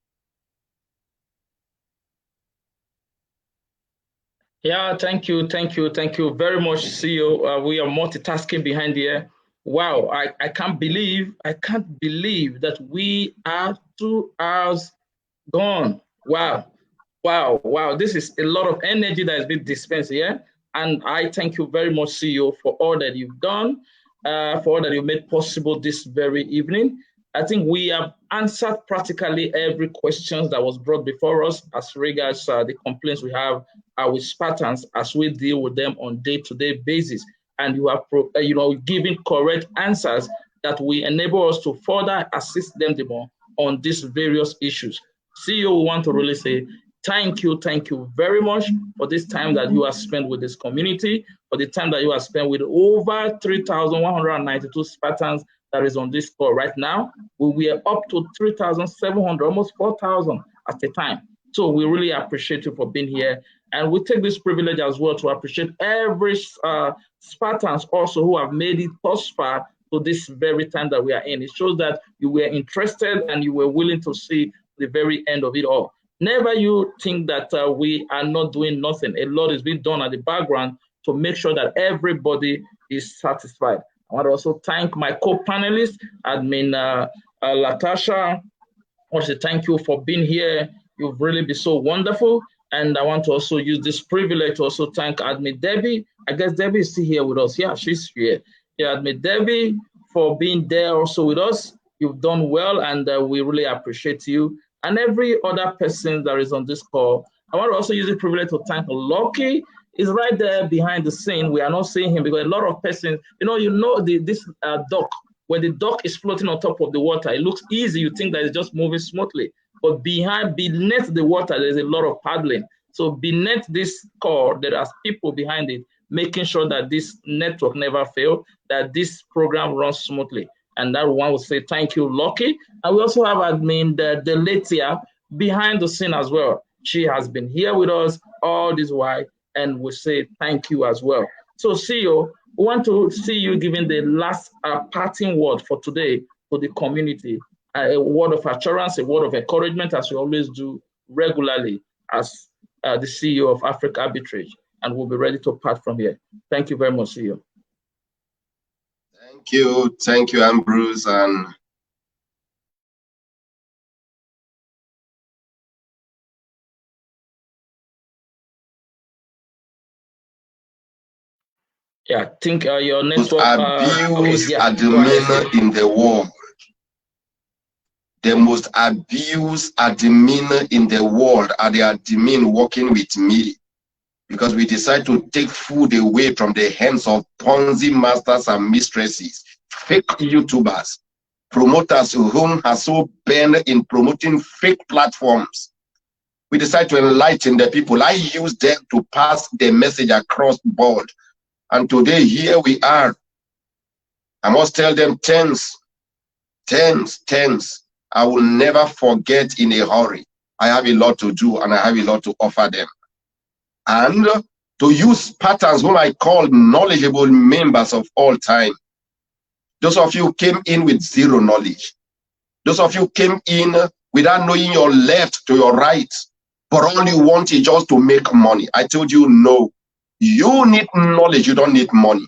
Yeah, thank you very much, CEO. We are multitasking behind here. Wow, I can't believe that we are 2 hours gone. Wow. This is a lot of energy that has been dispensed here. And I thank you very much, CEO, for all that you've done, for all that you made possible this very evening. I think we have answered practically every question that was brought before us as regards the complaints we have with Spartans as we deal with them on day-to-day basis. And you have given correct answers that will enable us to further assist them more on these various issues. CEO, we want to really say thank you very much for this time that you have spent with this community, for the time that you have spent with over 3,192 Spartans that is on this call right now. We are up to 3,700, almost 4,000 at the time. So we really appreciate you for being here. And we take this privilege as well to appreciate every Spartans also who have made it thus far to this very time that we are in. It shows that you were interested and you were willing to see the very end of it all. Never you think that we are not doing nothing. A lot is being done at the background to make sure that everybody is satisfied. I want to also thank my co-panelists, Admin Latasha. I want to thank you for being here. You've really been so wonderful. And I want to also use this privilege to also thank Admin Debbie. I guess Debbie is still here with us. Yeah, she's here. Yeah, Admin Debbie, for being there also with us. You've done well, and we really appreciate you. And every other person that is on this call. I want to also use the privilege to thank Lucky. He's right there behind the scene. We are not seeing him because a lot of persons, this dock, when the dock is floating on top of the water, it looks easy. You think that it's just moving smoothly. But beneath the water, there's a lot of paddling. So beneath this core, there are people behind it, making sure that this network never fails, that this program runs smoothly. And that one will say, thank you, Lucky. And we also have admin Deletia behind the scene as well. She has been here with us all this while, and we say thank you as well. So CEO, we want to see you giving the last parting word for today to the community. A word of assurance, a word of encouragement, as we always do regularly as the CEO of Afriq Arbitrage, and we'll be ready to part from here. Thank you very much, CEO. Thank you, Ambrose, and Yeah, I think your Most network. abused admin in the world. The most abused admin in the world are the admin working with me, because we decide to take food away from the hands of Ponzi masters and mistresses, fake YouTubers, promoters whom are so bent in promoting fake platforms. We decide to enlighten the people. I use them to pass the message across board. And today, here we are. I must tell them thanks. I will never forget in a hurry. I have a lot to do and I have a lot to offer them. And to use patterns whom I call knowledgeable members of all time. Those of you came in with zero knowledge. Those of you came in without knowing your left to your right, but all you want is just to make money. I told you, no. You need knowledge, you don't need money.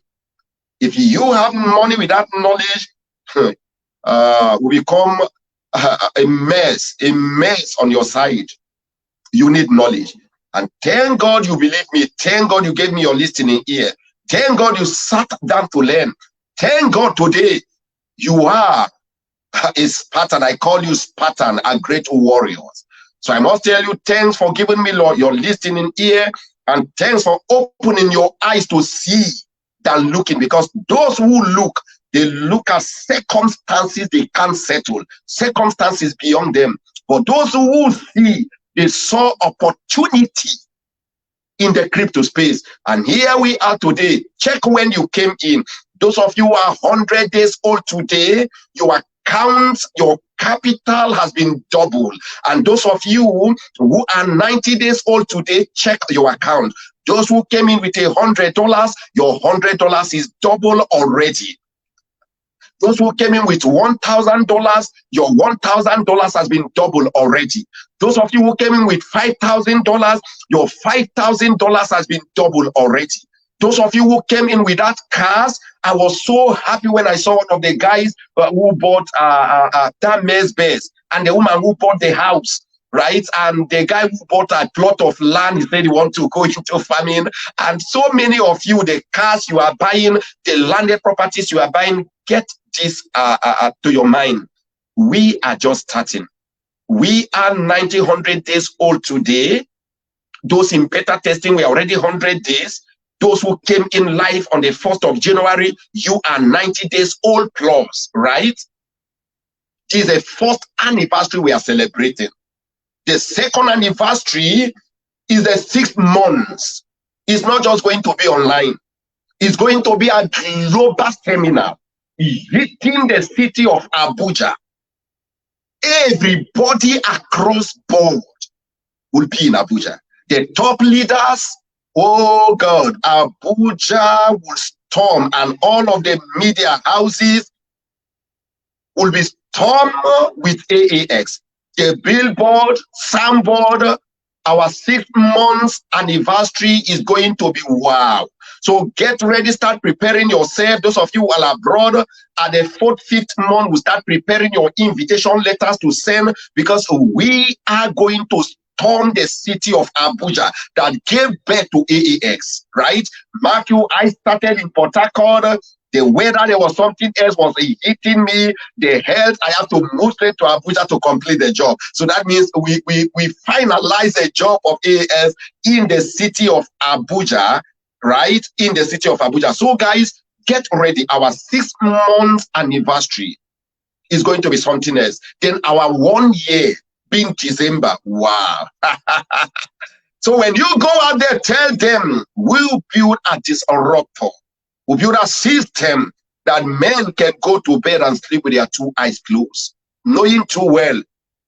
If you have money without knowledge, we become a mess on your side. You need knowledge. And thank God you believe me. Thank God you gave me your listening ear. Thank God you sat down to learn. Thank God today you are a Spartan. I call you Spartan, a great warriors. So I must tell you, thanks for giving me your listening ear, and thanks for opening your eyes to see than looking, because those who look, they look at circumstances they can't settle, circumstances beyond them. But those who see, they saw opportunity in the crypto space. And here we are today. Check when you came in. Those of you who are 100 days old today, your account, your capital has been doubled. And those of you who are 90 days old today, check your account. Those who came in with $100, your $100 is double already. Those who came in with $1,000, your $1,000 has been double already. Those of you who came in with $5,000, your $5,000 has been double already. Those of you who came in without cars, I was so happy when I saw one of the guys who bought that maize base, and the woman who bought the house, right? And the guy who bought a plot of land, he said he wants to go into farming. And so many of you, the cars you are buying, the landed properties you are buying, get this to your mind. We are just starting. We are 90, 100 days old today. Those in beta testing were already 100 days. Those who came in live on the 1st of January, you are 90 days old plus, right? This is the first anniversary we are celebrating. The second anniversary is the 6 months. It's not just going to be online. It's going to be a global seminar hitting the city of Abuja. Everybody across board will be in Abuja. The top leaders, oh God, Abuja will storm, and all of the media houses will be stormed with AAX. The billboard, soundboard, our 6 months anniversary is going to be wow. So get ready, start preparing yourself. Those of you who are abroad, at the 4th, 5th month, we start preparing your invitation letters to send, because we are going to storm the city of Abuja that gave birth to AAX, right? Mark you, I started in Port Harcourt. The weather, there was something else was hitting me. The health, I have to move straight to Abuja to complete the job. So that means we finalize the job of AAS in the city of Abuja, right? In the city of Abuja. So guys, get ready. Our 6 months anniversary is going to be something else. Then our 1 year being December. Wow. So when you go out there, tell them we'll build a disruptor. We'll build a system that men can go to bed and sleep with their 2 eyes closed, knowing too well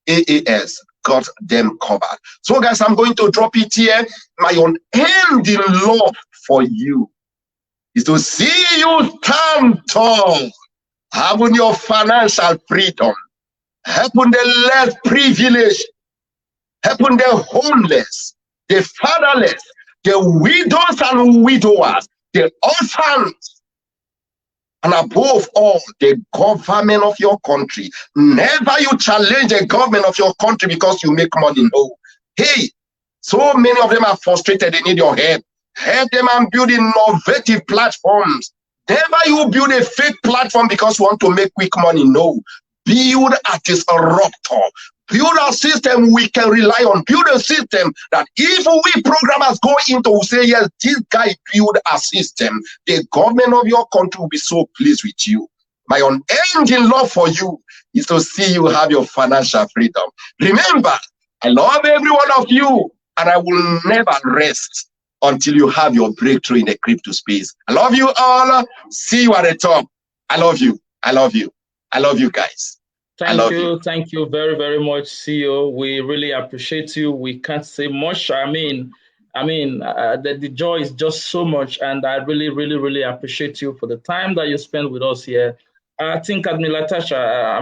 AAS got them covered. So guys, I'm going to drop it here. My unending love for you is to see you stand tall, having your financial freedom, helping the less privileged, helping the homeless, the fatherless, the widows and widowers, the orphans, and above all, the government of your country. Never you challenge the government of your country because you make money. No. Hey, so many of them are frustrated. They need your help. Help them and build innovative platforms. Never you build a fake platform because you want to make quick money. No. Build a disruptor. Build a system we can rely on. Build a system that if we programmers go into, we say, yes, this guy build a system, the government of your country will be so pleased with you. My unending love for you is to see you have your financial freedom. Remember, I love every one of you, and I will never rest until you have your breakthrough in the crypto space. I love you all. See you at the top. I love you. I love you. I love you guys. Thank you very, very much, CEO. We really appreciate you. We can't say much. The joy is just so much, and I really, really, really appreciate you for the time that you spend with us here. I think, Admin Latasha,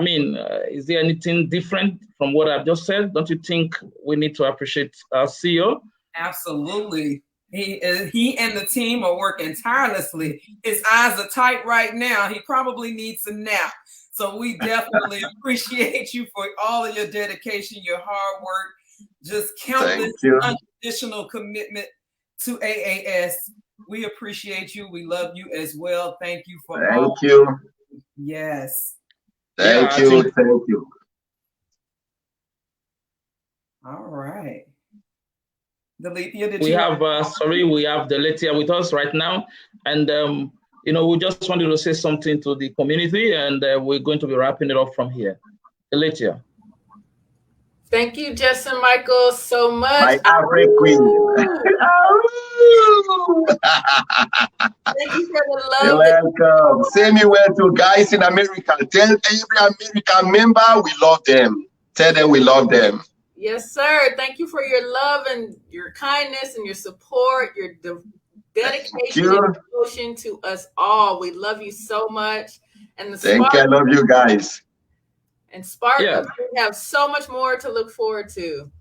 is there anything different from what I've just said? Don't you think we need to appreciate our CEO? Absolutely. He and the team are working tirelessly. His eyes are tight right now. He probably needs a nap. So we definitely appreciate you for all of your dedication, your hard work, just countless unconditional commitment to AAS. We appreciate you. We love you as well. Thank you for all. Thank you. Yes. Thank you. Thank you. All right. Delethea, we have Delethea with us right now, and we just wanted to say something to the community, and we're going to be wrapping it up from here. Delethea. Thank you, Justin Michael, so much. My Afriq queen. Thank you for the love. You're welcome. Send me well to guys in America. Tell every American member we love them. Tell them we love them. Yes, sir. Thank you for your love and your kindness and your support, your dedication and devotion to us all. We love you so much. And Thank you. I love you guys. And Sparkles, we have so much more to look forward to.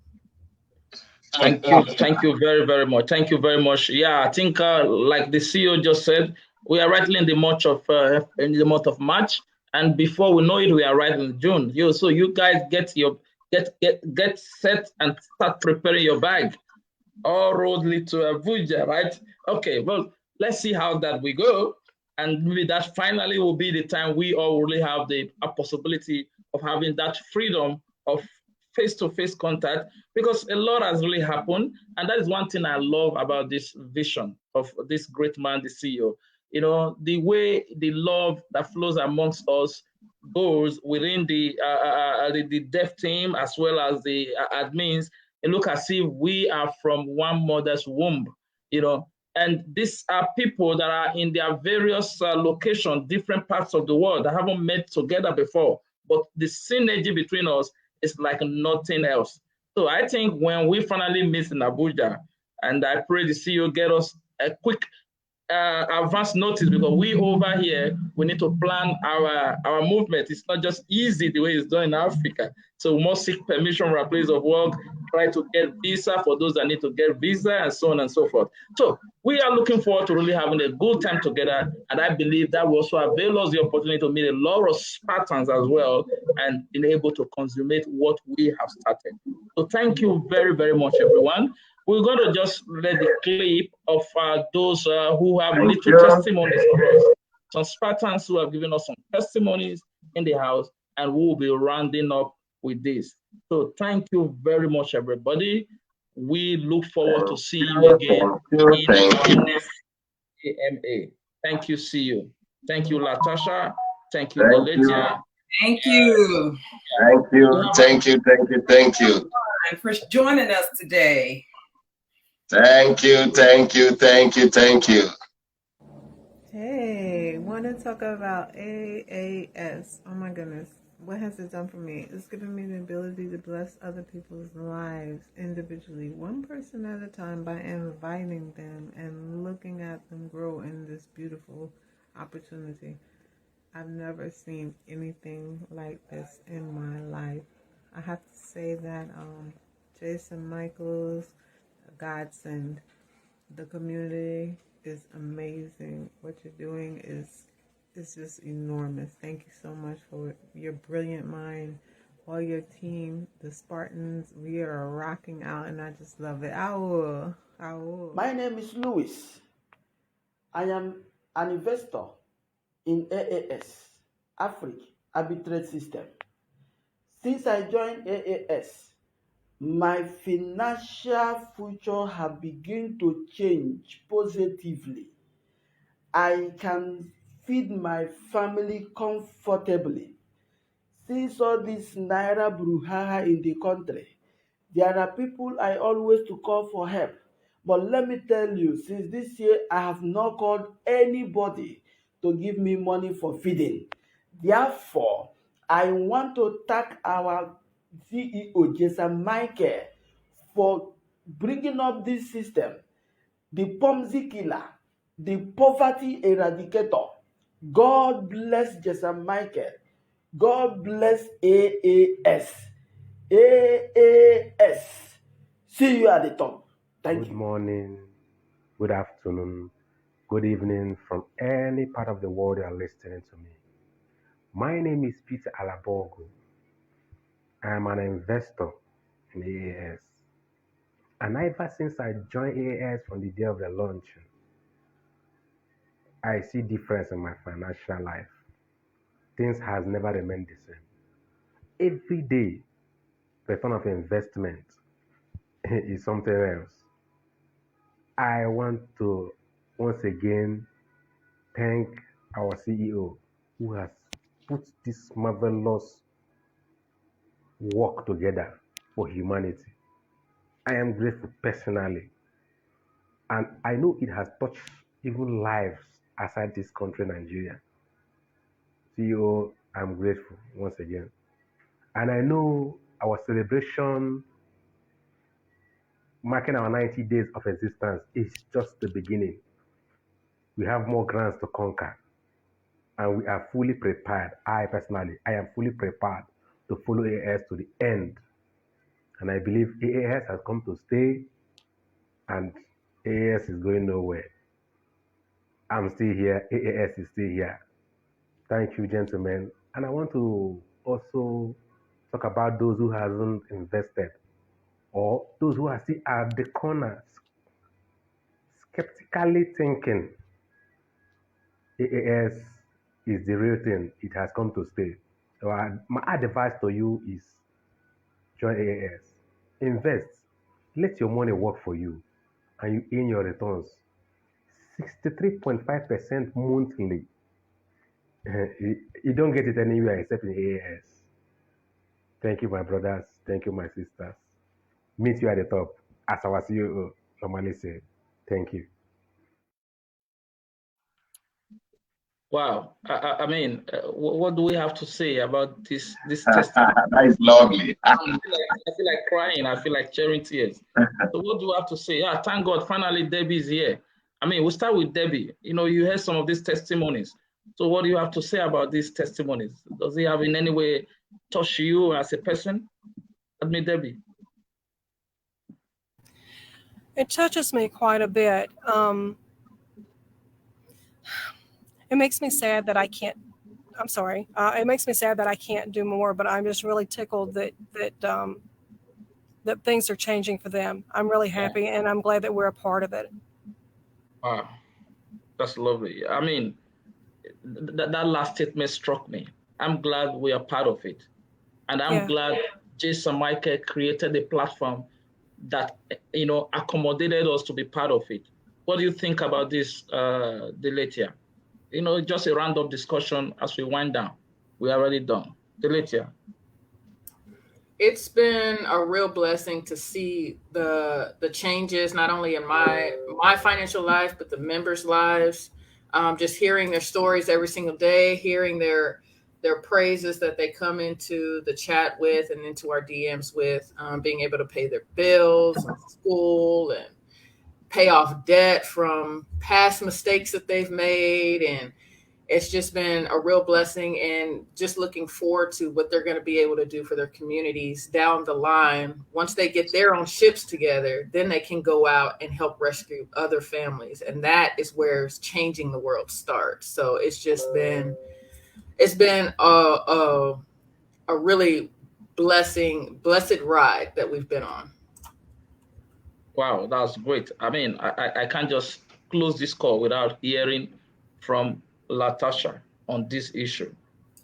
Thank you. Thank you very, very much. Thank you very much. Yeah, I think like the CEO just said, we are right in the month of March, and before we know it, we are right in June. So you guys get set and start preparing your bag. All roads lead to Abuja, right? Okay, well, let's see how that we go, and maybe that finally will be the time we all really have a possibility of having that freedom of face-to-face contact, because a lot has really happened, and that is one thing I love about this vision of this great man, the CEO. The way the love that flows amongst us goes within the dev team as well as the admins. It looks as if we are from one mother's womb, and these are people that are in their various locations, different parts of the world that haven't met together before, but the synergy between us is like nothing else. So I think when we finally meet in Abuja, and I pray the CEO get us a quick advance notice, because we over here, we need to plan our movement. It's not just easy the way it's done in Africa. So we must seek permission from our place of work, try to get visa for those that need to get visa, and so on and so forth. So we are looking forward to really having a good time together, and I believe that will also avail us the opportunity to meet a lot of Spartans as well, and being able to consummate what we have started. So thank you very, very much, everyone. We're going to just let the clip of those who have little testimonies for us. Some Spartans who have given us some testimonies in the house, and we'll be rounding up with this. So thank you very much, everybody. We look forward to seeing you again in our next AMA. Thank you, CEO. Thank you, Latasha. Thank you, Delethea. Thank you. Thank you. Thank you. Thank you. Thank you. For joining us today. Thank you, thank you, thank you, thank you. Hey, want to talk about AAS. Oh my goodness, what has it done for me? It's given me the ability to bless other people's lives individually, one person at a time, by inviting them and looking at them grow in this beautiful opportunity. I've never seen anything like this in my life. I have to say that Jason Michaels, godsend. The community is amazing. What you're doing is just enormous. Thank you so much for your brilliant mind, all your team, the Spartans. We are rocking out, and I just love it. I My name is Louis. I am an investor in AAS, Afriq, Arbitraje system. Since I joined AAS, my financial future has begun to change positively. I can feed my family comfortably. Since all this Naira brouhaha in the country, there are people I always to call for help. But let me tell you, since this year, I have not called anybody to give me money for feeding. Therefore, I want to thank our CEO, JESAM Michael, for bringing up this system, the Ponzi killer, the poverty eradicator. God bless JESAM Michael. God bless AAS. AAS. See you at the top. Thank you. Good morning, good afternoon, good evening from any part of the world you are listening to me. My name is Peter Alaborgo. I am an investor in AAS. And ever since I joined AAS from the day of the launch, I see difference in my financial life. Things has never remained the same. Every day, return of investment is something else. I want to once again thank our CEO who has put this marvelous work together for humanity. I am grateful personally, and I know it has touched even lives outside this country, Nigeria. CEO, I'm grateful once again. And I know our celebration marking our 90 days of existence is just the beginning. We have more grounds to conquer, and we are fully prepared. I personally, I am fully prepared to follow AAS to the end. And I believe AAS has come to stay, and AAS is going nowhere. I'm still here, AAS is still here. Thank you, gentlemen. And I want to also talk about those who hasn't invested, or those who are still at the corner, skeptically thinking AAS is the real thing. It has come to stay. So my advice to you is join AAS. Invest. Let your money work for you, and you earn your returns. 63.5% monthly. You don't get it anywhere except in AAS. Thank you, my brothers. Thank you, my sisters. Meet you at the top, as our CEO normally said. Thank you. Wow. I mean, what do we have to say about this testimony? That is lovely. I feel like crying. I feel like shedding tears. So what do you have to say? Yeah, thank God, finally Debbie is here. I mean, we'll start with Debbie. You know, you heard some of these testimonies. So what do you have to say about these testimonies? Does it have in any way touch you as a person? Admit, Debbie. It touches me quite a bit. It makes me sad that I can't. I'm sorry. It makes me sad that I can't do more, but I'm just really tickled that things are changing for them. I'm really happy, and I'm glad that we're a part of it. Wow, that's lovely. I mean, that last statement struck me. I'm glad we are part of it, and I'm glad JESAM Michael created a platform that accommodated us to be part of it. What do you think about this, Deletia? Just a round-up discussion as we wind down. We're already done. Deletia. It's been a real blessing to see the changes, not only in my financial life, but the members' lives. Just hearing their stories every single day, hearing their praises that they come into the chat with and into our DMs with, being able to pay their bills and school and pay off debt from past mistakes that they've made. And it's just been a real blessing, and just looking forward to what they're going to be able to do for their communities down the line. Once they get their own ships together, then they can go out and help rescue other families. And that is where changing the world starts. So it's been a really blessed ride that we've been on. Wow, that's great. I mean, I can't just close this call without hearing from Latasha on this issue.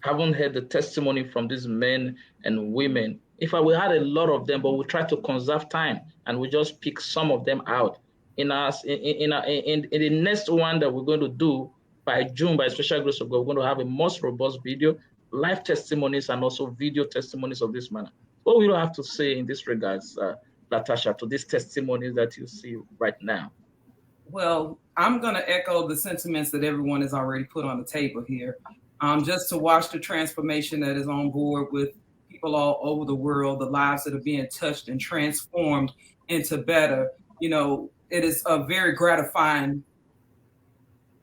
Haven't heard the testimony from these men and women. In fact, we had a lot of them, but we tried to conserve time and we just pick some of them out. In the next one that we're going to do by June, by special grace of God, we're going to have a most robust video, live testimonies, and also video testimonies of this manner. What we don't have to say in this regards, Latasha, to these testimonies that you see right now? Well, I'm going to echo the sentiments that everyone has already put on the table here. Just to watch the transformation that is on board with people all over the world, the lives that are being touched and transformed into better, you know, it is a very gratifying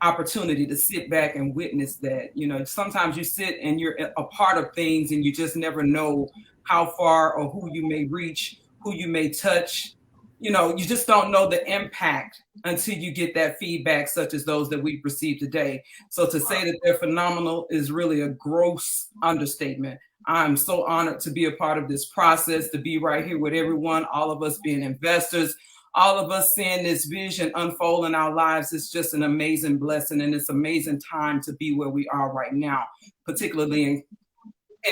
opportunity to sit back and witness that. You know, sometimes you sit and you're a part of things and you just never know how far or who you may reach, who you may touch. You know, you just don't know the impact until you get that feedback, such as those that we've received today. So to say that they're phenomenal is really a gross understatement. I'm so honored to be a part of this process, to be right here with everyone, all of us being investors, all of us seeing this vision unfold in our lives. It's just an amazing blessing, and it's amazing time to be where we are right now, particularly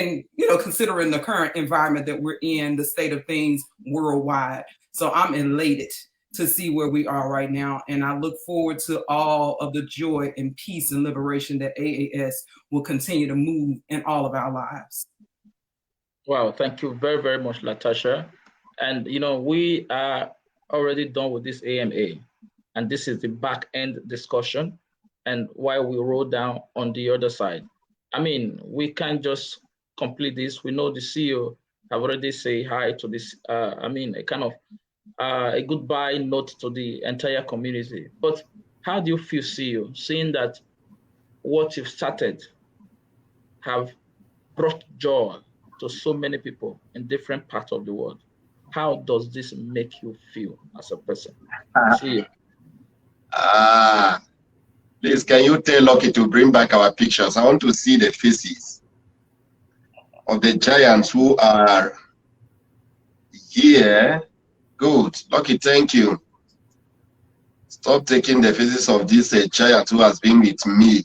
in you know, considering the current environment that we're in, the state of things worldwide. So I'm elated to see where we are right now. And I look forward to all of the joy and peace and liberation that AAS will continue to move in all of our lives. Wow, thank you very, very much, Latasha. And, you know, we are already done with this AMA. And this is the back end discussion. And while we roll down on the other side, I mean, we can't just complete this. We know the CEO have already said hi to this, I mean, a kind of a goodbye note to the entire community. But how do you feel, CEO, seeing that what you've started have brought joy to so many people in different parts of the world? How does this make you feel as a person? CEO. Please, can you tell Lucky to bring back our pictures? I want to see the faces of the giants who are here. Good. Lucky, thank you. Stop taking the faces of this giant who has been with me.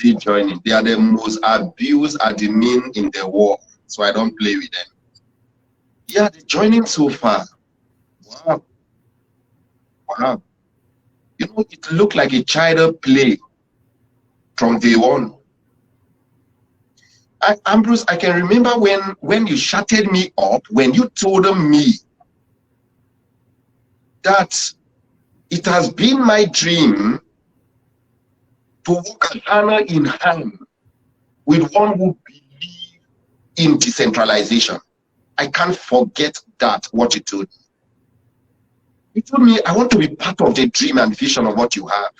They joining. They are the most abused admin in the world, so I don't play with them. Yeah, they're joining so far. Wow. Wow. You know, it looked like a child play from day one. Ambrose, I can remember when you shutted me up, when you told me that it has been my dream to work hand in hand with one who believes in decentralization. I can't forget that, what you told me. You told me, I want to be part of the dream and vision of what you have.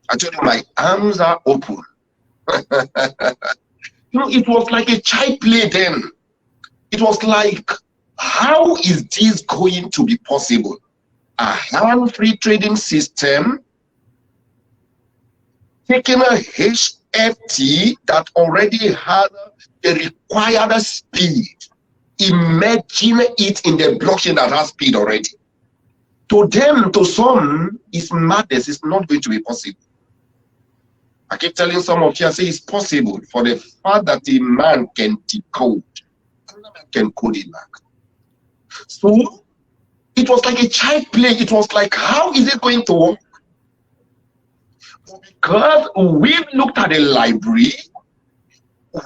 I told you, my arms are open. You know, it was like a child play then. It was like, how is this going to be possible? A hand-free trading system, taking a HFT that already had the required speed, imagine it in the blockchain that has speed already. To them, to some, it's madness. It's not going to be possible. I keep telling some of you, I say it's possible for the fact that a man can decode, another man can code it back. So it was like a child play. It was like, how is it going to work? Because we've looked at the library,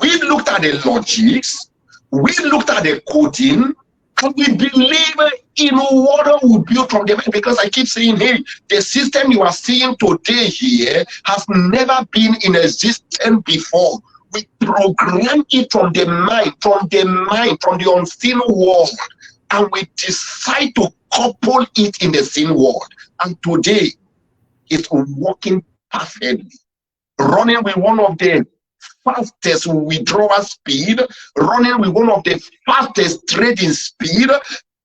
we've looked at the logics, we looked at the coding, and we believe in what we built from the mind. Because I keep saying, hey, the system you are seeing today here has never been in existence before. We program it from the mind, from the unseen world, and we decide to couple it in the seen world. And today, it's working perfectly, running with one of the fastest withdrawal speed, running with one of the fastest trading speed,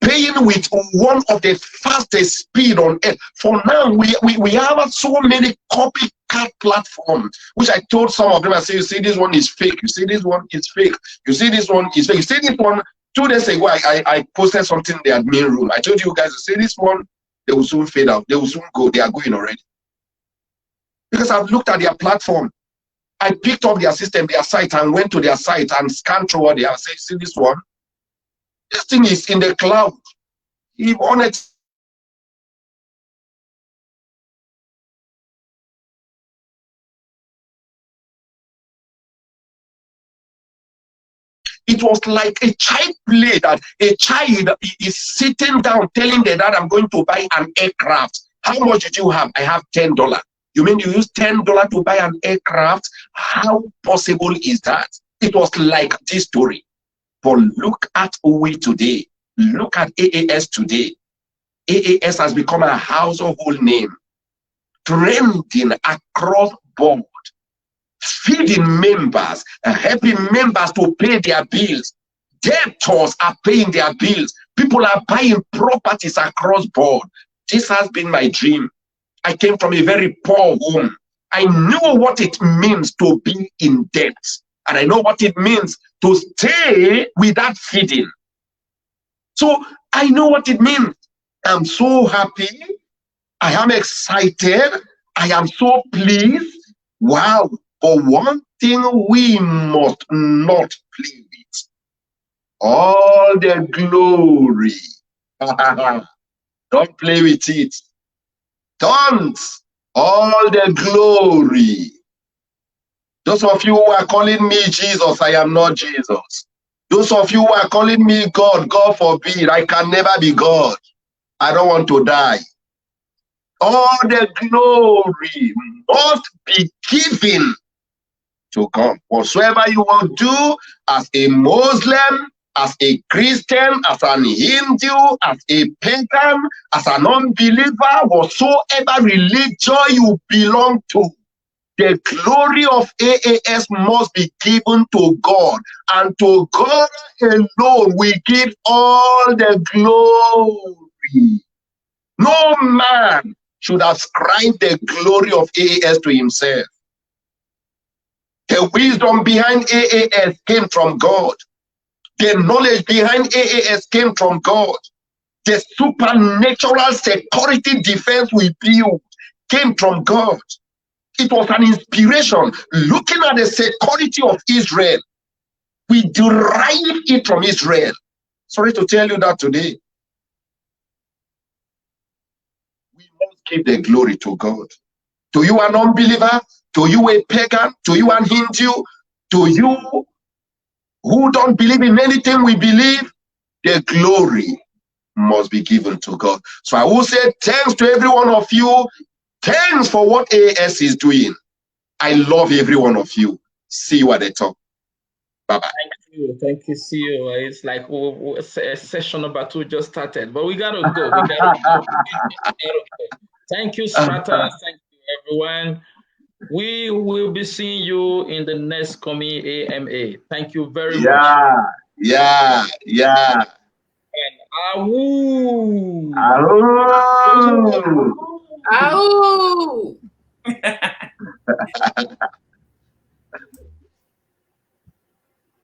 paying with one of the fastest speed on earth. For now, we have so many copycat platforms, which I told some of them, I say, you see, this one is fake, you see, this one is fake, you see, this one is fake, you see, this one 2 days ago, I posted something in the admin room. I told you guys to say this one, they will soon fade out. They will soon go. They are going already. Because I've looked at their platform. I picked up their system, their site, and went to their site and scanned through what they have. Said, see this one? This thing is in the cloud. If on it, it was like a child play that a child is sitting down telling the dad, I'm going to buy an aircraft. How much did you have? I have $10. You mean you use $10 to buy an aircraft? How possible is that? It was like this story. But look at we today. Look at AAS today. AAS has become a household name, trending across board, feeding members, helping members to pay their bills. Debtors are paying their bills. People are buying properties across board. This has been my dream. I came from a very poor home. I knew what it means to be in debt. And I know what it means to stay without feeding. So I know what it means. I'm so happy. I am excited. I am so pleased. Wow. But one thing we must not play with. All the glory. Don't play with it. Don't. All the glory. Those of you who are calling me Jesus, I am not Jesus. Those of you who are calling me God, God forbid, I can never be God. I don't want to die. All the glory must be given to God. Whatsoever you will do as a Muslim, as a Christian, as an Hindu, as a pagan, as an unbeliever, whatsoever religion you belong to, the glory of AAS must be given to God. And to God alone we give all the glory. No man should ascribe the glory of AAS to himself. The wisdom behind AAS came from God. The knowledge behind AAS came from God. The supernatural security defense we built came from God. It was an inspiration. Looking at the security of Israel, we derive it from Israel. Sorry to tell you that today. We must give the glory to God. To you, an unbeliever, to you, a pagan, to you, an Hindu, to you who don't believe in anything we believe, the glory must be given to God. So I will say thanks to every one of you. Thanks for what AAS is doing. I love every one of you. See you at the top. Bye-bye. Thank you, CEO. It's like session number 2 just started, but we gotta go. We gotta go. Thank you, Strata. Thank you, everyone. We will be seeing you in the next coming AMA. Thank you very much. Yeah. And ahoo! Ahoo!